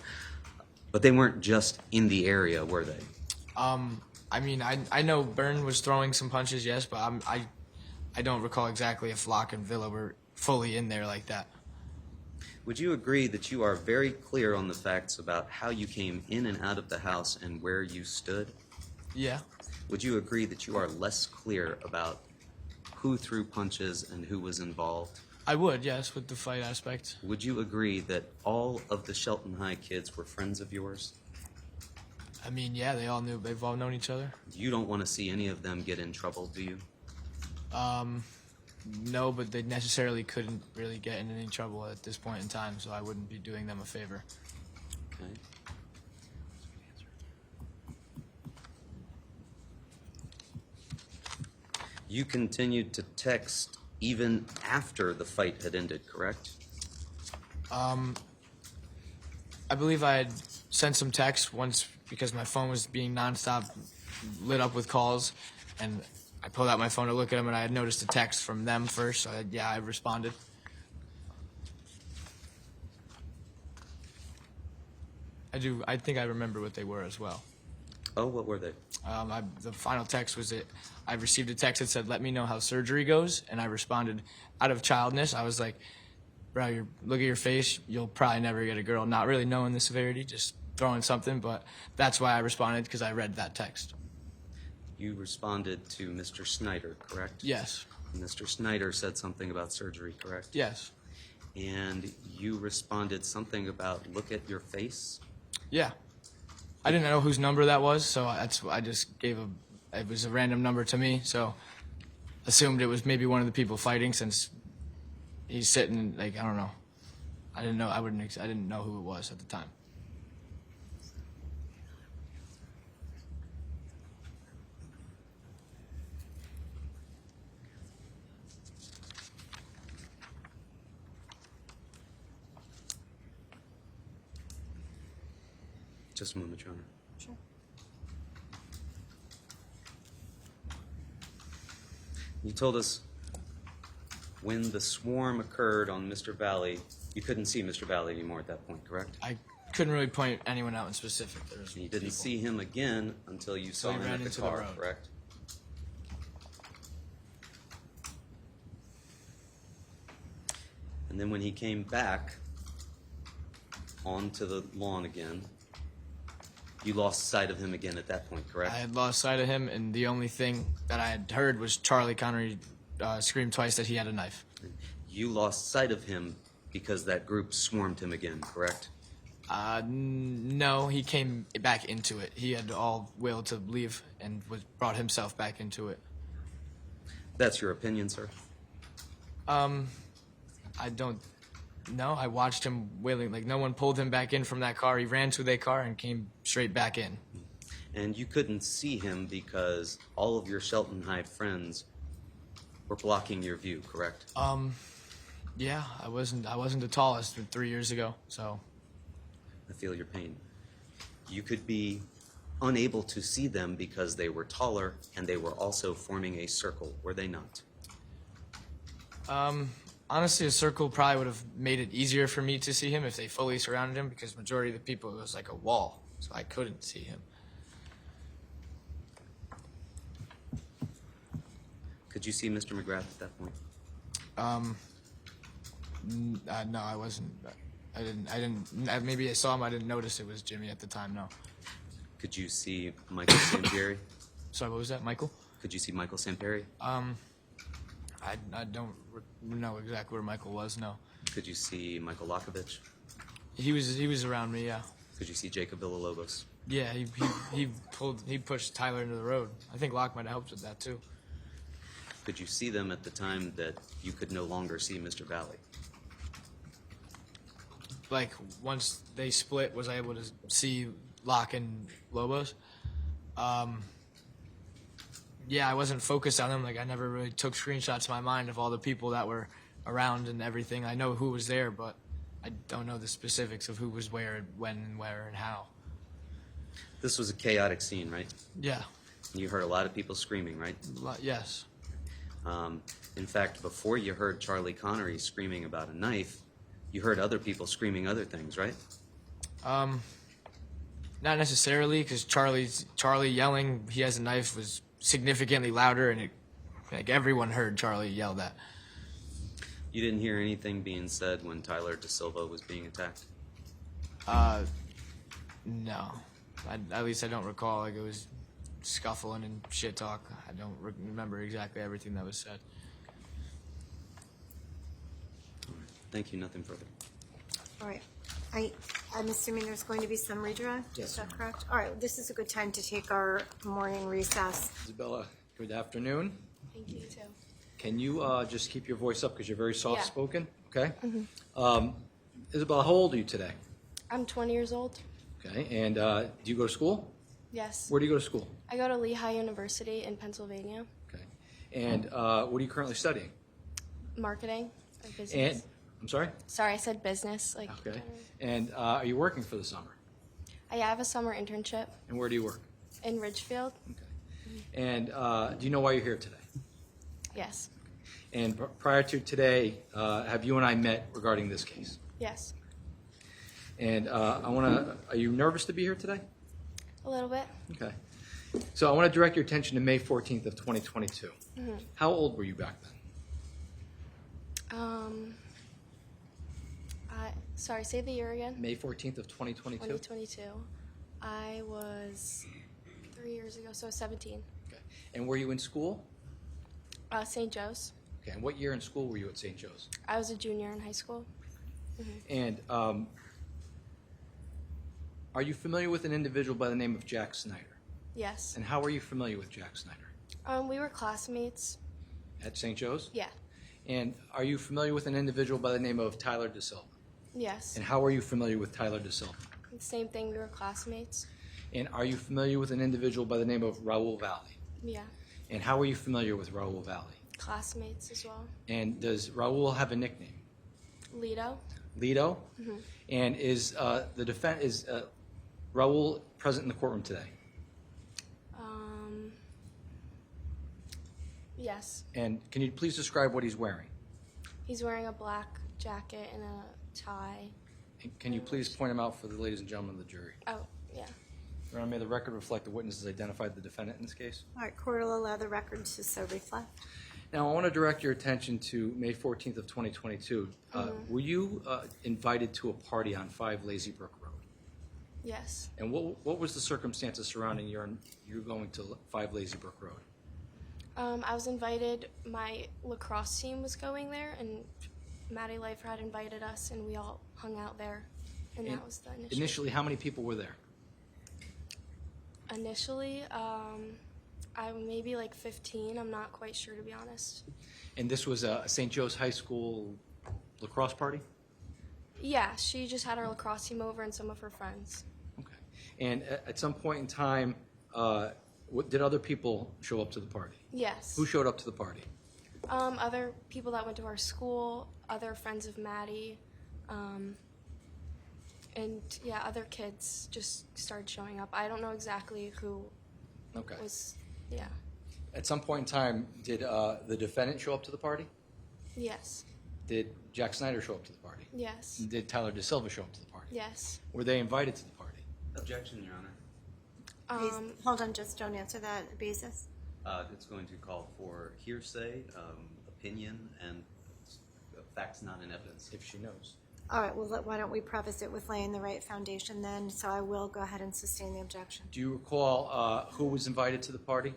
But they weren't just in the area, were they? I mean, I know Byrne was throwing some punches, yes, but I don't recall exactly if Locke and Villa were fully in there like that. Would you agree that you are very clear on the facts about how you came in and out of the house and where you stood? Yeah. Would you agree that you are less clear about who threw punches and who was involved? I would, yes, with the fight aspect. Would you agree that all of the Shelton High kids were friends of yours? I mean, yeah, they've all known each other. You don't want to see any of them get in trouble, do you? No, but they necessarily couldn't really get in any trouble at this point in time, so I wouldn't be doing them a favor. Okay. You continued to text even after the fight had ended, correct? I believe I had sent some text once because my phone was being nonstop lit up with calls, and I pulled out my phone to look at them, and I had noticed a text from them first, so I responded. I think I remember what they were as well. Oh, what were they? The final text was that I received a text that said, "Let me know how surgery goes," and I responded out of childness. I was like, "Bro, look at your face. You'll probably never get a girl." Not really knowing the severity, just throwing something, but that's why I responded, because I read that text. You responded to Mr. Snyder, correct? Yes. Mr. Snyder said something about surgery, correct? Yes. And you responded something about look at your face? Yeah. I didn't know whose number that was, so I just gave it was a random number to me, so assumed it was maybe one of the people fighting since he's sitting, like, I don't know. I didn't know, I didn't know who it was at the time. Just a moment, Your Honor. Sure. You told us when the swarm occurred on Mr. Valle, you couldn't see Mr. Valle anymore at that point, correct? I couldn't really point anyone out in specific. There was And you didn't people. see him again until you saw he him ran at the into the car, road. correct? And then when he came back onto the lawn again, you lost sight of him again at that point, correct? I had lost sight of him, and the only thing that I had heard was Charlie Connery scream twice that he had a knife. You lost sight of him because that group swarmed him again, correct? No, he came back into it. He had all will to leave and brought himself back into it. That's your opinion, sir? I don't know. I watched him wailing. Like, no one pulled him back in from that car. He ran to their car and came straight back in. And you couldn't see him because all of your Shelton High friends were blocking your view, correct? Yeah, I wasn't the tallest 3 years ago, so I feel your pain. You could be unable to see them because they were taller and they were also forming a circle, were they not? honestly, a circle probably would have made it easier for me to see him if they fully surrounded him, because majority of the people, it was like a wall, so I couldn't see him. Could you see Mr. McGrath at that point? No, I wasn't. I didn't. Maybe I saw him. I didn't notice it was Jimmy at the time. No. Could you see Michael Sampieri? Sorry, what was that, Michael? Could you see Michael Sampieri? I don't know exactly where Michael was. No. Could you see Michael Lakovich? He was around me. Yeah. Could you see Jacob Villalobos? Yeah. He pushed Tyler into the road. I think Locke might have helped with that too. Could you see them at the time that you could no longer see Mr. Valle? Like, once they split, was I able to see Locke and Lobos? Yeah, I wasn't focused on them. Like, I never really took screenshots in my mind of all the people that were around and everything. I know who was there, but I don't know the specifics of who was where, when, and where, and how. This was a chaotic scene, right? Yeah. You heard a lot of people screaming, right? Yes. In fact, before you heard Charlie Connery screaming about a knife, you heard other people screaming other things, right? Not necessarily, because Charlie yelling he has a knife was significantly louder, and like everyone heard Charlie yell that. You didn't hear anything being said when Tyler DeSilva was being attacked? No. At least I don't recall. Like, it was scuffling and shit talk. I don't remember exactly everything that was said. Thank you. Nothing further. All right. I'm assuming there's going to be some redirect? Yes. Is that correct? All right, this is a good time to take our morning recess. Isabella, good afternoon. Thank you, too. Can you just keep your voice up because you're very soft-spoken? Okay. Mm-hmm. Isabella, how old are you today? I'm 20 years old. Okay. And do you go to school? Yes. Where do you go to school? I go to Lehigh University in Pennsylvania. Okay. And what are you currently studying? Marketing or business. And I'm sorry? Sorry, I said business. Like. Okay. And are you working for the summer? I have a summer internship And where do you work? in Ridgefield. Okay. And do you know why you're here today? Yes. And prior to today, have you and I met regarding this case? Yes. And are you nervous to be here today? A little bit. Okay. So I want to direct your attention to May 14th of 2022. Mm-hmm. How old were you back then? Sorry, say the year again. May 14th of 2022? 2022. I was 3 years ago, so 17. Okay. And were you in school? St. Joe's. Okay. And what year in school were you at St. Joe's? I was a junior in high school. And are you familiar with an individual by the name of Jack Snyder? Yes. And how are you familiar with Jack Snyder? We were classmates At St. Joe's? Yeah. And are you familiar with an individual by the name of Tyler DeSilva? Yes. And how are you familiar with Tyler DeSilva? Same thing. We were classmates. And are you familiar with an individual by the name of Raul Valle? Yeah. And how are you familiar with Raul Valle? Classmates as well. And does Raul have a nickname? Lido. Lido? And is Raul present in the courtroom today? Yes. And can you please describe what he's wearing? He's wearing a black jacket and a tie. And can you please point him out for the ladies and gentlemen of the jury? Oh, yeah. Your Honor, may the record reflect the witnesses identified the defendant in this case? All right, court will allow the record to so reflect. Now, I want to direct your attention to May 14th of 2022. Were you invited to a party on 5 Lazy Brook Road? Yes. And what was the circumstances surrounding you going to 5 Lazy Brook Road? I was invited. My lacrosse team was going there, and Maddie Leifer had invited us, and we all hung out there. And that was the initial. Initially, how many people were there? Initially, I maybe like 15. I'm not quite sure, to be honest. And this was a St. Joe's High School lacrosse party? Yeah, she just had our lacrosse team over and some of her friends. Okay. And at some point in time, did other people show up to the party? Yes. Who showed up to the party? Other people that went to our school, other friends of Maddie, and yeah, other kids just started showing up. I don't know exactly who Okay. was. Yeah. At some point in time, did the defendant show up to the party? Yes. Did Jack Snyder show up to the party? Yes. Did Tyler DeSilva show up to the party? Yes. Were they invited to the party? Objection, Your Honor. Hold on, just don't answer that basis. It's going to call for hearsay, opinion, and facts not in evidence. If she knows. All right, well, why don't we preface it with laying the right foundation then? So I will go ahead and sustain the objection. Do you recall who was invited to the party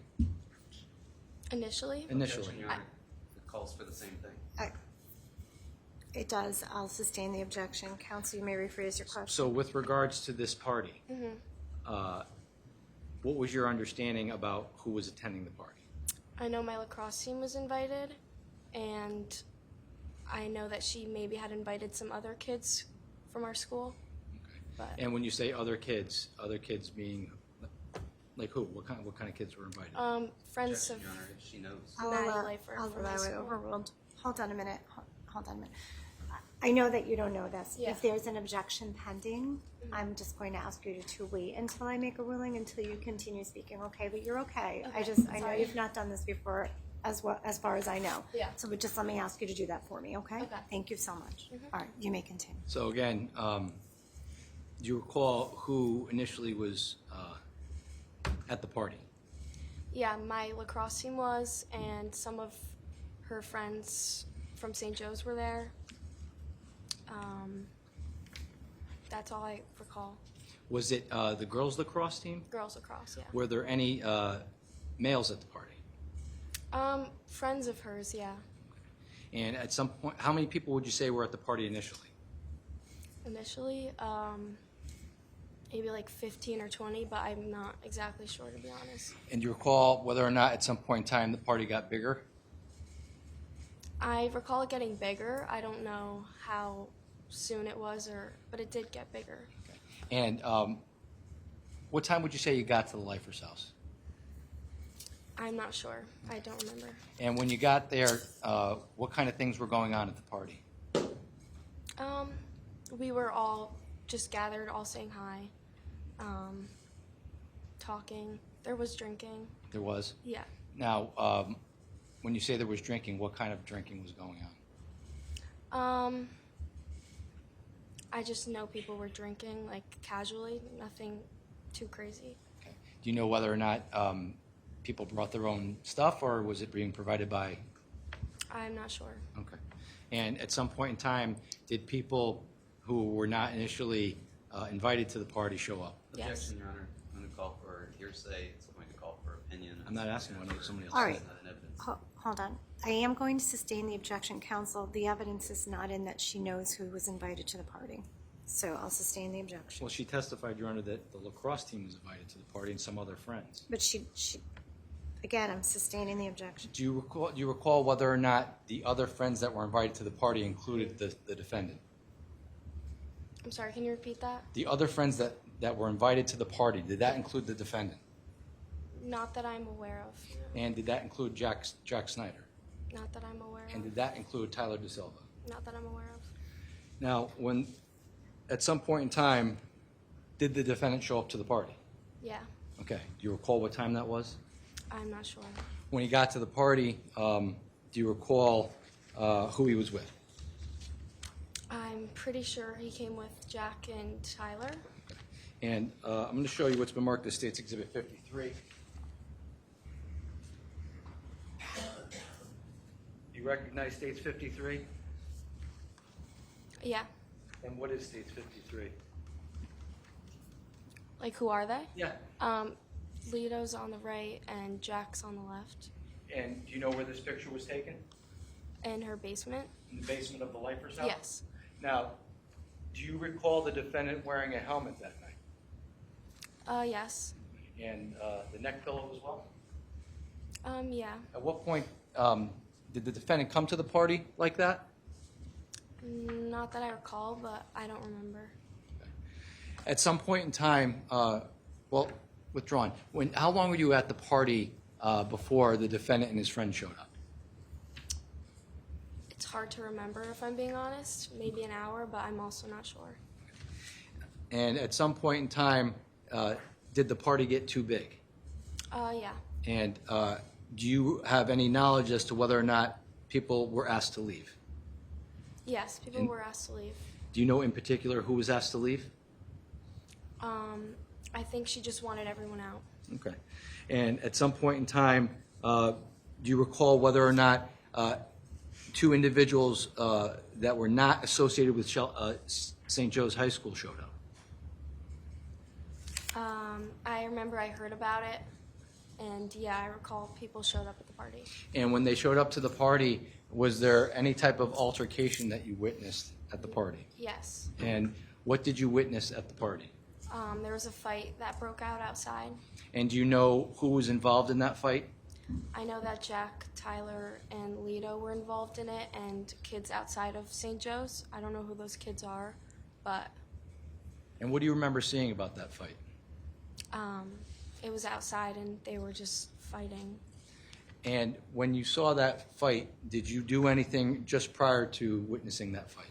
Initially. initially? Objection, Your Honor. It calls for the same thing. It does. I'll sustain the objection. Counsel, you may rephrase your question. So with regards to this party, what was your understanding about who was attending the party? I know my lacrosse team was invited, and I know that she maybe had invited some other kids from our school. Okay. But And when you say other kids being like who? What kind of kids were invited? friends Objection, of Your Honor, if she knows. Maddie Leifer I'll from my allow it school. overruled. Hold on a minute. Hold on a minute. I know that you don't know this. Yeah. If there's an objection pending, I'm just going to ask you to wait until I make a ruling until you continue speaking, okay? But you're okay. I know sorry. you've not done this before as far as I know. Yeah. So just let me ask you to do that for me, okay? Okay. Thank you so much. All right, you may continue. So again, do you recall who initially was at the party? Yeah, my lacrosse team was, and some of her friends from St. Joe's were there. That's all I recall. Was it the girls' lacrosse team? Girls lacrosse, yeah. Were there any males at the party? Friends of hers, yeah. And at some point, how many people would you say were at the party initially? Initially, maybe like 15 or 20, but I'm not exactly sure, to be honest. And do you recall whether or not at some point in time the party got bigger? I recall it getting bigger. I don't know how soon it was, but it did get bigger. And what time would you say you got to the Leifer's house? I'm not sure. I don't remember. And when you got there, what kind of things were going on at the party? We were all just gathered, all saying hi, talking. There was drinking. There was. Yeah. Now, when you say there was drinking, what kind of drinking was going on? I just know people were drinking, like, casually, nothing too crazy. Okay. Do you know whether or not people brought their own stuff, or was it being provided by? I'm not sure. Okay. And at some point in time, did people who were not initially invited to the party show up? Yes. Objection, Your Honor. I'm going to call for hearsay. It's going to call for opinion. I'm not asking one, somebody else. All right. It's not in evidence. Hold on. I am going to sustain the objection, counsel. The evidence is not in that she knows who was invited to the party. So I'll sustain the objection. Well, she testified, Your Honor, that the lacrosse team was invited to the party and some other friends. But Again, I'm sustaining the objection. Do you recall whether or not the other friends that were invited to the party included the defendant? I'm sorry, can you repeat that? The other friends that were invited to the party, did that include the defendant? Not that I'm aware of. And did that include Jack Snyder? Not that I'm aware And of. did that include Tyler DeSilva? Not that I'm aware of. Now, at some point in time, did the defendant show up to the party? Yeah, Okay. Do you recall what time that was? I'm not sure. When he got to the party, do you recall who he was with? I'm pretty sure he came with Jack and Tyler. And I'm going to show you what's been marked as State's Exhibit 53. You recognize State's 53? Yeah. And what is State's 53? Like, who are they? Yeah. Lito's on the right and Jack's on the left. And do you know where this picture was taken? In her basement? In the basement of the Lifers house? Yes. Now, do you recall the defendant wearing a helmet that night? Yes. And the neck pillow as well? Yeah. At what point did the defendant come to the party like that? Not that I recall, but I don't remember. At some point in time, well, withdrawn. How long were you at the party before the defendant and his friend showed up? It's hard to remember, if I'm being honest. Maybe an hour, but I'm also not sure. And at some point in time, did the party get too big? Yeah. And do you have any knowledge as to whether or not people were asked to leave? Yes, people were asked to leave. Do you know in particular who was asked to leave? I think she just wanted everyone out. Okay. And at some point in time, do you recall whether or not two individuals that were not associated with St. Joe's High School showed up? I remember I heard about it, and yeah, I recall people showed up at the party. And when they showed up to the party, was there any type of altercation that you witnessed at the party? Yes. And what did you witness at the party? There was a fight that broke out outside. And do you know who was involved in that fight? I know that Jack, Tyler, and Lito were involved in it, and kids outside of St. Joe's. I don't know who those kids are, but And what do you remember seeing about that fight? it was outside, and they were just fighting. And when you saw that fight, did you do anything just prior to witnessing that fight?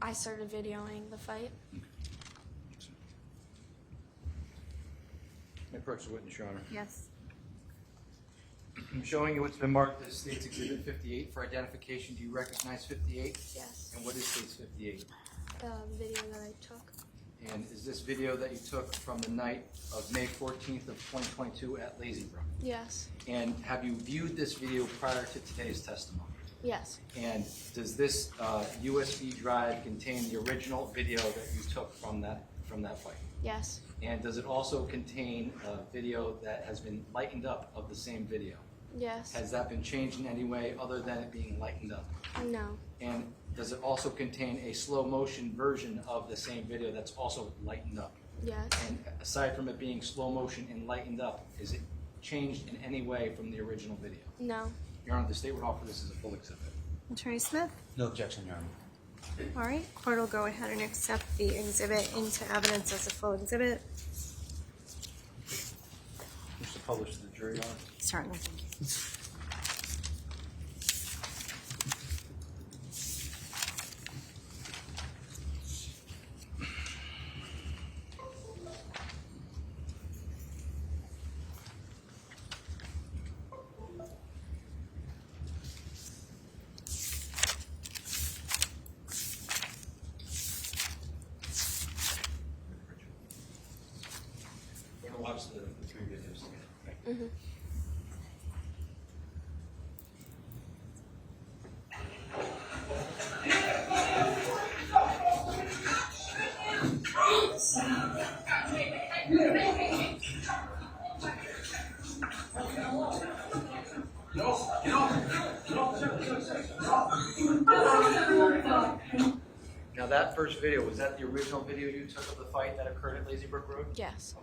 I started videoing the fight. May I approach the witness, Your Honor? Yes. I'm showing you what's been marked as State's Exhibit 58 for identification. Do you recognize 58? Yes. And what is State's 58? The video that I took. And is this video that you took from the night of May 14th of 2022 at Lazybrook? Yes. And have you viewed this video prior to today's testimony? Yes. And does this USB drive contain the original video that you took from that fight? Yes. And does it also contain a video that has been lightened up of the same video? Yes. Has that been changed in any way other than it being lightened up? No. And does it also contain a slow motion version of the same video that's also lightened up? Yes. And aside from it being slow motion and lightened up, is it changed in any way from the original video? No. Your Honor, the state would offer this as a full exhibit. Attorney Smith? No objection, Your Honor. All right, court will go ahead and accept the exhibit into evidence as a full exhibit. Wish to publish to the jury, Your Honor. Certainly, thank you. We're going to watch the three videos together. Mm-hmm. Now, that first video, was that the original video you took of the fight that occurred at Lazybrook Road? Yes.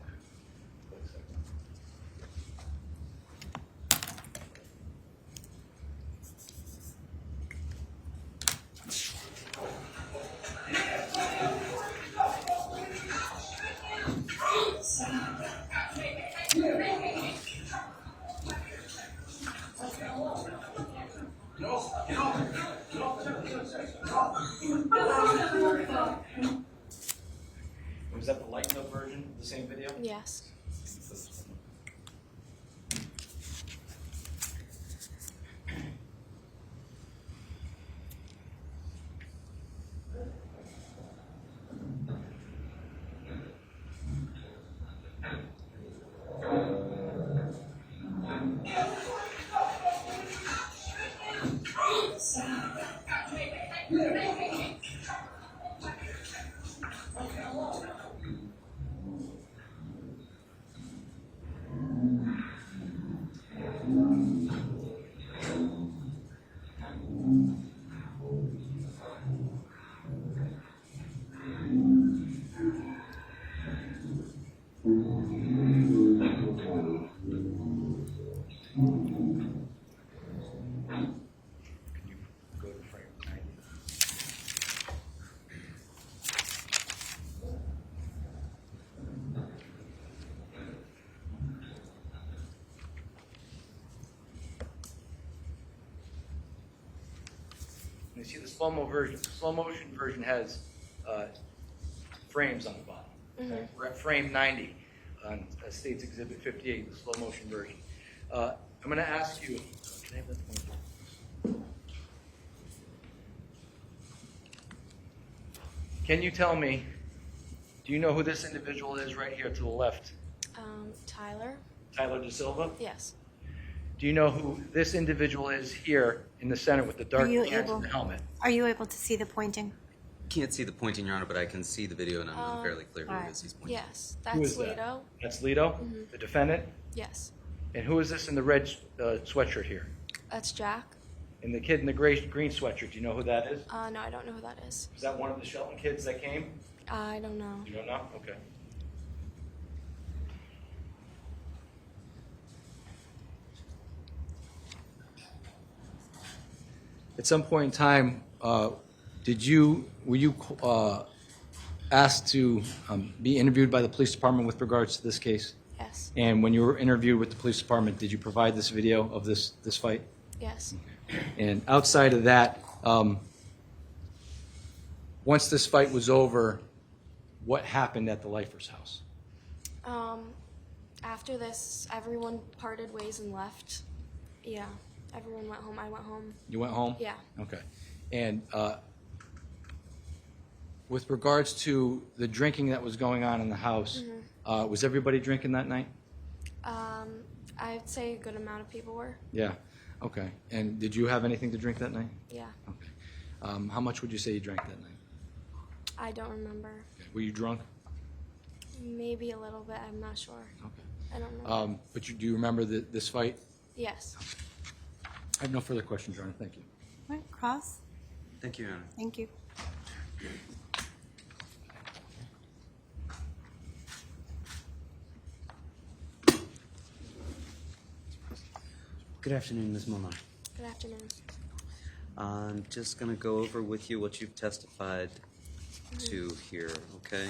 you see the slow-mo version, the slow motion version has frames on the bottom. Okay? We're at frame 90 on State's Exhibit 58, the slow motion version. I'm going to ask you, can I have that pointer? Can you tell me, do you know who this individual is right here to the left? Tyler? Tyler De Silva? Yes. Do you know who this individual is here in the center with the dark you pants able- and the helmet? Are you able to see the pointing? Can't see the pointing, Your Honor, but I can see the video and I'm fairly clear who alright. it is he's pointing. Yes. Who That's is that? Leto. That's Leto, the defendant? Yes. And who is this in the red sweatshirt here? That's Jack. And the kid in the green sweatshirt, do you know who that is? No, I don't know who that is. Is that one of the Shelton kids that came? I don't know. You don't know? Okay. At some point in time, were you asked to be interviewed by the police department with regards to this case? Yes. And when you were interviewed with the police department, did you provide this video of this fight? Yes. And outside of that, once this fight was over, what happened at the Lifers' house? After this, everyone parted ways and left. Yeah. Everyone went home. I went home. You went home? Yeah. Okay. And with regards to the drinking that was going on in the house, was everybody drinking that night? I'd say a good amount of people were. Yeah. Okay. And did you have anything to drink that night? Yeah. Okay. How much would you say you drank that night? I don't remember. Okay. Were you drunk? Maybe a little bit. I'm not sure. Okay. I don't remember. But do you remember this fight? Yes. I have no further questions, Your Honor. Thank you. All right, Cross? Thank you, Your Honor. Thank you. Good afternoon, Ms. Molnar. Good afternoon. I'm just going to go over with you what you've testified to here, okay?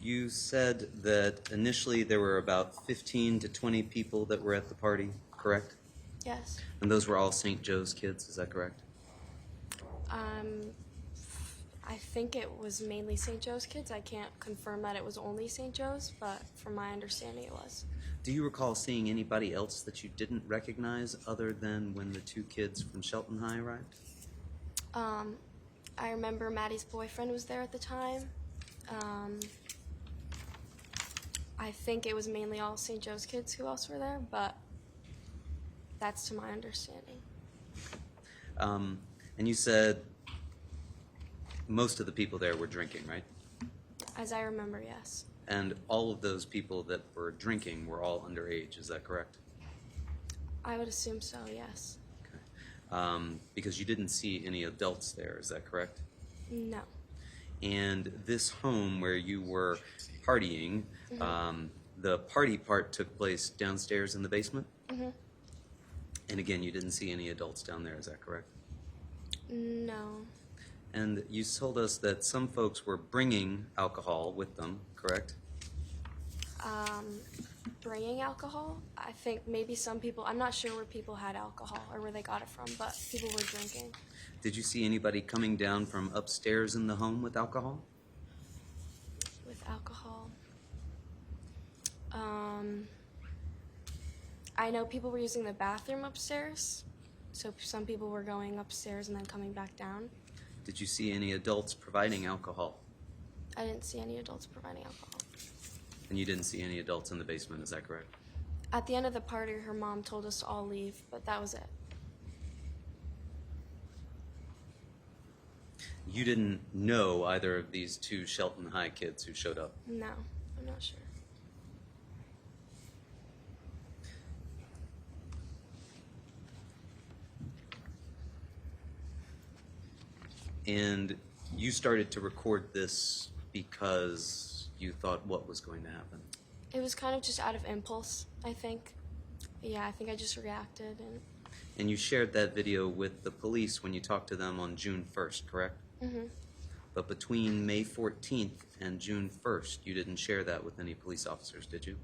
You said that initially there were about 15 to 20 people that were at the party, correct? Yes. And those were all St. Joe's kids, is that correct? I think it was mainly St. Joe's kids. I can't confirm that it was only St. Joe's, but from my understanding it was. Do you recall seeing anybody else that you didn't recognize other than when the two kids from Shelton High arrived? I remember Maddie's boyfriend was there at the time. I think it was mainly all St. Joe's kids who else were there, but that's to my understanding. And you said most of the people there were drinking, right? As I remember, yes. And all of those people that were drinking were all underage, is that correct? I would assume so, yes. Okay. Because you didn't see any adults there, is that correct? No. And this home where you were partying, the party part took place downstairs in the basement? And again, you didn't see any adults down there, is that correct? No. And you told us that some folks were bringing alcohol with them, correct? Bringing alcohol? I think maybe some people, I'm not sure where people had alcohol or where they got it from, but people were drinking. Did you see anybody coming down from upstairs in the home with alcohol? With alcohol? I know people were using the bathroom upstairs, so some people were going upstairs and then coming back down. Did you see any adults providing alcohol? I didn't see any adults providing alcohol. And you didn't see any adults in the basement, is that correct? At the end of the party, her mom told us to all leave, but that was it. You didn't know either of these two Shelton High kids who showed up? No, I'm not sure. And you started to record this because you thought what was going to happen? It was kind of just out of impulse, I think. Yeah, I think I just reacted. And you shared that video with the police when you talked to them on June 1st, correct? Mm-hmm. But between May 14th and June 1st, you didn't share that with any police officers, did you?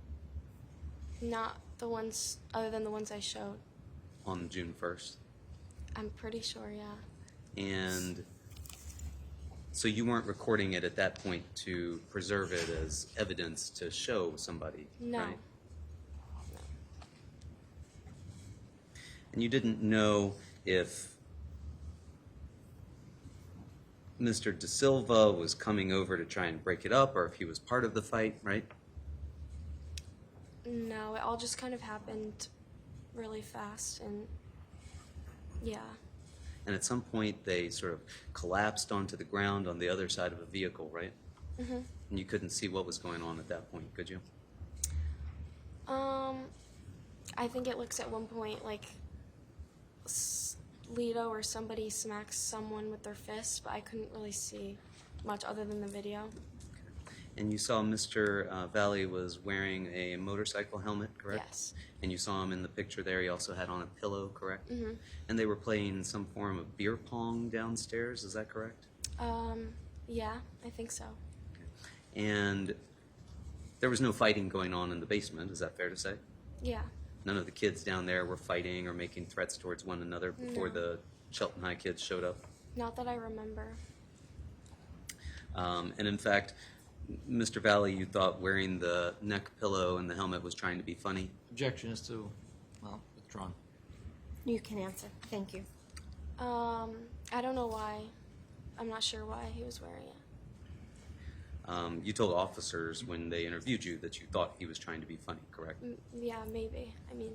Not the ones other than the ones I showed. on June 1st? I'm pretty sure, yeah. And so you weren't recording it at that point to preserve it as evidence to show somebody, No. right? And you didn't know if Mr. De Silva was coming over to try and break it up or if he was part of the fight, right? No, it all just kind of happened really fast, and yeah. And at some point they sort of collapsed onto the ground on the other side of a vehicle, right? Mm-hmm. And you couldn't see what was going on at that point, could you? I think it looks at one point like Lito or somebody smacks someone with their fist, but I couldn't really see much other than the video. And you saw Mr. Valle was wearing a motorcycle helmet, correct? Yes. And you saw him in the picture there. He also had on a pillow, correct? Mm-hmm. And they were playing some form of beer pong downstairs. Is that correct? Yeah, I think so. And there was no fighting going on in the basement. Is that fair to say? Yeah. None of the kids down there were fighting or making threats towards one another before No. the Shelton High kids showed up. Not that I remember. And in fact, Mr. Valle, you thought wearing the neck pillow and the helmet was trying to be funny. Objection is to, well, withdrawn. You can answer. Thank you. I don't know why. I'm not sure why he was wearing it. You told officers when they interviewed you that you thought he was trying to be funny, correct? Yeah, maybe. I mean,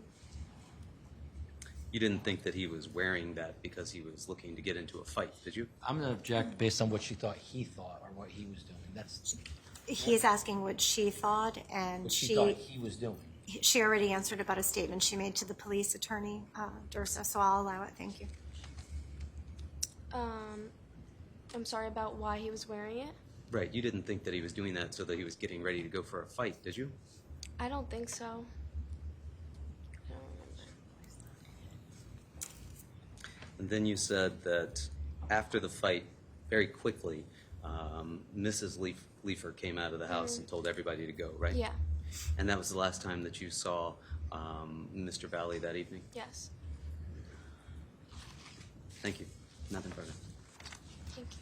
You didn't think that he was wearing that because he was looking to get into a fight, did you? I'm going to object based on what she thought he thought or what he was doing. That's He's asking what she thought, and what she thought he was doing. she already answered about a statement she made to the police attorney, Dursa, so I'll allow it. Thank you. I'm sorry about why he was wearing it. Right, you didn't think that he was doing that so that he was getting ready to go for a fight, did you? I don't think so. I don't remember. And then you said that after the fight, very quickly, Mrs. Leifer came out of the house and told everybody to go, right? Yeah. And that was the last time that you saw Mr. Valle that evening? Yes. Thank you. Nothing further. Thank you.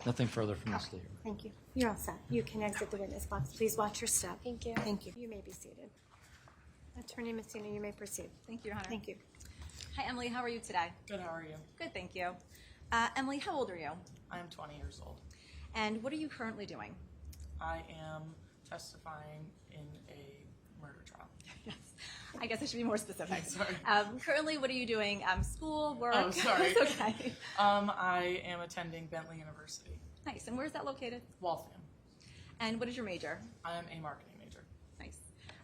Nothing further from Ms. Lear. Thank you. You're all set. You can exit the witness box. Please watch your step. Thank you. Thank you. You may be seated. Attorney Messina, you may proceed. Thank you, Your Honor. Thank you. Hi, Emily. How are you today? Good, how are you? Good, thank you. Emily, how old are you? I'm 20 years old. And what are you currently doing? I am testifying in a murder trial. Yes. I guess I should be more specific. Sorry. Currently, what are you doing? School, work? Oh, sorry. It's okay. I am attending Bentley University, Nice. And where's that located? Waltham. And what is your major? I am a marketing major. Nice.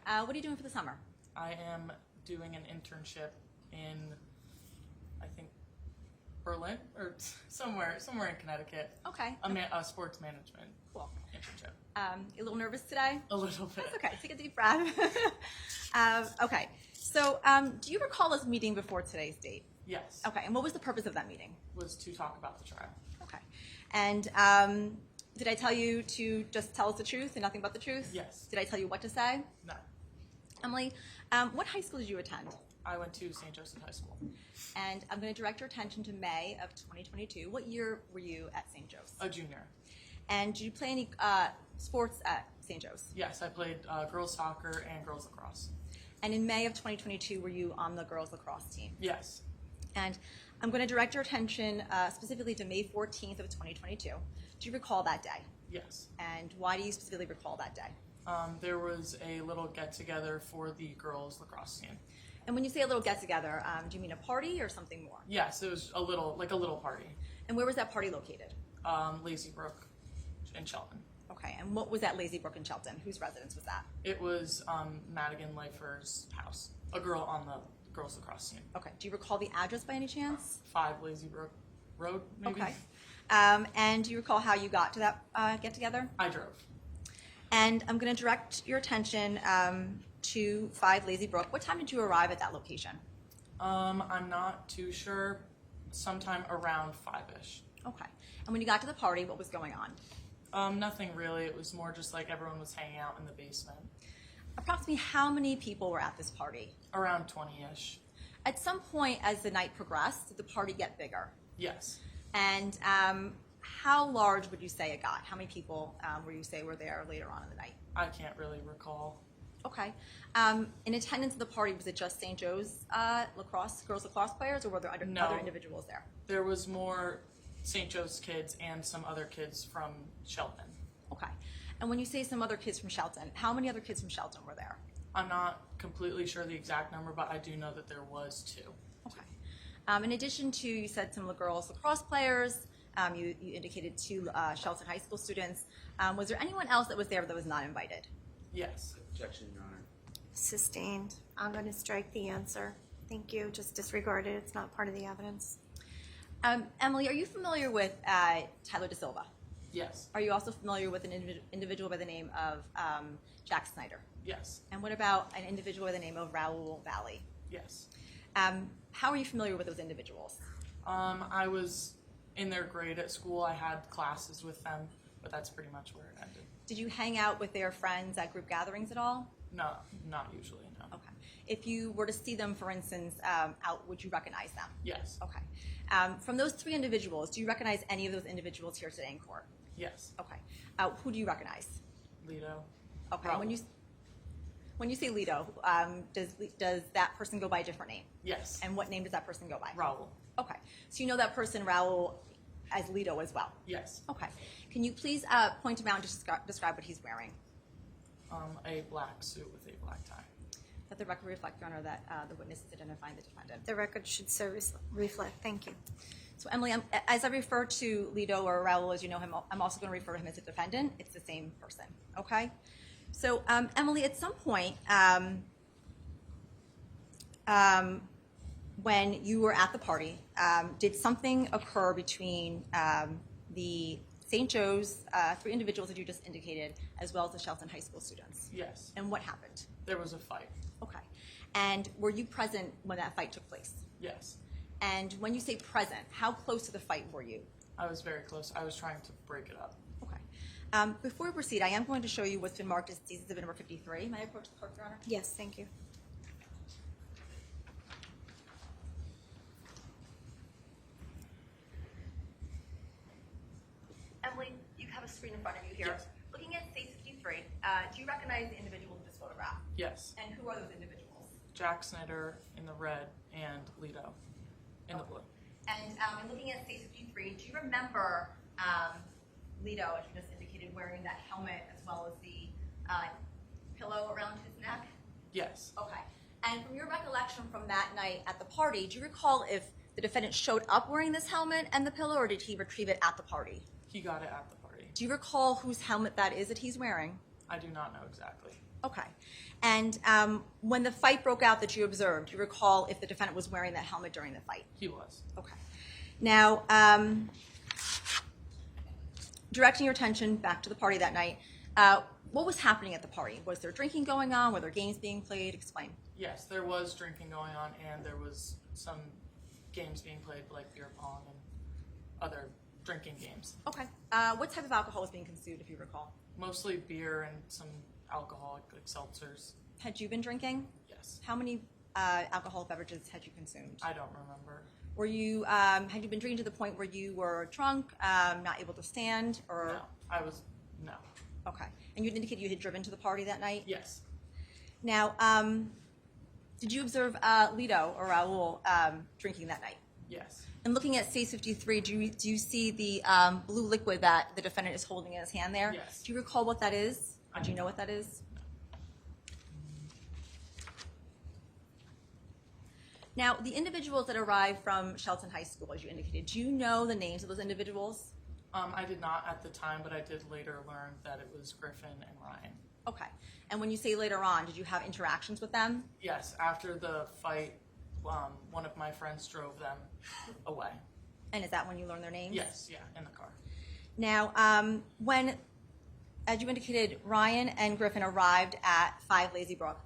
What are you doing for the summer? I am doing an internship in, I think, Berlin or somewhere in Connecticut. Okay. A sports management Cool. internship. A little nervous today? A little bit. That's okay. Take a deep breath. Okay. So, do you recall us meeting before today's date? Yes. Okay. And what was the purpose of that meeting? Was to talk about the trial. Okay. And did I tell you to just tell us the truth and nothing but the truth? Yes. Did I tell you what to say? No. Emily, what high school did you attend? I went to St. Joseph High School. And I'm going to direct your attention to May of 2022. What year were you at St. Joe's? A junior. And did you play any sports at St. Joe's? Yes, I played girls soccer and girls lacrosse. And in May of 2022, were you on the girls lacrosse team? Yes. And I'm going to direct your attention specifically to May 14th of 2022. Do you recall that day? Yes. And why do you specifically recall that day? There was a little get-together for the girls lacrosse team. And when you say a little get-together, do you mean a party or something more? Yes, it was a little party. And where was that party located? Lazy Brook in Shelton. Okay, and what was at Lazy Brook in Shelton? Whose residence was that? It was Madigan Leifer's house, a girl on the girls lacrosse team. Okay, do you recall the address by any chance? 5 Lazy Brook Road, maybe? Okay. And do you recall how you got to that get-together? I drove. And I'm going to direct your attention to 5 Lazy Brook. What time did you arrive at that location? I'm not too sure. Sometime around 5-ish. Okay. And when you got to the party, what was going on? Nothing really. It was more just like everyone was hanging out in the basement. Approximately how many people were at this party? Around 20-ish. At some point as the night progressed, did the party get bigger? Yes. And how large would you say it got? How many people would you say were there later on in the night? I can't really recall. Okay. In attendance at the party, was it just St. Joe's girls lacrosse players, or were there No. other individuals there? There was more St. Joe's kids and some other kids from Shelton. Okay. And when you say some other kids from Shelton, how many other kids from Shelton were there? I'm not completely sure the exact number, but I do know that there was 2. Okay. In addition to, you said some girls lacrosse players, you indicated 2 Shelton High School students. Was there anyone else that was there that was not invited? Yes. Objection, Your Honor. Sustained. I'm going to strike the answer. Thank you. Just disregard it. It's not part of the evidence. Emily, are you familiar with Tyler De Silva? Yes. Are you also familiar with an individual by the name of Jack Snyder? Yes. And what about an individual by the name of Raul Valle? Yes. How are you familiar with those individuals? I was in their grade at school. I had classes with them, but that's pretty much where it ended. Did you hang out with their friends at group gatherings at all? No, not usually, no. Okay. If you were to see them, for instance, out, would you recognize them? Yes. Okay. From those 3 individuals, do you recognize any of those individuals here today in court? Yes. Okay. Who do you recognize? Lido. Okay. Raul. When you say Lido, does that person go by a different name? Yes. And what name does that person go by? Raul. Okay. So you know that person, Raul, as Lido as well? Yes. Okay. Can you please point him out and describe what he's wearing? A black suit with a black tie. Let the record reflect, Your Honor, that the witness is identifying the defendant. The record should so reflect. Thank you. So, Emily, as I refer to Lido or Raul, as you know him, I'm also going to refer to him as a defendant. It's the same person, okay? So, Emily, at some point, when you were at the party, did something occur between the St. Joe's 3 individuals that you just indicated, as well as the Shelton High School students? Yes. And what happened? There was a fight. Okay. And were you present when that fight took place? Yes. And when you say present, how close to the fight were you? I was very close. I was trying to break it up. Okay. Before we proceed, I am going to show you what's been marked as exhibit number 53. May I approach the clerk, Your Honor? Yes, thank you. Emily, you have a screen in front of you here. Yes. Looking at stage 53, do you recognize the individual in this photograph? Yes. And who are those individuals? Jack Snyder in the red and Lido in the blue. And looking at stage 53, do you remember Lido, as you just indicated, wearing that helmet as well as the pillow around his neck? Yes. Okay. And from your recollection from that night at the party, do you recall if the defendant showed up wearing this helmet and the pillow, or did he retrieve it at the party? He got it at the party. Do you recall whose helmet that is that he's wearing? I do not know exactly. Okay. And when the fight broke out that you observed, do you recall if the defendant was wearing that helmet during the fight? He was. Okay. Now, directing your attention back to the party that night, what was happening at the party? Was there drinking going on? Were there games being played? Explain. Yes, there was drinking going on, and there was some games being played, like beer pong and other drinking games. Okay. What type of alcohol was being consumed, if you recall? Mostly beer and some alcoholic, like seltzers. Had you been drinking? Yes. How many alcoholic beverages had you consumed? I don't remember. Were you had you been drinking to the point where you were drunk, not able to stand, or? No, no. Okay. And you indicated you had driven to the party that night? Yes. Now, did you observe Lido or Raul drinking that night? Yes. And looking at stage 53, do you see the blue liquid that the defendant is holding in his hand there? Yes. Do you recall what that is? I Do you do know not. what that is? Now, the individuals that arrived from Shelton High School, as you indicated, do you know the names of those individuals? I did not at the time, but I did later learn that it was Griffin and Ryan. Okay. And when you say later on, did you have interactions with them? Yes, after the fight, one of my friends drove them away. And is that when you learned their names? Yes, yeah, in the car. Now, when, as you indicated, Ryan and Griffin arrived at 5 Lazy Brook,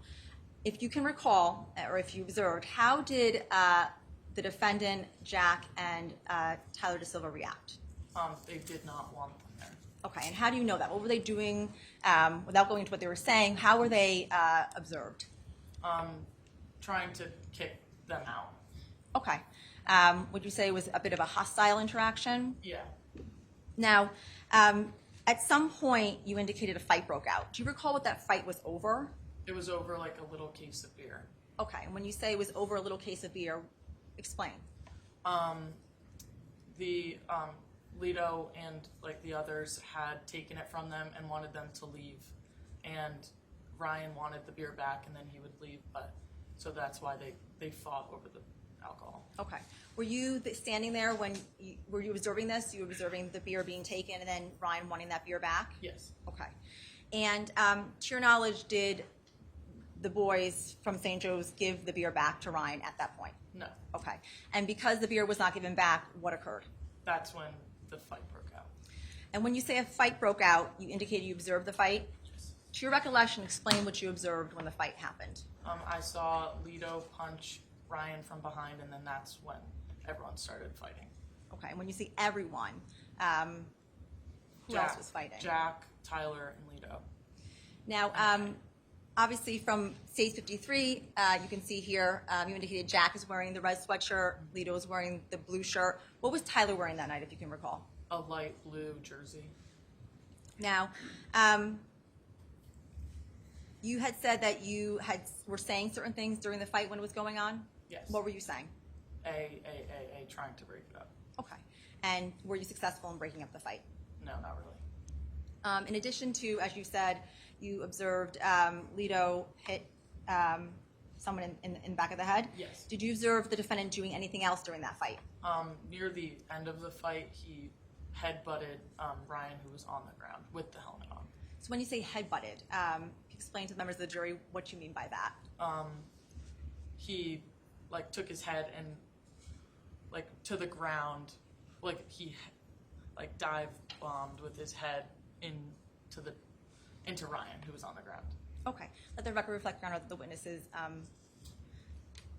if you can recall, or if you observed, how did the defendant, Jack, and Tyler De Silva react? They did not want them there. Okay, and how do you know that? What were they doing, without going into what they were saying, how were they observed? Trying to kick them out. Okay. Would you say it was a bit of a hostile interaction? Yeah. Now, at some point, you indicated a fight broke out. Do you recall what that fight was over? It was over like a little case of beer. Okay, and when you say it was over a little case of beer, explain. The Lido and like the others had taken it from them and wanted them to leave, and Ryan wanted the beer back and then he would leave, but so that's why they fought over the alcohol. Okay. Were you standing there when were you observing this? You were observing the beer being taken and then Ryan wanting that beer back? Yes. Okay. And to your knowledge, did the boys from St. Joe's give the beer back to Ryan at that point? No. Okay. And because the beer was not given back, what occurred? That's when the fight broke out. And when you say a fight broke out, you indicated you observed the fight? Yes. To your recollection, explain what you observed when the fight happened. I saw Lido punch Ryan from behind, and then that's when everyone started fighting. Okay. And when you say everyone, who else was fighting? Jack, Tyler, and Lido. Now, obviously from Stage 53, you can see here, you indicated Jack is wearing the red sweatshirt, Lido is wearing the blue shirt. What was Tyler wearing that night, if you can recall? A light blue jersey. Now, you had said that you were saying certain things during the fight when it was going on? Yes. What were you saying? Trying to break it up. Okay. And were you successful in breaking up the fight? No, not really. In addition to, as you said, you observed Lido hit someone in the back of the head? Yes. Did you observe the defendant doing anything else during that fight? Near the end of the fight, he headbutted Ryan, who was on the ground with the helmet on. So when you say headbutted, explain to the members of the jury what you mean by that. He like took his head and like to the ground, like he like dive bombed with his head into Ryan, who was on the ground. Okay. Let the record reflect, Your Honor, that the witness is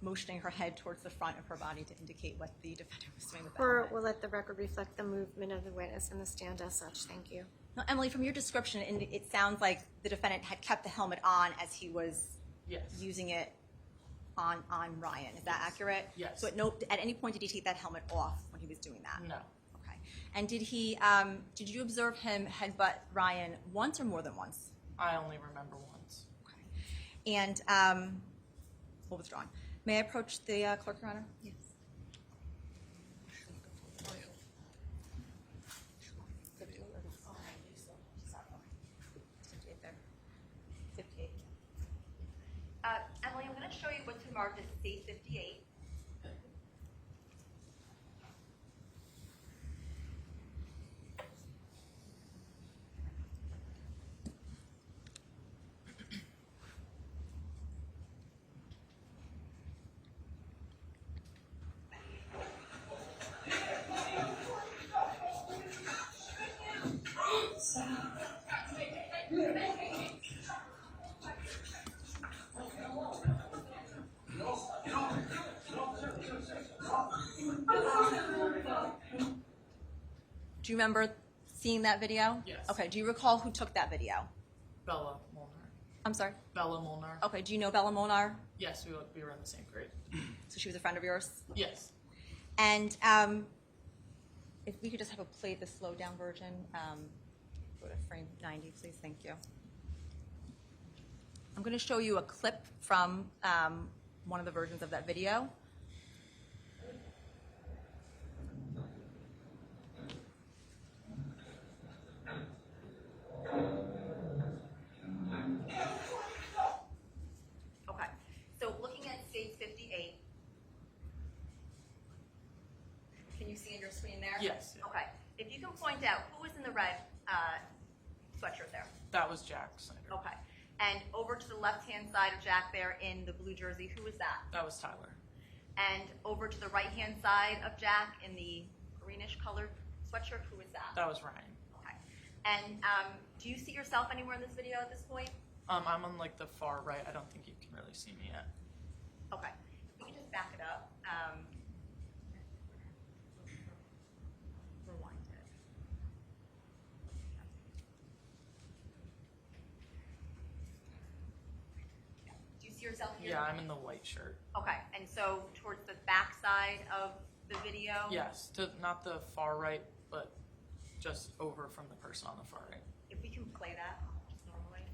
motioning her head towards the front of her body to indicate what the defendant was doing with the helmet. We'll let the record reflect the movement of the witness in the stand as such. Thank you. Now, Emily, from your description, it sounds like the defendant had kept the helmet on as he was Yes. using it on Ryan. Is that accurate? Yes. So at any point did he take that helmet off when he was doing that? No. Okay. And did you observe him headbutt Ryan once or more than once? I only remember once. Okay. And we'll withdraw. May I approach the clerk, Your Honor? Yes. Emily, I'm going to show you what's been marked as State 58. Do you remember seeing that video? Yes. Okay. Do you recall who took that video? Bella Molnar. I'm sorry? Bella Molnar. Okay. Do you know Bella Molnar? Yes, we were in the same grade. So she was a friend of yours? Yes. And if we could just have a play the slowed down version, go to frame 90, please. Thank you. I'm going to show you a clip from one of the versions of that video. Okay, so looking at stage 58, can you see on your screen there? Yes. Yeah. Okay, if you can point out who was in the red sweatshirt there. That was Jack Snyder. Okay, and over to the left-hand side of Jack there in the blue jersey, who was that? That was Tyler. And over to the right-hand side of Jack in the greenish colored sweatshirt, who was that? That was Ryan. Okay, and do you see yourself anywhere in this video at this point? I'm on like the far right. I don't think you can really see me yet. Okay, you can just back it up. Rewind it. yourself here? Yeah, I'm in the white shirt. Okay, and so towards the back side of the video? Yes, to not the far right, but just over from the person on the far right. If we can play that just normally.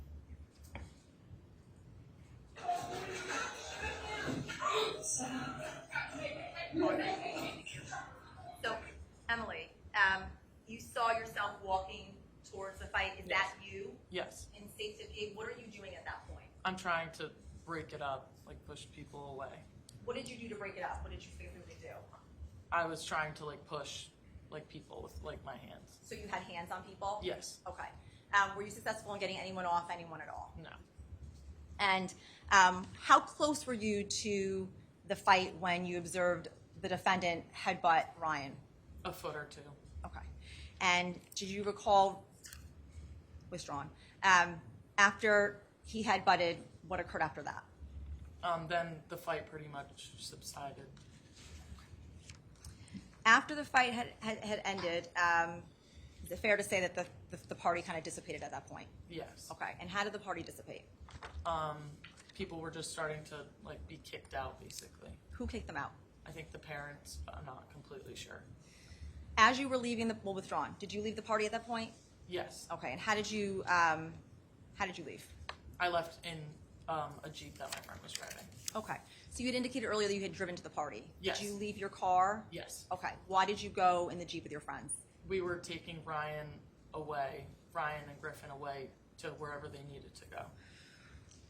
So, Emily, you saw yourself walking towards the fight. Is that you Yes, in State 58? What are you doing at that point? I'm trying to break it up, like push people away. What did you do to break it up? What did you physically do? I was trying to like push like people with like my hands. So you had hands on people? Yes. Okay. Were you successful in getting anyone off, anyone at all? No. And how close were you to the fight when you observed the defendant headbutt Ryan? A foot or two. Okay. And did you recall, withdrawn, after he headbutted, what occurred after that? Then the fight pretty much subsided. After the fight had ended, is it fair to say that the party kind of dissipated at that point? Yes. Okay. And how did the party dissipate? People were just starting to like be kicked out, basically. Who kicked them out? I think the parents, but I'm not completely sure. As you were leaving withdrawn, did you leave the party at that point? Yes. Okay. And how did you leave? I left in a Jeep that my friend was driving. Okay. So you had indicated earlier that you had driven to the party. Yes. Did you leave your car? Yes. Okay. Why did you go in the Jeep with your friends? We were taking Ryan and Griffin away to wherever they needed to go.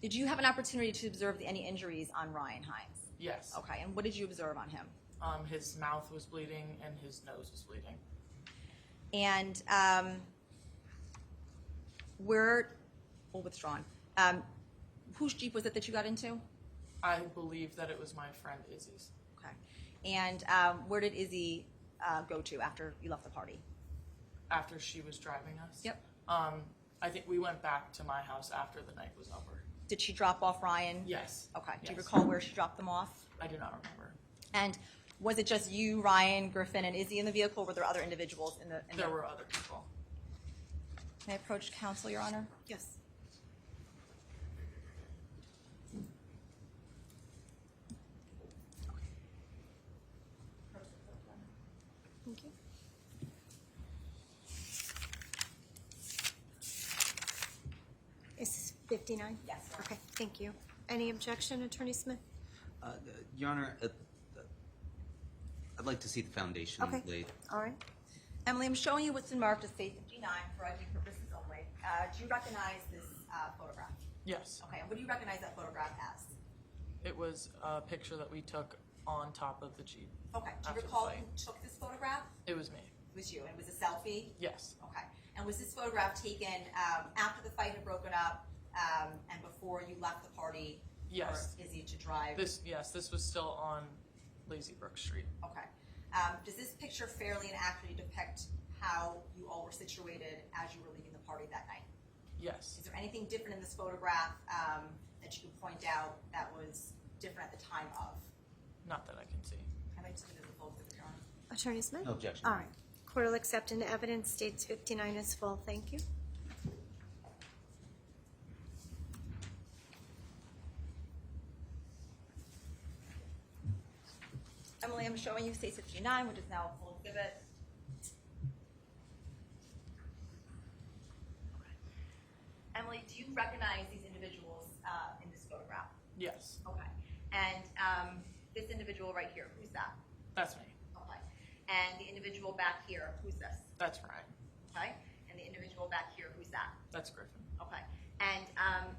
Did you have an opportunity to observe any injuries on Ryan Hines? Yes. Okay. And what did you observe on him? His mouth was bleeding and his nose was bleeding. And withdrawn. Whose Jeep was it that you got into? I believe that it was my friend Izzy's. Okay. And where did Izzy go to after you left the party? After she was driving us? Yep. I think we went back to my house after the night was over. Did she drop off Ryan? Yes. Okay. Do you Yes. recall where she dropped them off? I do not remember. And was it just you, Ryan, Griffin, and Izzy in the vehicle? Or were there other individuals in the? There were other people. May I approach counsel, Your Honor? Yes. Thank you. Is this 59? Yes. Okay, thank you. Any objection, Attorney Smith? Your Honor, I'd like to see the foundation Okay. laid. All right. Emily, I'm showing you what's been marked as State 59 for ID purposes only. Do you recognize this photograph? Yes. Okay, and what do you recognize that photograph as? It was a picture that we took on top of the Jeep. Okay, do you After the recall fight. who took this photograph? It was me. It was you, and it was a selfie? Yes. Okay, and was this photograph taken after the fight had broken up and before you left the party? Yes. For Izzy to drive? This was still on Lazy Brook Street. Okay. Does this picture fairly and accurately depict how you all were situated as you were leaving the party that night? Yes. Is there anything different in this photograph that you can point out that was different at the time of? Not that I can see. I'd like to see the full exhibit, Your Honor. Attorney Smith? No objection. All right. Court will accept into evidence states 59 is full. Thank you. Emily, I'm showing you State 59, which is now a full exhibit. Emily, do you recognize these individuals in this photograph? Yes. Okay. And this individual right here, who's that? That's me. Okay. And the individual back here, who's this? That's Ryan. Okay. And the individual back here, who's that? That's Griffin. Okay. And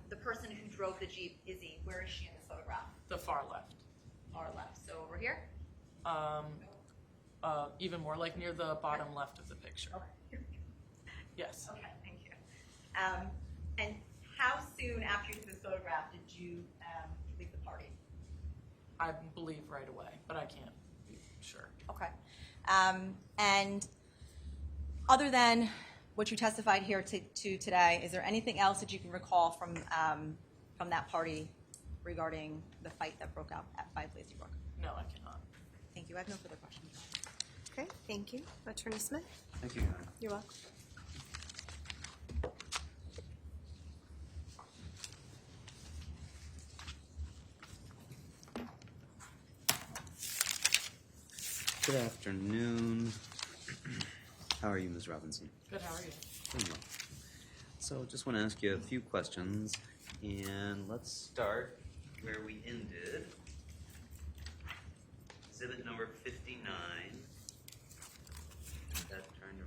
the person who drove the Jeep, Izzy, where is she in this photograph? The far left. Far left. So over here? Even more like near the bottom left of the picture. Okay. Yes. Okay, thank you. And how soon after you took this photograph did you leave the party? I believe right away, but I can't be sure. Okay. And other than what you testified here to today, is there anything else that you can recall from that party regarding the fight that broke out at 5 Lazy Brook? No, I cannot. Thank you. I have no further questions. Okay, thank you. Attorney Smith? Thank you, Your Honor. You're welcome. Good afternoon. How are you, Ms. Robinson? Good, how are you? Doing well. So just want to ask you a few questions, and let's start where we ended. Exhibit number 59. That turned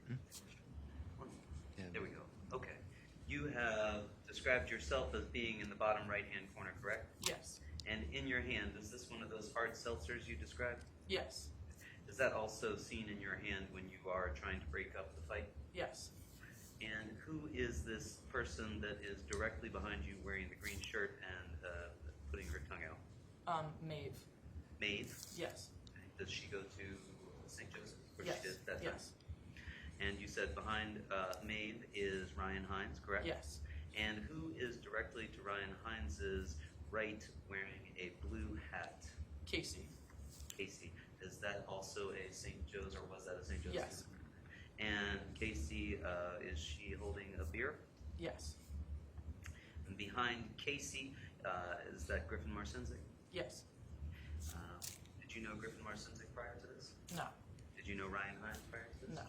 around. There we go. Okay. You have described yourself as being in the bottom right-hand corner, correct? Yes. And in your hand, is this one of those hard seltzers you described? Yes. Is that also seen in your hand when you are trying to break up the fight? Yes. And who is this person that is directly behind you wearing the green shirt and putting her tongue out? Maeve. Maeve? Yes. Does she go to St. Joseph? Or Yes. she did that time? Yes. And you said behind Maeve is Ryan Hines, correct? Yes. And who is directly to Ryan Hines's right wearing a blue hat? Casey. Casey. Is that also a St. Joe's, or was that a St. Joe's? Yes. And Casey, is she holding a beer? Yes. And behind Casey, is that Griffin Marcinzik? Yes. Did you know Griffin Marcinzik prior to this? No. Did you know Ryan Hines prior to this? No.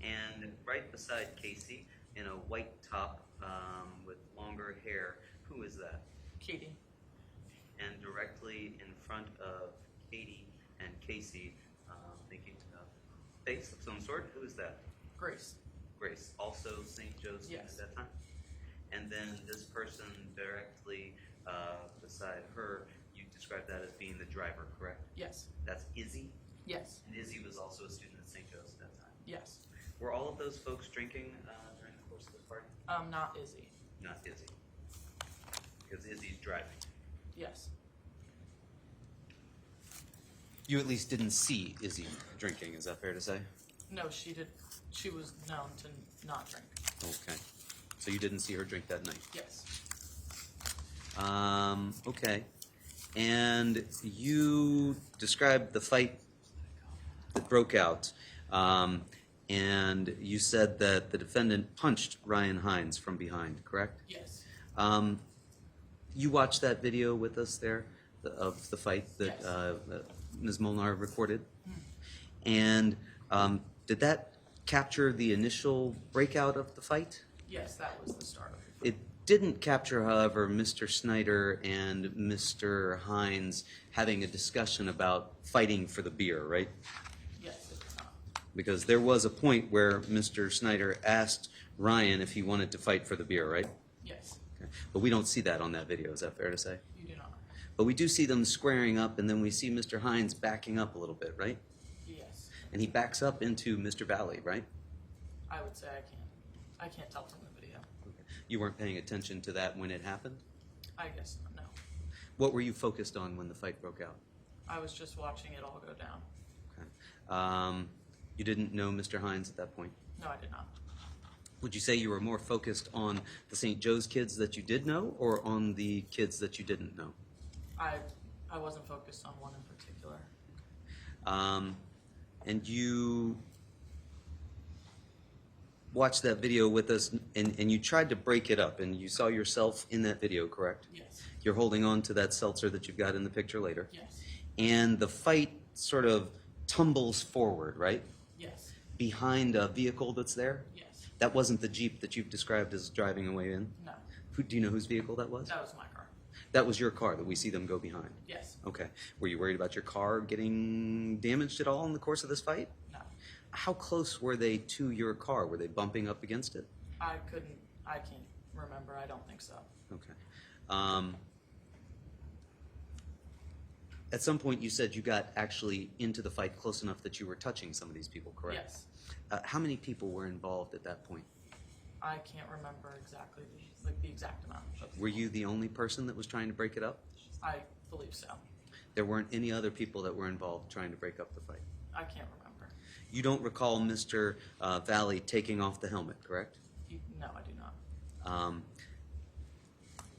And right beside Casey, in a white top with longer hair, who is that? Katie. And directly in front of Katie and Casey, thinking of face of some sort, who is that? Grace. Grace, also St. Joe's Yes. at that time? And then this person directly beside her, you described that as being the driver, correct? Yes. That's Izzy? Yes. And Izzy was also a student at St. Joe's at that time. Yes. Were all of those folks drinking during the course of this party? Not Izzy. Not Izzy. Because Izzy's driving. Yes. You at least didn't see Izzy drinking, is that fair to say? No, she did. She was known to not drink. Okay. So you didn't see her drink that night? Yes. Okay. And you described the fight that broke out, and you said that the defendant punched Ryan Hines from behind, correct? Yes. You watched that video with us there of the fight that Yes. Ms. Molnar recorded? And did that capture the initial breakout of the fight? Yes, that was the start of it. It didn't capture, however, Mr. Snyder and Mr. Hines having a discussion about fighting for the beer, right? Yes, it did not. Because there was a point where Mr. Snyder asked Ryan if he wanted to fight for the beer, right? Yes. Okay. But we don't see that on that video, is that fair to say? You do not. But we do see them squaring up, and then we see Mr. Hines backing up a little bit, right? Yes. And he backs up into Mr. Valle, right? I would say I can't tell from the video. You weren't paying attention to that when it happened? I guess no. What were you focused on when the fight broke out? I was just watching it all go down. Okay. You didn't know Mr. Hines at that point? No, I did not. Would you say you were more focused on the St. Joe's kids that you did know, or on the kids that you didn't know? I wasn't focused on one in particular. And you watched that video with us, and you tried to break it up, and you saw yourself in that video, correct? Yes. You're holding on to that seltzer that you've got in the picture later. Yes. And the fight sort of tumbles forward, right? Yes. Behind a vehicle that's there? Yes. That wasn't the Jeep that you've described as driving away in? No. Do you know whose vehicle that was? That was my car. That was your car that we see them go behind? Yes. Okay. Were you worried about your car getting damaged at all in the course of this fight? No. How close were they to your car? Were they bumping up against it? I can't remember. I don't think so. Okay. At some point you said you got actually into the fight close enough that you were touching some of these people, correct? Yes. How many people were involved at that point? I can't remember exactly the exact amount. Were you the only person that was trying to break it up? I believe so. There weren't any other people that were involved trying to break up the fight? I can't remember. You don't recall Mr. Valle taking off the helmet, correct? No, I do not.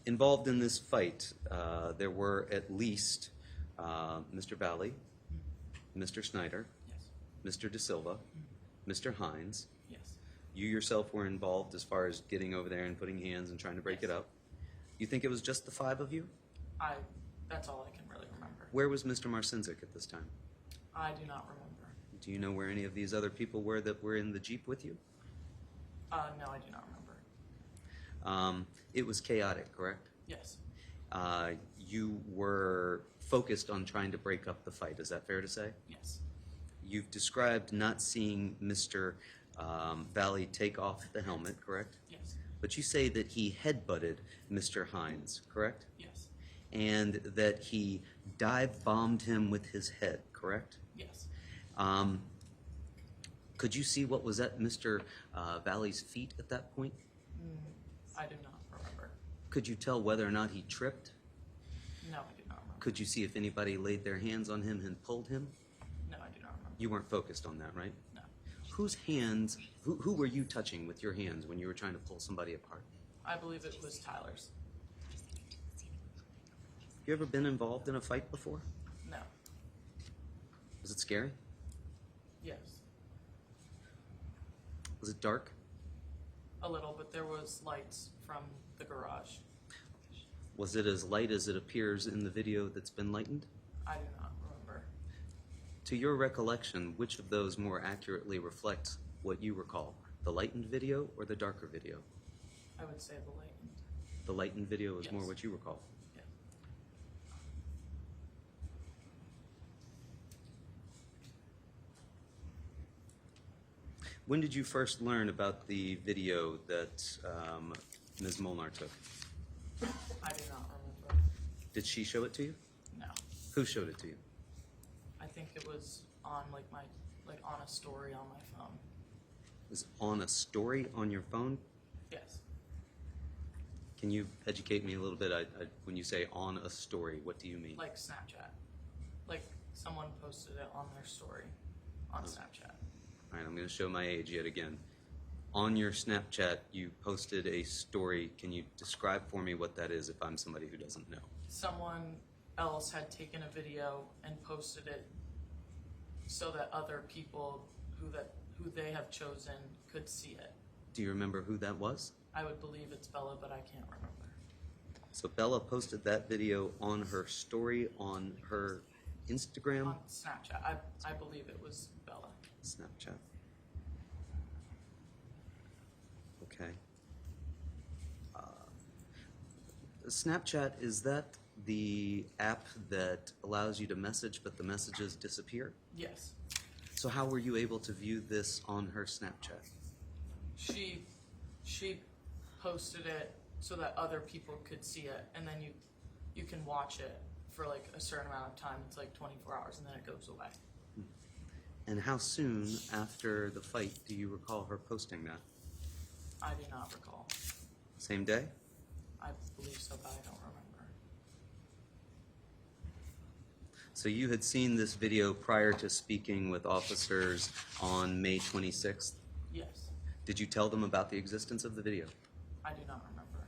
Involved in this fight, there were at least Mr. Valle, Mr. Snyder, Yes. Mr. De Silva, Mr. Hines. Yes. You yourself were involved as far as getting over there and putting hands and trying to break it up. You think it was just the five of you? I That's all I can really remember. Where was Mr. Marcinzik at this time? I do not remember. Do you know where any of these other people were that were in the Jeep with you? No, I do not remember. It was chaotic, correct? Yes. You were focused on trying to break up the fight. Is that fair to say? Yes. You've described not seeing Mr. Valle take off the helmet, correct? Yes. But you say that he headbutted Mr. Hines, correct? Yes. And that he dive-bombed him with his head, correct? Yes. Could you see what was at Mr. Valle's feet at that point? I do not remember. Could you tell whether or not he tripped? No, I do not remember. Could you see if anybody laid their hands on him and pulled him? No, I do not remember. You weren't focused on that, right? No. Whose hands, who were you touching with your hands when you were trying to pull somebody apart? I believe it was Tyler's. You ever been involved in a fight before? No. Was it scary? Yes. Was it dark? A little, but there was lights from the garage. Was it as light as it appears in the video that's been lightened? I do not remember. To your recollection, which of those more accurately reflects what you recall? The lightened video or the darker video? I would say the lightened. The lightened video is Yes. more what you recall. Yeah. When did you first learn about the video that Ms. Molnar took? I do not remember. Did she show it to you? No. Who showed it to you? I think it was on on a story on my phone. Was it on a story on your phone? Yes. Can you educate me a little bit? When you say on a story, what do you mean? Like Snapchat. Like someone posted it on their story on Snapchat. All right, I'm going to show my age yet again. On your Snapchat, you posted a story. Can you describe for me what that is if I'm somebody who doesn't know? Someone else had taken a video and posted it so that other people who they have chosen could see it. Do you remember who that was? I would believe it's Bella, but I can't remember. So Bella posted that video on her story on her Instagram? On Snapchat. I believe it was Bella. Snapchat. Okay. Snapchat, is that the app that allows you to message but the messages disappear? Yes. So how were you able to view this on her Snapchat? She posted it so that other people could see it, and then you can watch it for like a certain amount of time. It's like 24 hours, and then it goes away. And how soon after the fight do you recall her posting that? I do not recall. Same day? I believe so, but I don't remember. So you had seen this video prior to speaking with officers on May 26th? Yes. Did you tell them about the existence of the video? I do not remember.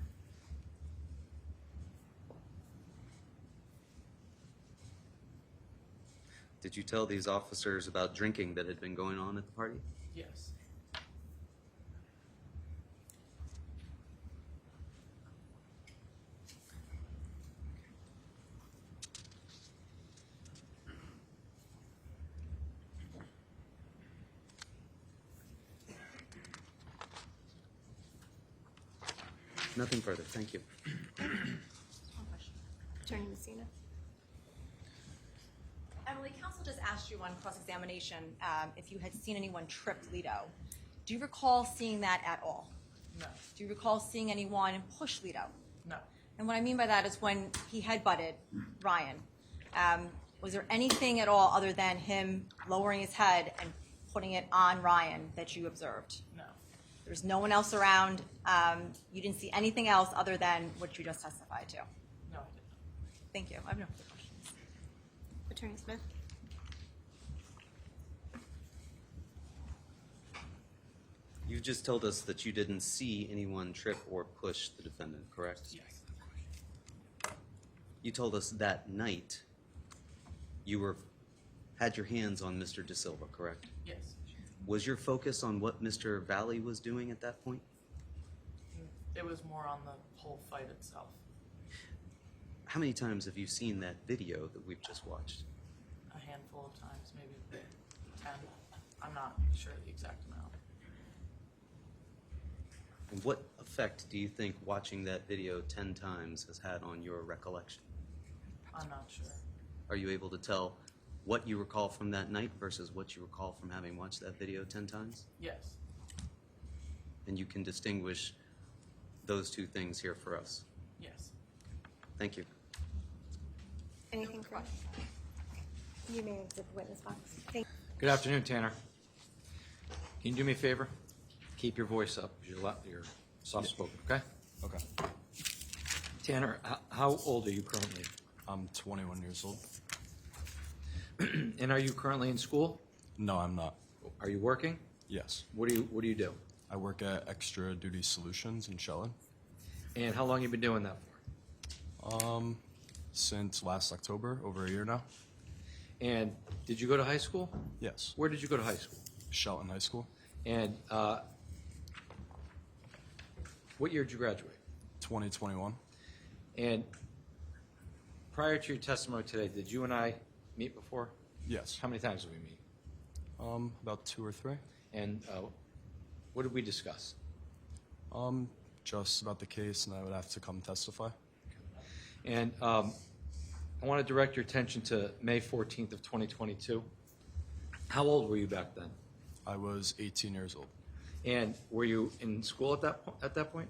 Did you tell these officers about drinking that had been going on at the party? Yes. Nothing further. Thank you. Attorney Messina. Emily, counsel just asked you on cross-examination if you had seen anyone trip Lito. Do you recall seeing that at all? No. Do you recall seeing anyone push Lito? No. And what I mean by that is when he headbutted Ryan, was there anything at all other than him lowering his head and putting it on Ryan that you observed? No. There's no one else around. You didn't see anything else other than what you just testified to. No, I didn't. Thank you. I have no further questions. Attorney Smith. You just told us that you didn't see anyone trip or push the defendant, correct? Yes. You told us that night you had your hands on Mr. De Silva, correct? Yes. Was your focus on what Mr. Valle was doing at that point? It was more on the whole fight itself. How many times have you seen that video that we've just watched? A handful of times, maybe 10. I'm not sure the exact amount. And what effect do you think watching that video 10 times has had on your recollection? I'm not sure. Are you able to tell what you recall from that night versus what you recall from having watched that video 10 times? Yes. And you can distinguish those two things here for us. Yes. Thank you. Anything for us? You may exit the witness box. Thank Good afternoon, Tanner. Can you do me a favor? Keep your voice up. You're soft-spoken, okay? Okay. Tanner, how old are you currently? I'm 21 years old. And are you currently in school? No, I'm not. Are you working? Yes. What do you do? I work at Extra Duty Solutions in Shellen. And how long have you been doing that for? Since last October, over a year now. And did you go to high school? Yes. Where did you go to high school? Shelton High School. And what year did you graduate? 2021. And prior to your testimony today, did you and I meet before? Yes. How many times did we meet? About 2 or 3. And what did we discuss? Just about the case, and I would have to come testify. And I want to direct your attention to May 14th of 2022. How old were you back then? I was 18 years old. And were you in school at that point?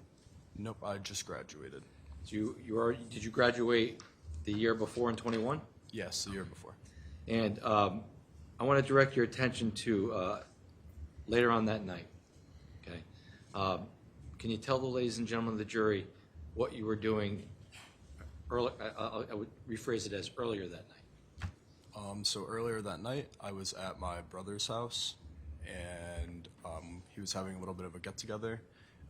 Nope, I just graduated. So did you graduate the year before in 21? Yes, the year before. And I want to direct your attention to later on that night. Okay. Can you tell the ladies and gentlemen of the jury what you were doing? I would rephrase it as earlier that night. So earlier that night, I was at my brother's house, and he was having a little bit of a get-together,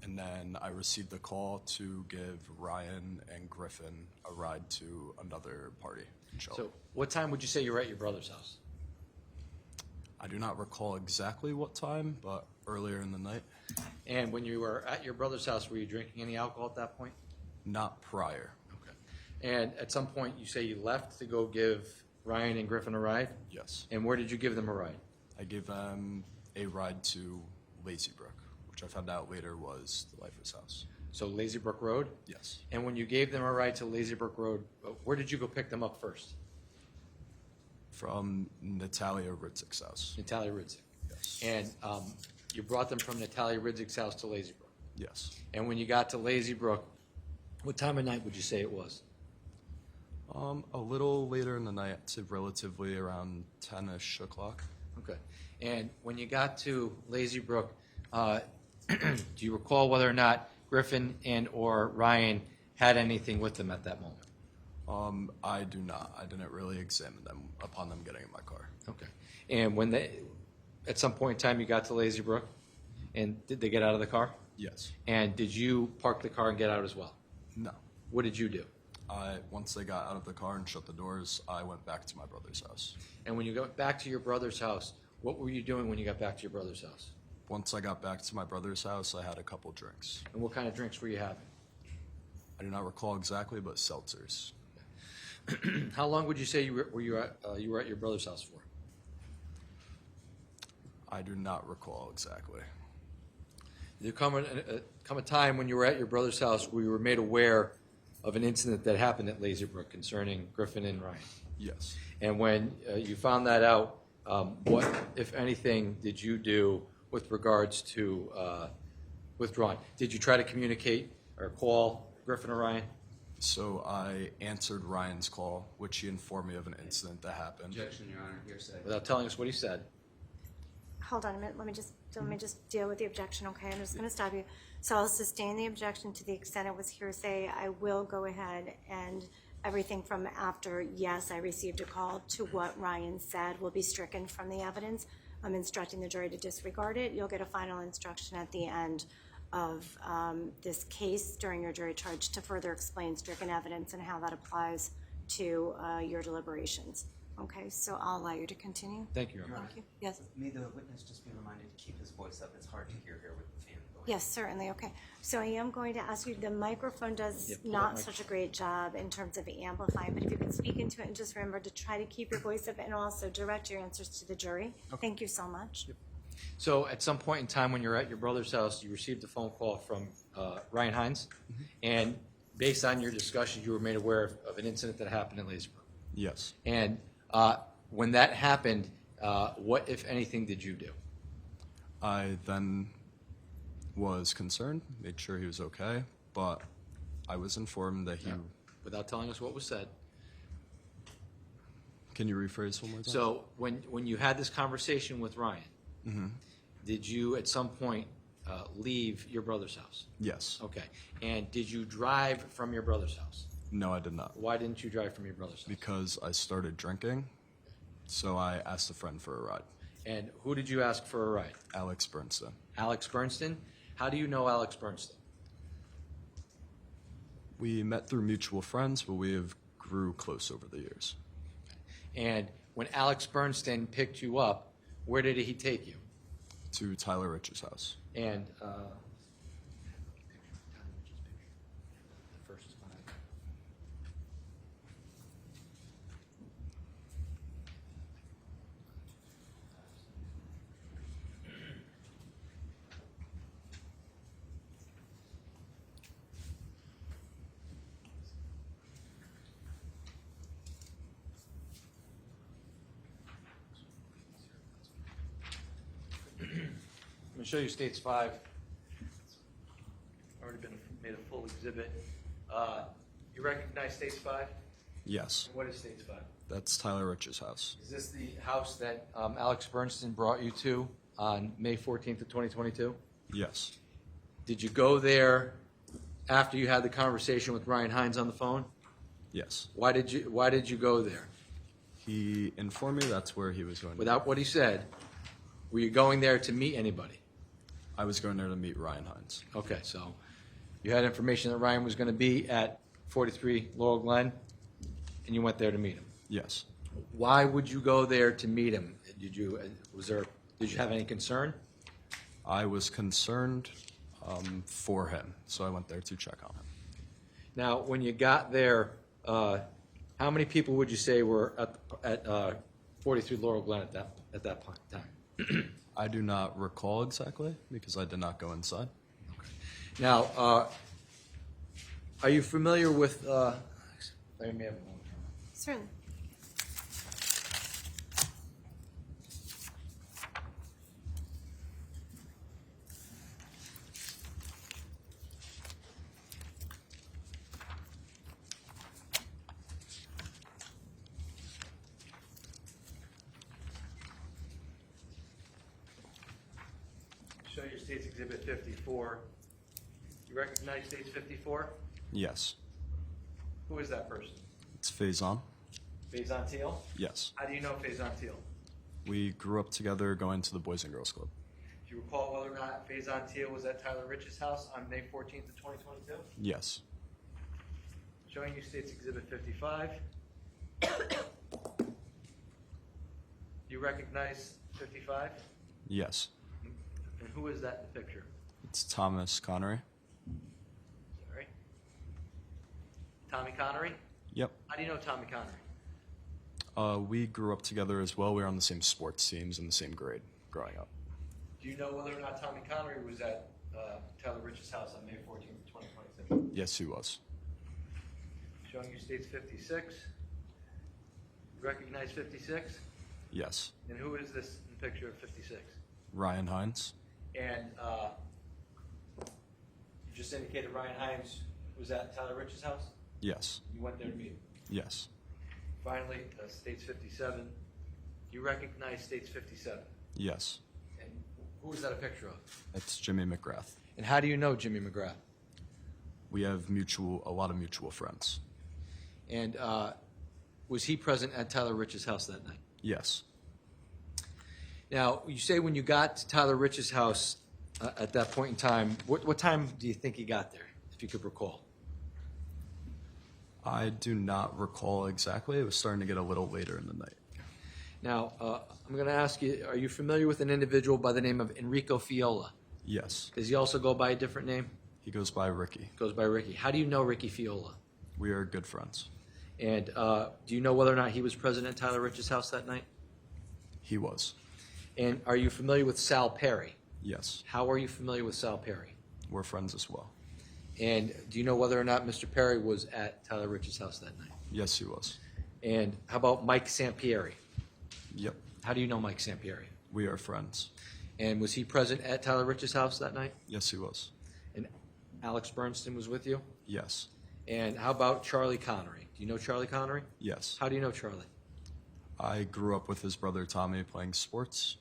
and then I received a call to give Ryan and Griffin a ride to another party in Shell. So what time would you say you were at your brother's house? I do not recall exactly what time, but earlier in the night. And when you were at your brother's house, were you drinking any alcohol at that point? Not prior. Okay. And at some point, you say you left to go give Ryan and Griffin a ride? Yes. And where did you give them a ride? I gave them a ride to Lazy Brook, which I found out later was the Lifer's house. So Lazy Brook Road? Yes. And when you gave them a ride to Lazy Brook Road, where did you go pick them up first? From Natalia Ritzik's house. Natalia Ridzik. Yes. And you brought them from Natalia Ridzik's house to Lazy Brook. Yes. And when you got to Lazy Brook, what time of night would you say it was? A little later in the night, to relatively around 10-ish o'clock. Okay. And when you got to Lazy Brook, do you recall whether or not Griffin and or Ryan had anything with them at that moment? I do not. I didn't really examine them upon them getting in my car. Okay. And when at some point in time, you got to Lazy Brook, and did they get out of the car? Yes. And did you park the car and get out as well? No. What did you do? Once they got out of the car and shut the doors, I went back to my brother's house. And when you got back to your brother's house, what were you doing when you got back to your brother's house? Once I got back to my brother's house, I had a couple drinks. And what kind of drinks were you having? I do not recall exactly, but seltzers. How long would you say you were at your brother's house for? I do not recall exactly. Did there come a time when you were at your brother's house where you were made aware of an incident that happened at Lazy Brook concerning Griffin and Ryan? Yes. And when you found that out, what, if anything, did you do with regards to withdrawing? Did you try to communicate or call Griffin or Ryan? So I answered Ryan's call, which he informed me of an incident that happened. Objection, Your Honor. Hearsay. Without telling us what he said. Hold on a minute. Let me just deal with the objection, okay? I'm just going to stop you. So I'll sustain the objection to the extent it was hearsay. I will go ahead and everything from after, yes, I received a call, to what Ryan said will be stricken from the evidence. I'm instructing the jury to disregard it. You'll get a final instruction at the end of this case during your jury charge to further explain stricken evidence and how that applies to your deliberations. Okay, so I'll allow you to continue. Thank you, Your Honor. Thank you. Yes. May the witness just be reminded to keep his voice up. It's hard to hear here with the fan going. Yes, certainly, okay. So I am going to ask you, the microphone does Yeah, pull not that such a great job in terms of amplifying, but if you could speak into it and just remember to try to keep your voice up and also direct your answers to the jury. Thank you so much. So at some point in time when you're at your brother's house, you received a phone call from Ryan Hines, and based on your discussion, you were made aware of an incident that happened in Lacerbrook. Yes. And when that happened, what, if anything, did you do? I then was concerned, made sure he was okay, but I was informed that he. No. Without telling us what was said. Can you rephrase one more time? So when you had this conversation with Ryan, did you at some point leave your brother's house? Yes. Okay. And did you drive from your brother's house? No, I did not. Why didn't you drive from your brother's house? Because I started drinking, so I asked a friend for a ride. And who did you ask for a ride? Alex Bernstein. Alex Bernstein? How do you know Alex Bernstein? We met through mutual friends, but we have grew close over the years. And when Alex Bernstein picked you up, where did he take you? To Tyler Rich's house. And the first one. I'm going to show you States 5. Already been made a full exhibit. You recognize States 5? Yes. What is States 5? That's Tyler Rich's house. Is this the house that Alex Bernstein brought you to on May 14th of 2022? Yes. Did you go there after you had the conversation with Ryan Hines on the phone? Yes. Why did you go there? He informed me that's where he was going. Without what he said, were you going there to meet anybody? I was going there to meet Ryan Hines. Okay, so you had information that Ryan was going to be at 43 Laurel Glen, and you went there to meet him. Yes. Why would you go there to meet him? Did you have any concern? I was concerned for him, so I went there to check on him. Now, when you got there, how many people would you say were at 43 Laurel Glen at that point in time? I do not recall exactly because I did not go inside. Now, are you familiar with? Let me have a moment. Certainly. Show your States Exhibit 54. You recognize States 54? Yes. Who is that person? It's Faison. Faison Teal? Yes. How do you know Faison Teal? We grew up together going to the Boys and Girls Club. Do you recall whether or not Faison Teal was at Tyler Rich's house on May 14th of 2022? Yes. Showing you States Exhibit 55. You recognize 55? Yes. And who is that in the picture? It's Thomas Connery. Sorry. Tommy Connery? Yep. How do you know Tommy Connery? We grew up together as well. We were on the same sports teams in the same grade growing up. Do you know whether or not Tommy Connery was at Tyler Rich's house on May 14th, 2022? Yes, he was. Showing you States 56. You recognize 56? Yes. And who is this in the picture of 56? Ryan Hines. And you just indicated Ryan Hines was at Tyler Rich's house? Yes. You went there to meet him? Yes. Finally, States 57. You recognize States 57? Yes. And who is that a picture of? It's Jimmy McGrath. And how do you know Jimmy McGrath? We have a lot of mutual friends. And was he present at Tyler Rich's house that night? Yes. Now, you say when you got to Tyler Rich's house at that point in time, what time do you think he got there, if you could recall? I do not recall exactly. It was starting to get a little later in the night. Now, I'm going to ask you, are you familiar with an individual by the name of Enrico Fiola? Yes. Does he also go by a different name? He goes by Ricky. Goes by Ricky. How do you know Ricky Fiola? We are good friends. And do you know whether or not he was present at Tyler Rich's house that night? He was. And are you familiar with Sal Perry? Yes. How are you familiar with Sal Perry? We're friends as well. And do you know whether or not Mr. Perry was at Tyler Rich's house that night? Yes, he was. And how about Mike Sampieri? Yep. How do you know Mike Sampieri? We are friends. And was he present at Tyler Rich's house that night? Yes, he was. And Alex Bernstein was with you? Yes. And how about Charlie Connery? Do you know Charlie Connery? Yes. How do you know Charlie? I grew up with his brother Tommy playing sports,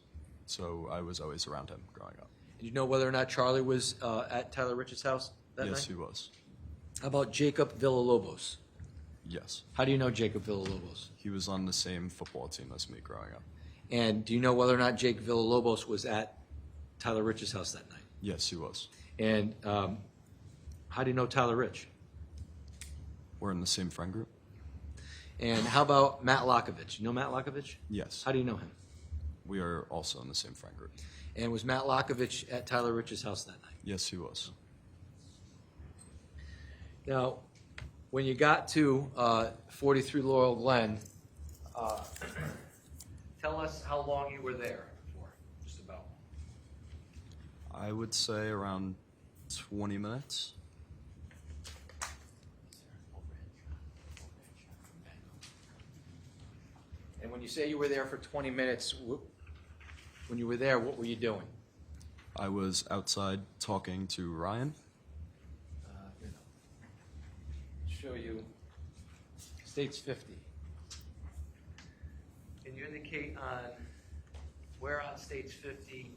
so I was always around him growing up. Do you know whether or not Charlie was at Tyler Rich's house that Yes, night? he was. How about Jacob Villalobos? Yes. How do you know Jacob Villalobos? He was on the same football team as me growing up. And do you know whether or not Jake Villalobos was at Tyler Rich's house that night? Yes, he was. And how do you know Tyler Rich? We're in the same friend group? And how about Matt Lockovich? You know Matt Lockovich? Yes. How do you know him? We are also in the same friend group. And was Matt Lockovich at Tyler Rich's house that night? Yes, he was. Now, when you got to 43 Laurel Glen, tell us how long you were there for, just about. I would say around 20 minutes. And when you say you were there for 20 minutes, when you were there, what were you doing? I was outside talking to Ryan. Show you States 50. Can you indicate on where on States 50?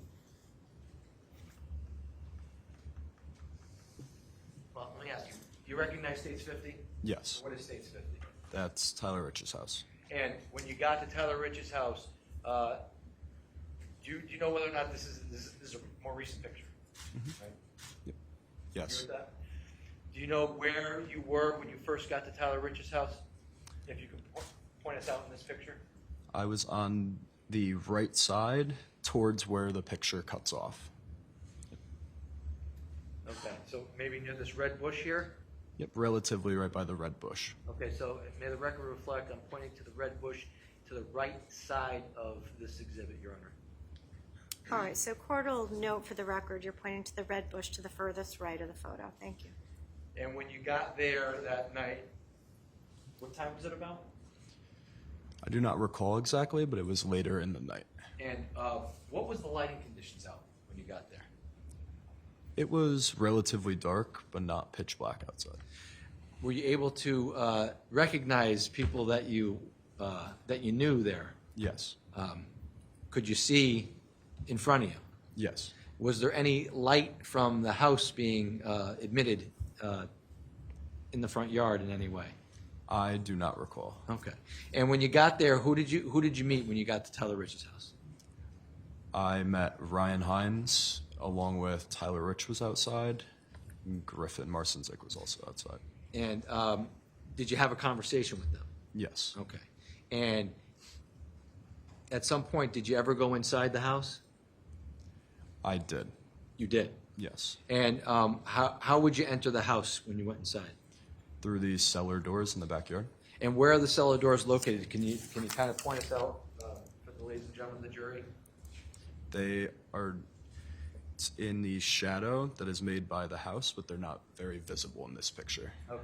Well, let me ask you. Do you recognize States 50? Yes. What is States 50? That's Tyler Rich's house. And when you got to Tyler Rich's house, do you know whether or not this is a more recent picture? Right? Yep. Agree Yes. with that? Do you know where you were when you first got to Tyler Rich's house? If you could point us out in this picture. I was on the right side towards where the picture cuts off. Okay, so maybe near this red bush here? Yep, relatively right by the red bush. Okay, so may the record reflect, I'm pointing to the red bush to the right side of this exhibit, Your Honor. All right, so court will note for the record, you're pointing to the red bush to the furthest right of the photo. Thank you. And when you got there that night, what time was it about? I do not recall exactly, but it was later in the night. And what was the lighting conditions out when you got there? It was relatively dark, but not pitch black outside. Were you able to recognize people that you knew there? Yes. Could you see in front of you? Yes. Was there any light from the house being admitted in the front yard in any way? I do not recall. Okay. And when you got there, who did you meet when you got to Tyler Rich's house? I met Ryan Hines along with Tyler Rich was outside. Griffin Marcinzik was also outside. And did you have a conversation with them? Yes. Okay. And at some point, did you ever go inside the house? I did. You did. Yes. And how would you enter the house when you went inside? Through the cellar doors in the backyard. And where are the cellar doors located? Can you kind of point us out for the ladies and gentlemen of the jury? They are in the shadow that is made by the house, but they're not very visible in this picture. Okay.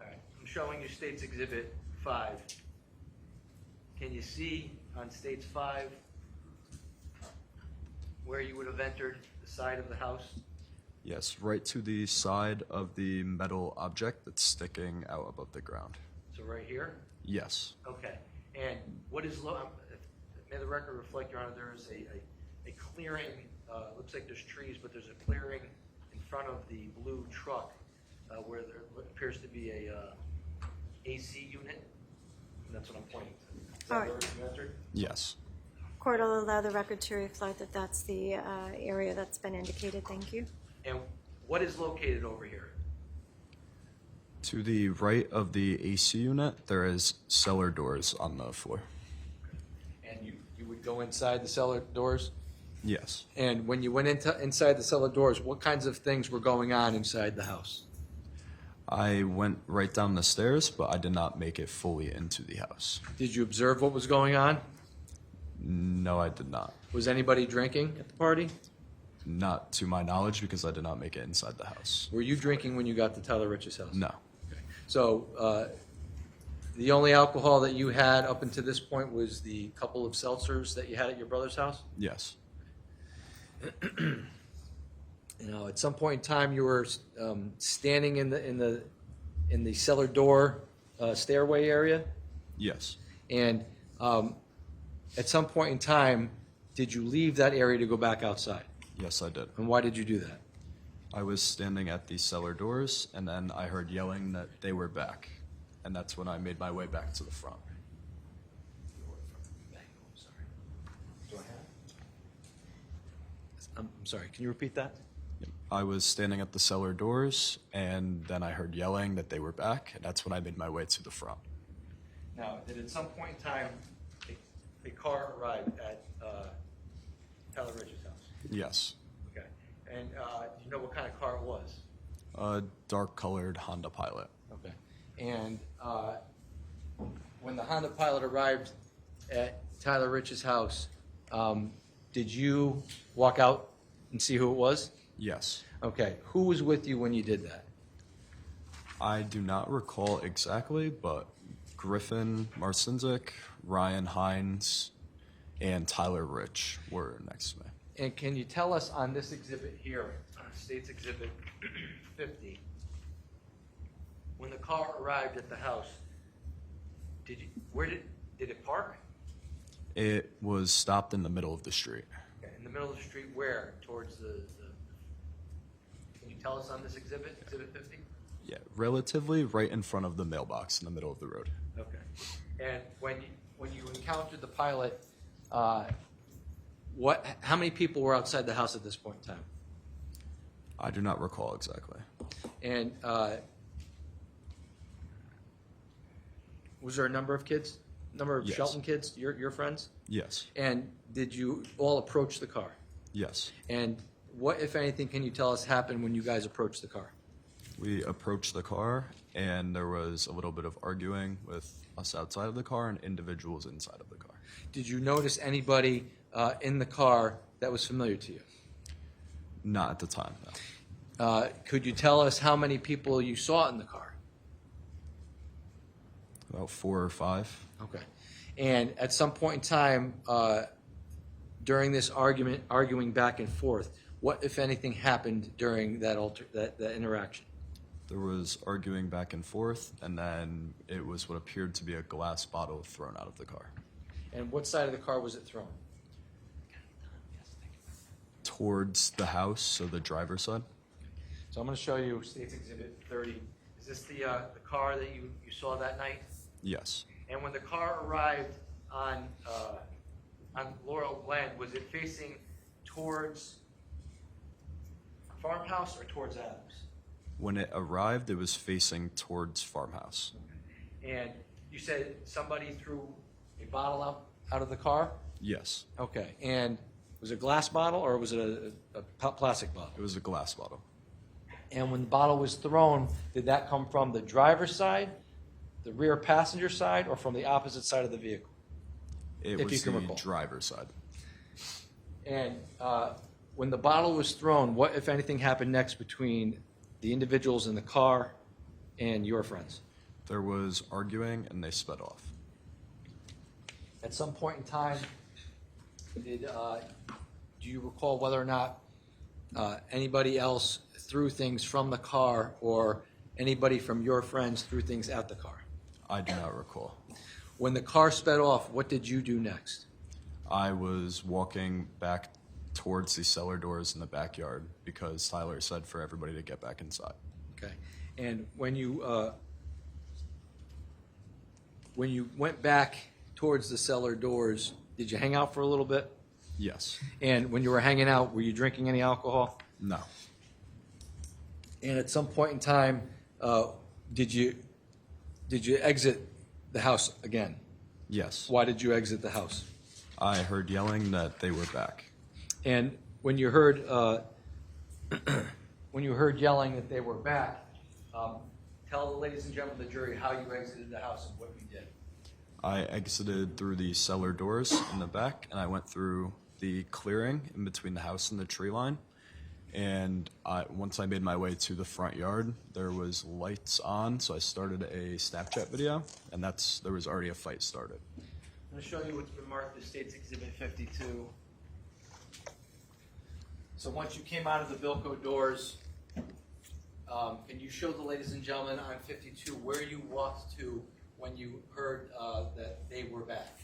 All right. I'm showing you States Exhibit 5. Can you see on States 5 where you would have entered the side of the house? Yes, right to the side of the metal object that's sticking out above the ground. So right here? Yes. Okay. And what is, may the record reflect, Your Honor, there is a clearing, looks like there's trees, but there's a clearing in front of the blue truck where there appears to be a AC unit. And that's what I'm pointing to. Is that All right. where you entered? Yes. Court will allow the record to reflect that that's the area that's been indicated. Thank you. And What is located over here? To the right of the AC unit, there is cellar doors on the floor. And you would go inside the cellar doors? Yes. And when you went inside the cellar doors, what kinds of things were going on inside the house? I went right down the stairs, but I did not make it fully into the house. Did you observe what was going on? No, I did not. Was anybody drinking at the party? Not to my knowledge, because I did not make it inside the house. Were you drinking when you got to Tyler Rich's house? No. So the only alcohol that you had up until this point was the couple of seltzers that you had at your brother's house? Yes. You know, at some point in time, you were standing in the cellar door stairway area, Yes. and at some point in time, did you leave that area to go back outside? Yes, I did. And why did you do that? I was standing at the cellar doors, and then I heard yelling that they were back. And that's when I made my way back to the front. I'm sorry. Can you repeat that? I was standing at the cellar doors, and then I heard yelling that they were back, and that's when I made my way to the front. Now, did at some point in time a car arrive at Tyler Rich's house? Yes. Okay. And do you know what kind of car it was? A dark-colored Honda Pilot. Okay. And when the Honda Pilot arrived at Tyler Rich's house, did you walk out and see who it was? Yes. Okay. Who was with you when you did that? I do not recall exactly, but Griffin Marcinzik, Ryan Hines, and Tyler Rich were next to me. And can you tell us on this exhibit here, State's Exhibit 50, when the car arrived at the house, did it park? It was stopped in the middle of the street. Okay, in the middle of the street, where? Towards the can you tell us on this exhibit, Exhibit 50? Yeah, relatively right in front of the mailbox in the middle of the road. Okay. And when you encountered the pilot, how many people were outside the house at this point in time? I do not recall exactly. And was there a number of kids? Number of Yes. Shelton kids, your friends? Yes. And did you all approach the car? Yes. And what, if anything, can you tell us happened when you guys approached the car? We approached the car, and there was a little bit of arguing with us outside of the car and individuals inside of the car. Did you notice anybody in the car that was familiar to you? Not at the time, no. Could you tell us how many people you saw in the car? About 4 or 5. Okay. And at some point in time, during this arguing back and forth, what, if anything, happened during that interaction? There was arguing back and forth, and then it was what appeared to be a glass bottle thrown out of the car. And what side of the car was it thrown? Towards the house, so the driver's side. So I'm going to show you State's Exhibit 30. Is this the car that you saw that night? Yes. And when the car arrived on Laurel Glen, was it facing towards Farmhouse or towards Adams? When it arrived, it was facing towards Farmhouse. And you said somebody threw a bottle out of the car? Yes. Okay. And was it a glass bottle or was it a plastic bottle? It was a glass bottle. And when the bottle was thrown, did that come from the driver's side, the rear passenger side, or from the opposite side of the vehicle? It If you was can the recall. driver's side. And when the bottle was thrown, what, if anything, happened next between the individuals in the car and your friends? There was arguing, and they sped off. At some point in time, do you recall whether or not anybody else threw things from the car or anybody from your friends threw things at the car? I do not recall. When the car sped off, what did you do next? I was walking back towards the cellar doors in the backyard because Tyler said for everybody to get back inside. Okay. And when you went back towards the cellar doors, did you hang out for a little bit? Yes. And when you were hanging out, were you drinking any alcohol? No. And at some point in time, did you exit the house again? Yes. Why did you exit the house? I heard yelling that they were back. And when you heard yelling that they were back, tell the ladies and gentlemen of the jury how you exited the house and what you did. I exited through the cellar doors in the back, and I went through the clearing in between the house and the tree line. And once I made my way to the front yard, there was lights on, so I started a Snapchat video, and there was already a fight started. I'm going to show you what's been marked as State's Exhibit 52. So once you came out of the Bilko doors, can you show the ladies and gentlemen on 52 where you walked to when you heard that they were back?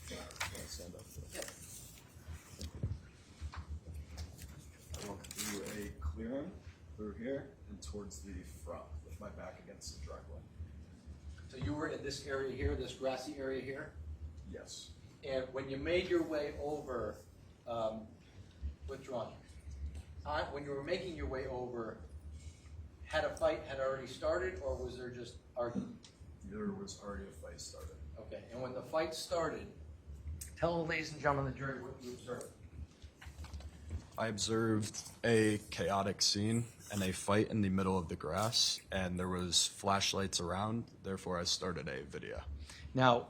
Stand up. Yeah. I walked through a clearing through here and towards the front with my back against the driveway. So you were in this area here, this grassy area here, Yes. and when you made your way over, withdrawn, when you were making your way over, had a fight had already started, or was there just argument? There was already a fight started. Okay, and when the fight started, tell the ladies and gentlemen of the jury what you observed. I observed a chaotic scene and a fight in the middle of the grass, and there was flashlights around, therefore I started a video. Now,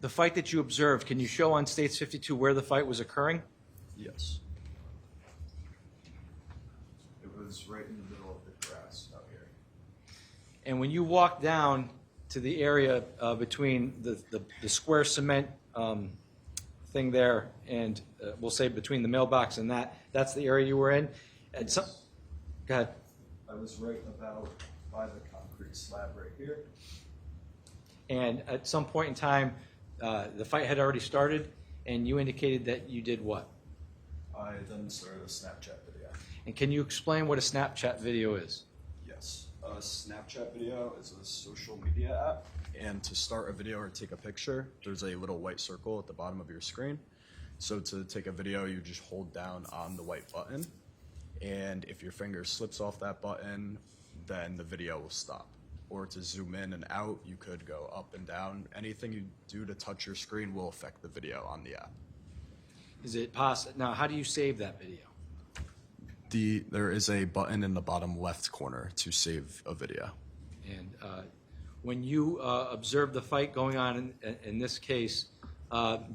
the fight that you observed, can you show on States 52 where the fight was occurring? Yes. It was right in the middle of the grass out here. And when you walked down to the area between the square cement thing there, and we'll say between the mailbox and that's the area you were in. And some, go ahead. I was right about by the concrete slab right here. And at some point in time, the fight had already started, and you indicated that you did what? I then started a Snapchat video. And can you explain what a Snapchat video is? Yes. A Snapchat video is a social media app, and to start a video or take a picture, there's a little white circle at the bottom of your screen. So to take a video, you just hold down on the white button, and if your finger slips off that button, then the video will stop. Or to zoom in and out, you could go up and down. Anything you do to touch your screen will affect the video on the app. Is it possible? Now, how do you save that video? There is a button in the bottom left corner to save a video. And when you observed the fight going on in this case,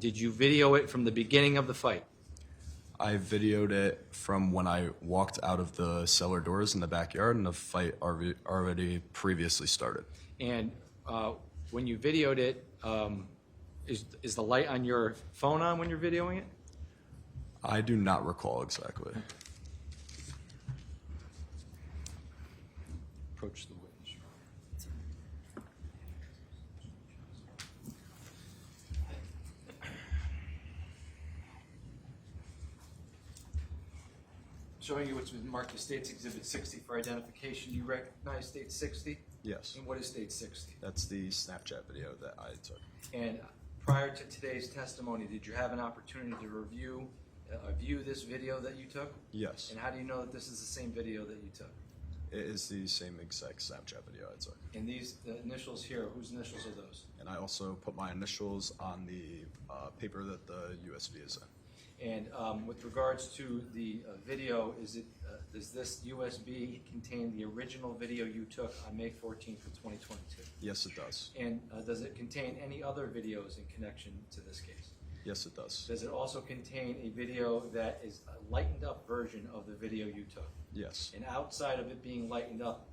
did you video it from the beginning of the fight? I videoed it from when I walked out of the cellar doors in the backyard, and the fight already previously started. And when you videoed it, is the light on your phone on when you're videoing it? I do not recall exactly. Approach the witness. Showing you what's been marked as State's Exhibit 60 for identification. Do you recognize State 60? Yes. And what is State 60? That's the Snapchat video that I took. And prior to today's testimony, did you have an opportunity to view this video that you took? Yes. And how do you know that this is the same video that you took? It is the same exact Snapchat video I took. And these the initials here, whose initials are those? And I also put my initials on the paper that the USB is in. And with regards to the video, does this USB contain the original video you took on May 14th of 2022? Yes, it does. And does it contain any other videos in connection to this case? Yes, it does. Does it also contain a video that is a lightened up version of the video you took? Yes. And outside of it being lightened up,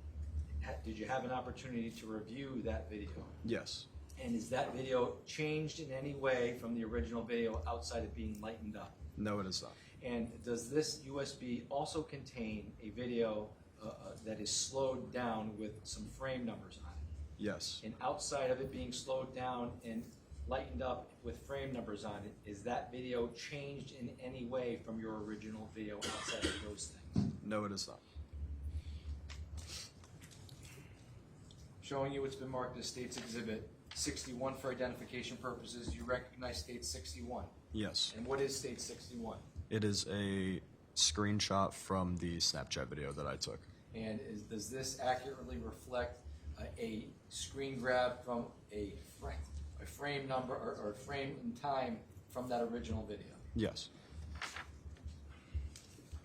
did you have an opportunity to review that video? Yes. And is that video changed in any way from the original video outside of being lightened up? No, it is not. And does this USB also contain a video that is slowed down with some frame numbers on it? Yes. And outside of it being slowed down and lightened up with frame numbers on it, is that video changed in any way from your original video outside of those things? No, it is not. Showing you what's been marked as State's Exhibit 61 for identification purposes. You recognize State 61? Yes. And what is State 61? It is a screenshot from the Snapchat video that I took. And does this accurately reflect a screen grab from a frame number or frame in time from that original video? Yes.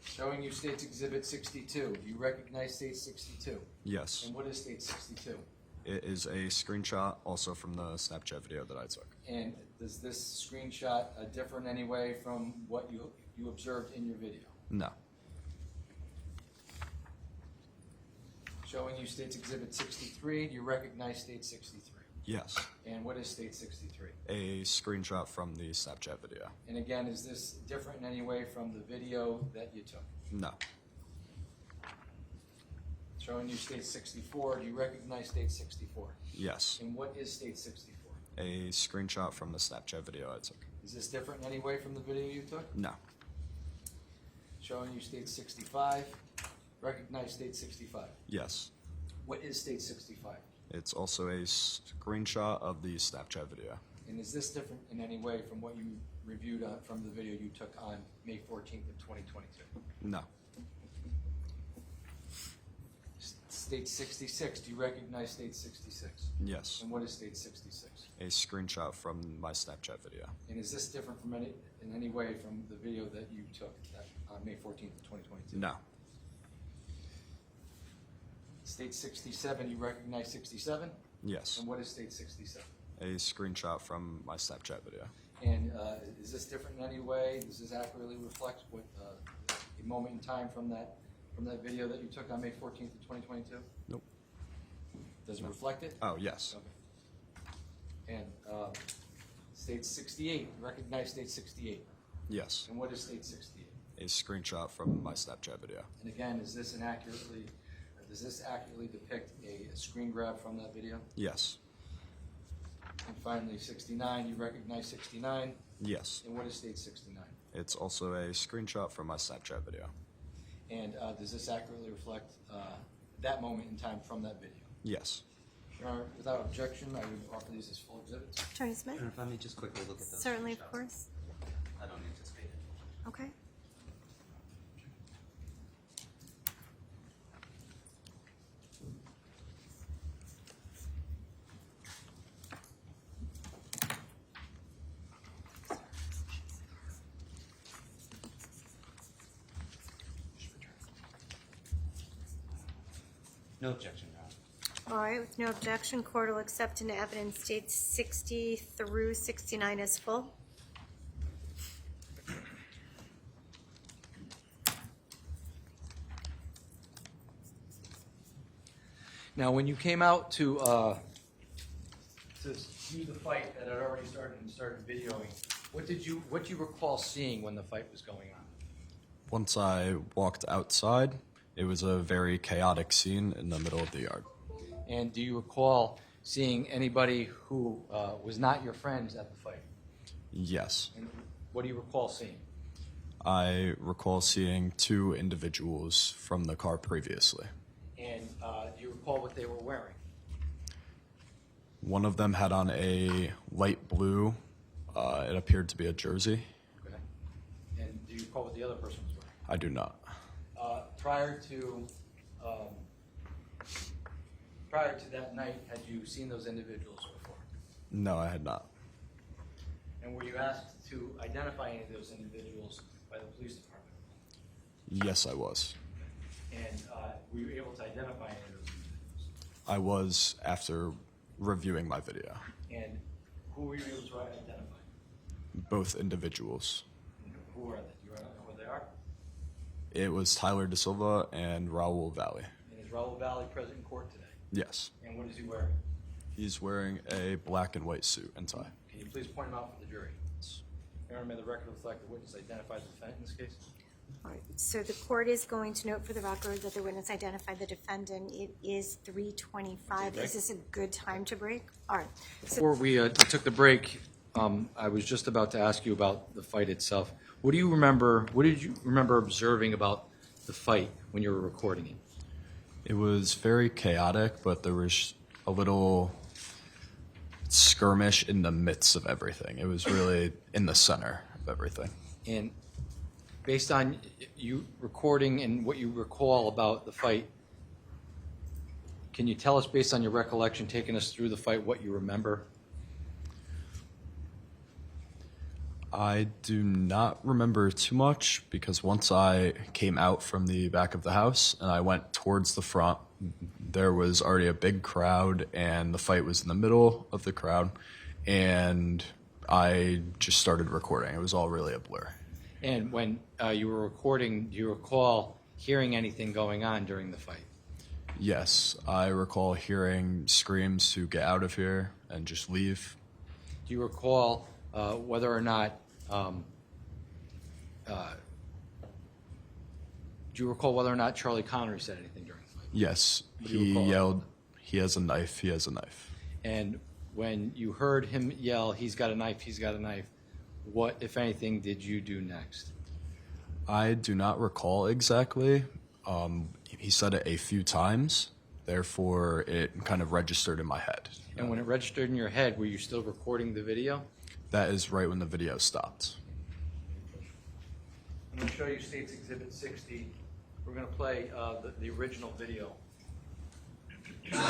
Showing you State's Exhibit 62. Do you recognize State 62? Yes. And what is State 62? It is a screenshot also from the Snapchat video that I took. And does this screenshot differ in any way from what you observed in your video? No. Showing you State's Exhibit 63. Do you recognize State 63? Yes. And what is State 63? A screenshot from the Snapchat video. And again, is this different in any way from the video that you took? No. Showing you State 64. Do you recognize State 64? Yes. And what is State 64? A screenshot from the Snapchat video I took. Is this different in any way from the video you took? No. Showing you State 65. Recognize State 65. Yes. What is State 65? It's also a screenshot of the Snapchat video. And is this different in any way from what you reviewed from the video you took on May 14th of 2022? No. State 66. Do you recognize State 66? Yes. And what is State 66? A screenshot from my Snapchat video. And is this different from in any way from the video that you took on May 14th of 2022? No. State 67. You recognize 67? Yes. And what is State 67? A screenshot from my Snapchat video. And is this different in any way? Does this accurately reflect what a moment in time from that video that you took on May 14th of 2022? Nope. Does it reflect it? Oh, yes. Okay. And State 68, recognize State 68. Yes. And what is State 68? A screenshot from my Snapchat video. And again, does this accurately depict a screen grab from that video? Yes. And finally, 69, you recognize 69? Yes. And what is State 69? It's also a screenshot from my Snapchat video. And does this accurately reflect that moment in time from that video? Yes. Your Honor, without objection, I would offer these as full exhibits. Attorney Smith? And if I may just quickly look at those. Certainly, of screenshots. course. I don't anticipate it. Okay. No objection, Your Honor. All right, with no objection, court will accept into evidence States 60 through 69 as full. Now, when you came out to view the fight that had already started and started videoing, what do you recall seeing when the fight was going on? Once I walked outside, it was a very chaotic scene in the middle of the yard. And do you recall seeing anybody who was not your friends at the fight? Yes. And what do you recall seeing? I recall seeing two individuals from the car previously. And do you recall what they were wearing? One of them had on a light blue, it appeared to be a jersey. Okay. And do you recall what the other person was wearing? I do not. Prior to that night, had you seen those individuals before? No, I had not. And were you asked to identify any of those individuals by the police department? Yes, I was. And were you able to identify any of those individuals? I was after reviewing my video. And who were you able to identify? Both individuals. And who are they? Do you know who they are? It was Tyler De Silva and Raul Valle. And is Raul Valle present in court today? Yes. And what is he wearing? He's wearing a black and white suit and tie. Can you please point him out for the jury? Your Honor, may the record reflect the witness identified the defendant in this case? All right, so the court is going to note for the record that the witness identified the defendant. It is 3:25. Is this a good time to break? All right. So Before we took the break, I was just about to ask you about the fight itself. What did you remember observing about the fight when you were recording it? It was very chaotic, but there was a little skirmish in the midst of everything. It was really in the center of everything. And based on you recording and what you recall about the fight, Can you tell us, based on your recollection, taking us through the fight, what you remember? I do not remember too much because once I came out from the back of the house and I went towards the front, there was already a big crowd and the fight was in the middle of the crowd, and I just started recording. It was all really a blur. And when you were recording, do you recall hearing anything going on during the fight? Yes, I recall hearing screams to get out of here and just leave. Do you recall whether or not Charlie Connery said anything during the fight? Yes, do you he recall? yelled, "He has a knife, he has a knife." And when you heard him yell, "He's got a knife, he's got a knife," what, if anything, did you do next? I do not recall exactly. He said it a few times, therefore it kind of registered in my head. And when it registered in your head, were you still recording the video? That is right when the video stopped. I'm going to show you State's Exhibit 60. We're going to play the original video. I'm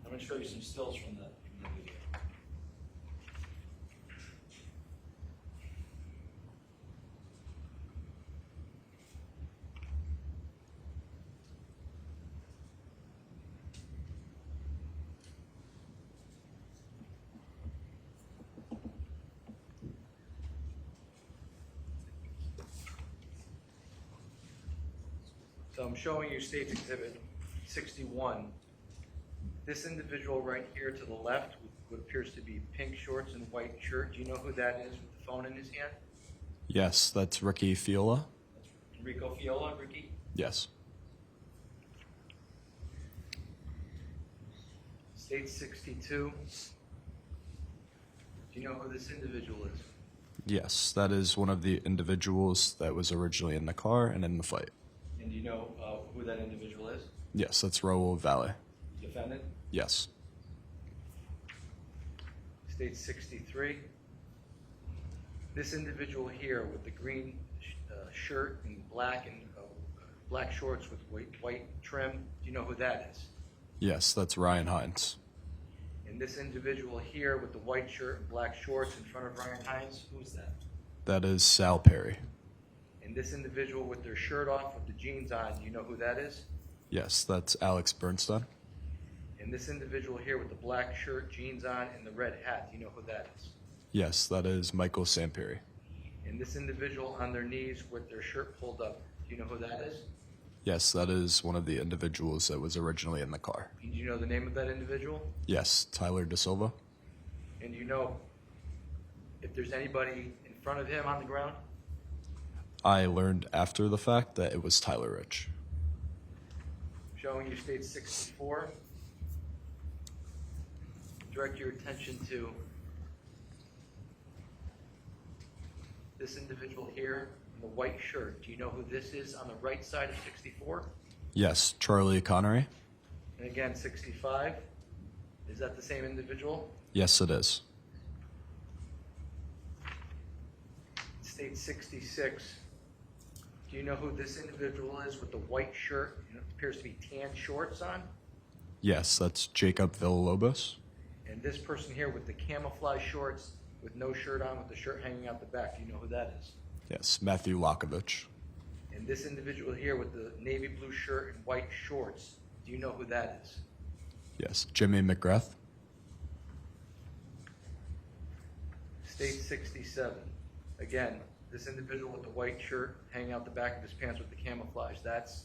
going to show you some stills from the video. So I'm showing you State's Exhibit 61. This individual right here to the left with what appears to be pink shorts and white shirt, do you know who that is with the phone in his hand? Yes, that's Ricky Fiola. That's Rico Fiola, Ricky? Yes. State 62. Do you know who this individual is? Yes, that is one of the individuals that was originally in the car and in the fight. And do you know who that individual is? Yes, that's Raul Valle. Defendant? Yes. State 63. This individual here with the green shirt and black shorts with white trim, do you know who that is? Yes, that's Ryan Hines. And this individual here with the white shirt and black shorts in front of Ryan Hines, who's that? That is Sal Perry. And this individual with their shirt off with the jeans on, do you know who that is? Yes, that's Alex Bernstein. And this individual here with the black shirt, jeans on, and the red hat, do you know who that is? Yes, that is Michael Sampieri. And this individual on their knees with their shirt pulled up, do you know who that is? Yes, that is one of the individuals that was originally in the car. And do you know the name of that individual? Yes, Tyler Da Silva. And do you know if there's anybody in front of him on the ground? I learned after the fact that it was Tyler Rich. Showing you state 64. Direct your attention to this individual here in the white shirt. Do you know who this is on the right side of 64? Yes, Charlie Connery. And again, 65. Is that the same individual? Yes, it is. State 66. Do you know who this individual is with the white shirt and it appears to be tan shorts on? Yes, that's Jacob Villalobos. And this person here with the camouflage shorts with no shirt on with the shirt hanging out the back, do you know who that is? Yes, Matthew Lakovich. And this individual here with the navy blue shirt and white shorts, do you know who that is? Yes, Jimmy McGrath. State 67. Again, this individual with the white shirt hanging out the back of his pants with the camouflage, that's,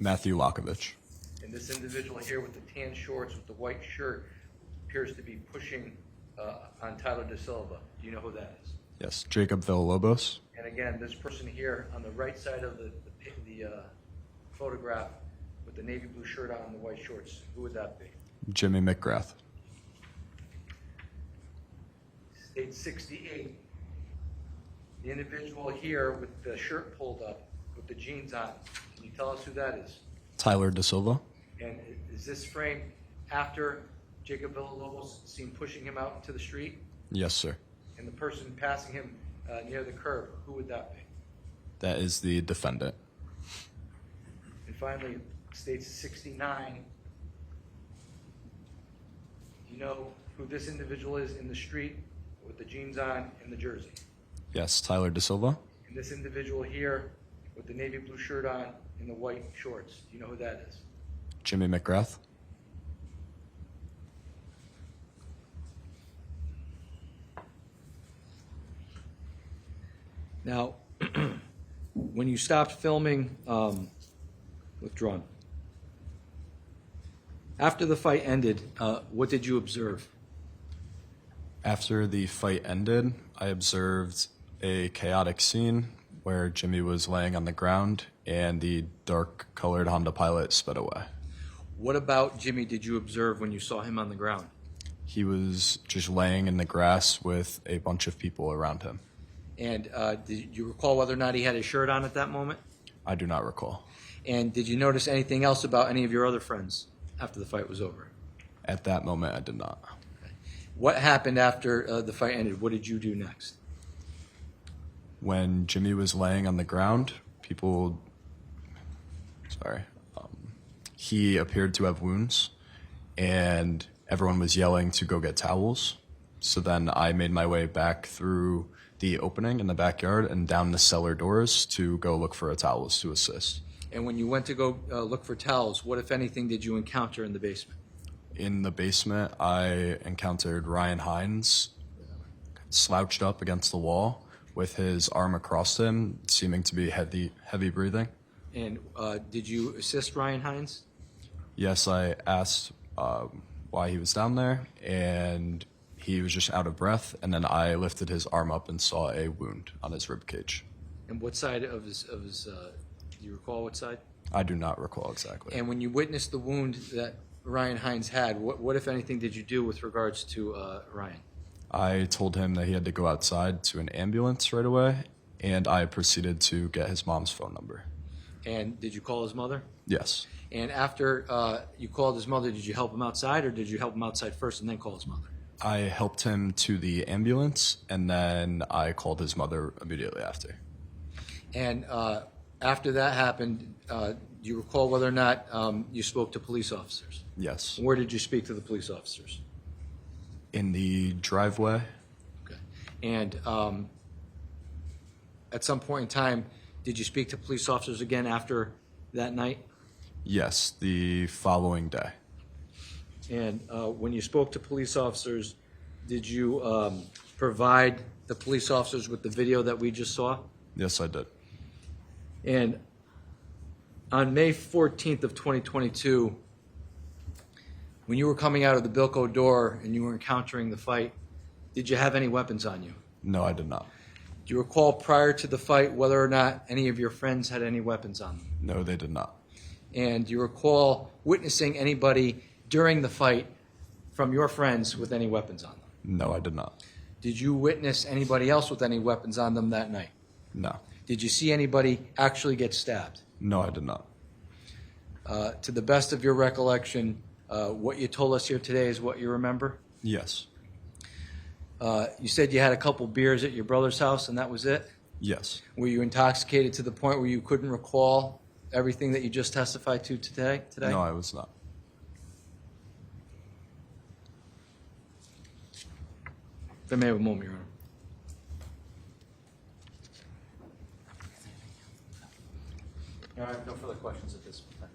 Matthew Lakovich. and this individual here with the tan shorts with the white shirt appears to be pushing on Tyler Da Silva. Do you know who that is? Yes, Jacob Villalobos. And again, this person here on the right side of the photograph with the navy blue shirt on and the white shorts, who would that be? Jimmy McGrath. State 68. The individual here with the shirt pulled up, with the jeans on, can you tell us who that is? Tyler Da Silva. And is this frame after Jacob Villalobos seen pushing him out into the street? Yes, sir. And the person passing him near the curb, who would that be? That is the defendant. And finally, state 69. Do you know who this individual is in the street with the jeans on and the jersey? Yes, Tyler Da Silva. And this individual here with the navy blue shirt on and the white shorts, do you know who that is? Jimmy McGrath. Now, when you stopped filming, withdrawn. After the fight ended, what did you observe? After the fight ended, I observed a chaotic scene where Jimmy was laying on the ground and the dark-colored Honda Pilot sped away. What about Jimmy did you observe when you saw him on the ground? He was just laying in the grass with a bunch of people around him. And did you recall whether or not he had his shirt on at that moment? I do not recall. And did you notice anything else about any of your other friends after the fight was over? At that moment, I did not. What happened after the fight ended? What did you do next? When Jimmy was laying on the ground, he appeared to have wounds, and everyone was yelling to go get towels. So then I made my way back through the opening in the backyard and down the cellar doors to go look for towels to assist. And when you went to go look for towels, what, if anything, did you encounter in the basement? In the basement, I encountered Ryan Hines slouched up against the wall with his arm across him, seeming to be heavy breathing. And did you assist Ryan Hines? Yes, I asked why he was down there, and he was just out of breath, and then I lifted his arm up and saw a wound on his rib cage. And what side of his do you recall what side? I do not recall exactly. And when you witnessed the wound that Ryan Hines had, what if anything, did you do with regards to Ryan? I told him that he had to go outside to an ambulance right away, and I proceeded to get his mom's phone number. And did you call his mother? Yes. And after you called his mother, did you help him outside, or did you help him outside first and then call his mother? I helped him to the ambulance, and then I called his mother immediately after. And after that happened, do you recall whether or not you spoke to police officers? Yes. Where did you speak to the police officers? In the driveway. Okay. And at some point in time, did you speak to police officers again after that night? Yes, the following day. And when you spoke to police officers, did you provide the police officers with the video that we just saw? Yes, I did. And on May 14th of 2022, when you were coming out of the Bilko door and you were encountering the fight, did you have any weapons on you? No, I did not. Do you recall prior to the fight whether or not any of your friends had any weapons on them? No, they did not. And do you recall witnessing anybody during the fight from your friends with any weapons on them? No, I did not. Did you witness anybody else with any weapons on them that night? No. Did you see anybody actually get stabbed? No, I did not. To the best of your recollection, what you told us here today is what you remember? Yes. You said you had a couple beers at your brother's house and that was it? Yes. Were you intoxicated to the point where you couldn't recall everything that you just testified to today? No, I was not. If I may have a moment, Your Honor. All right, no further questions at this time.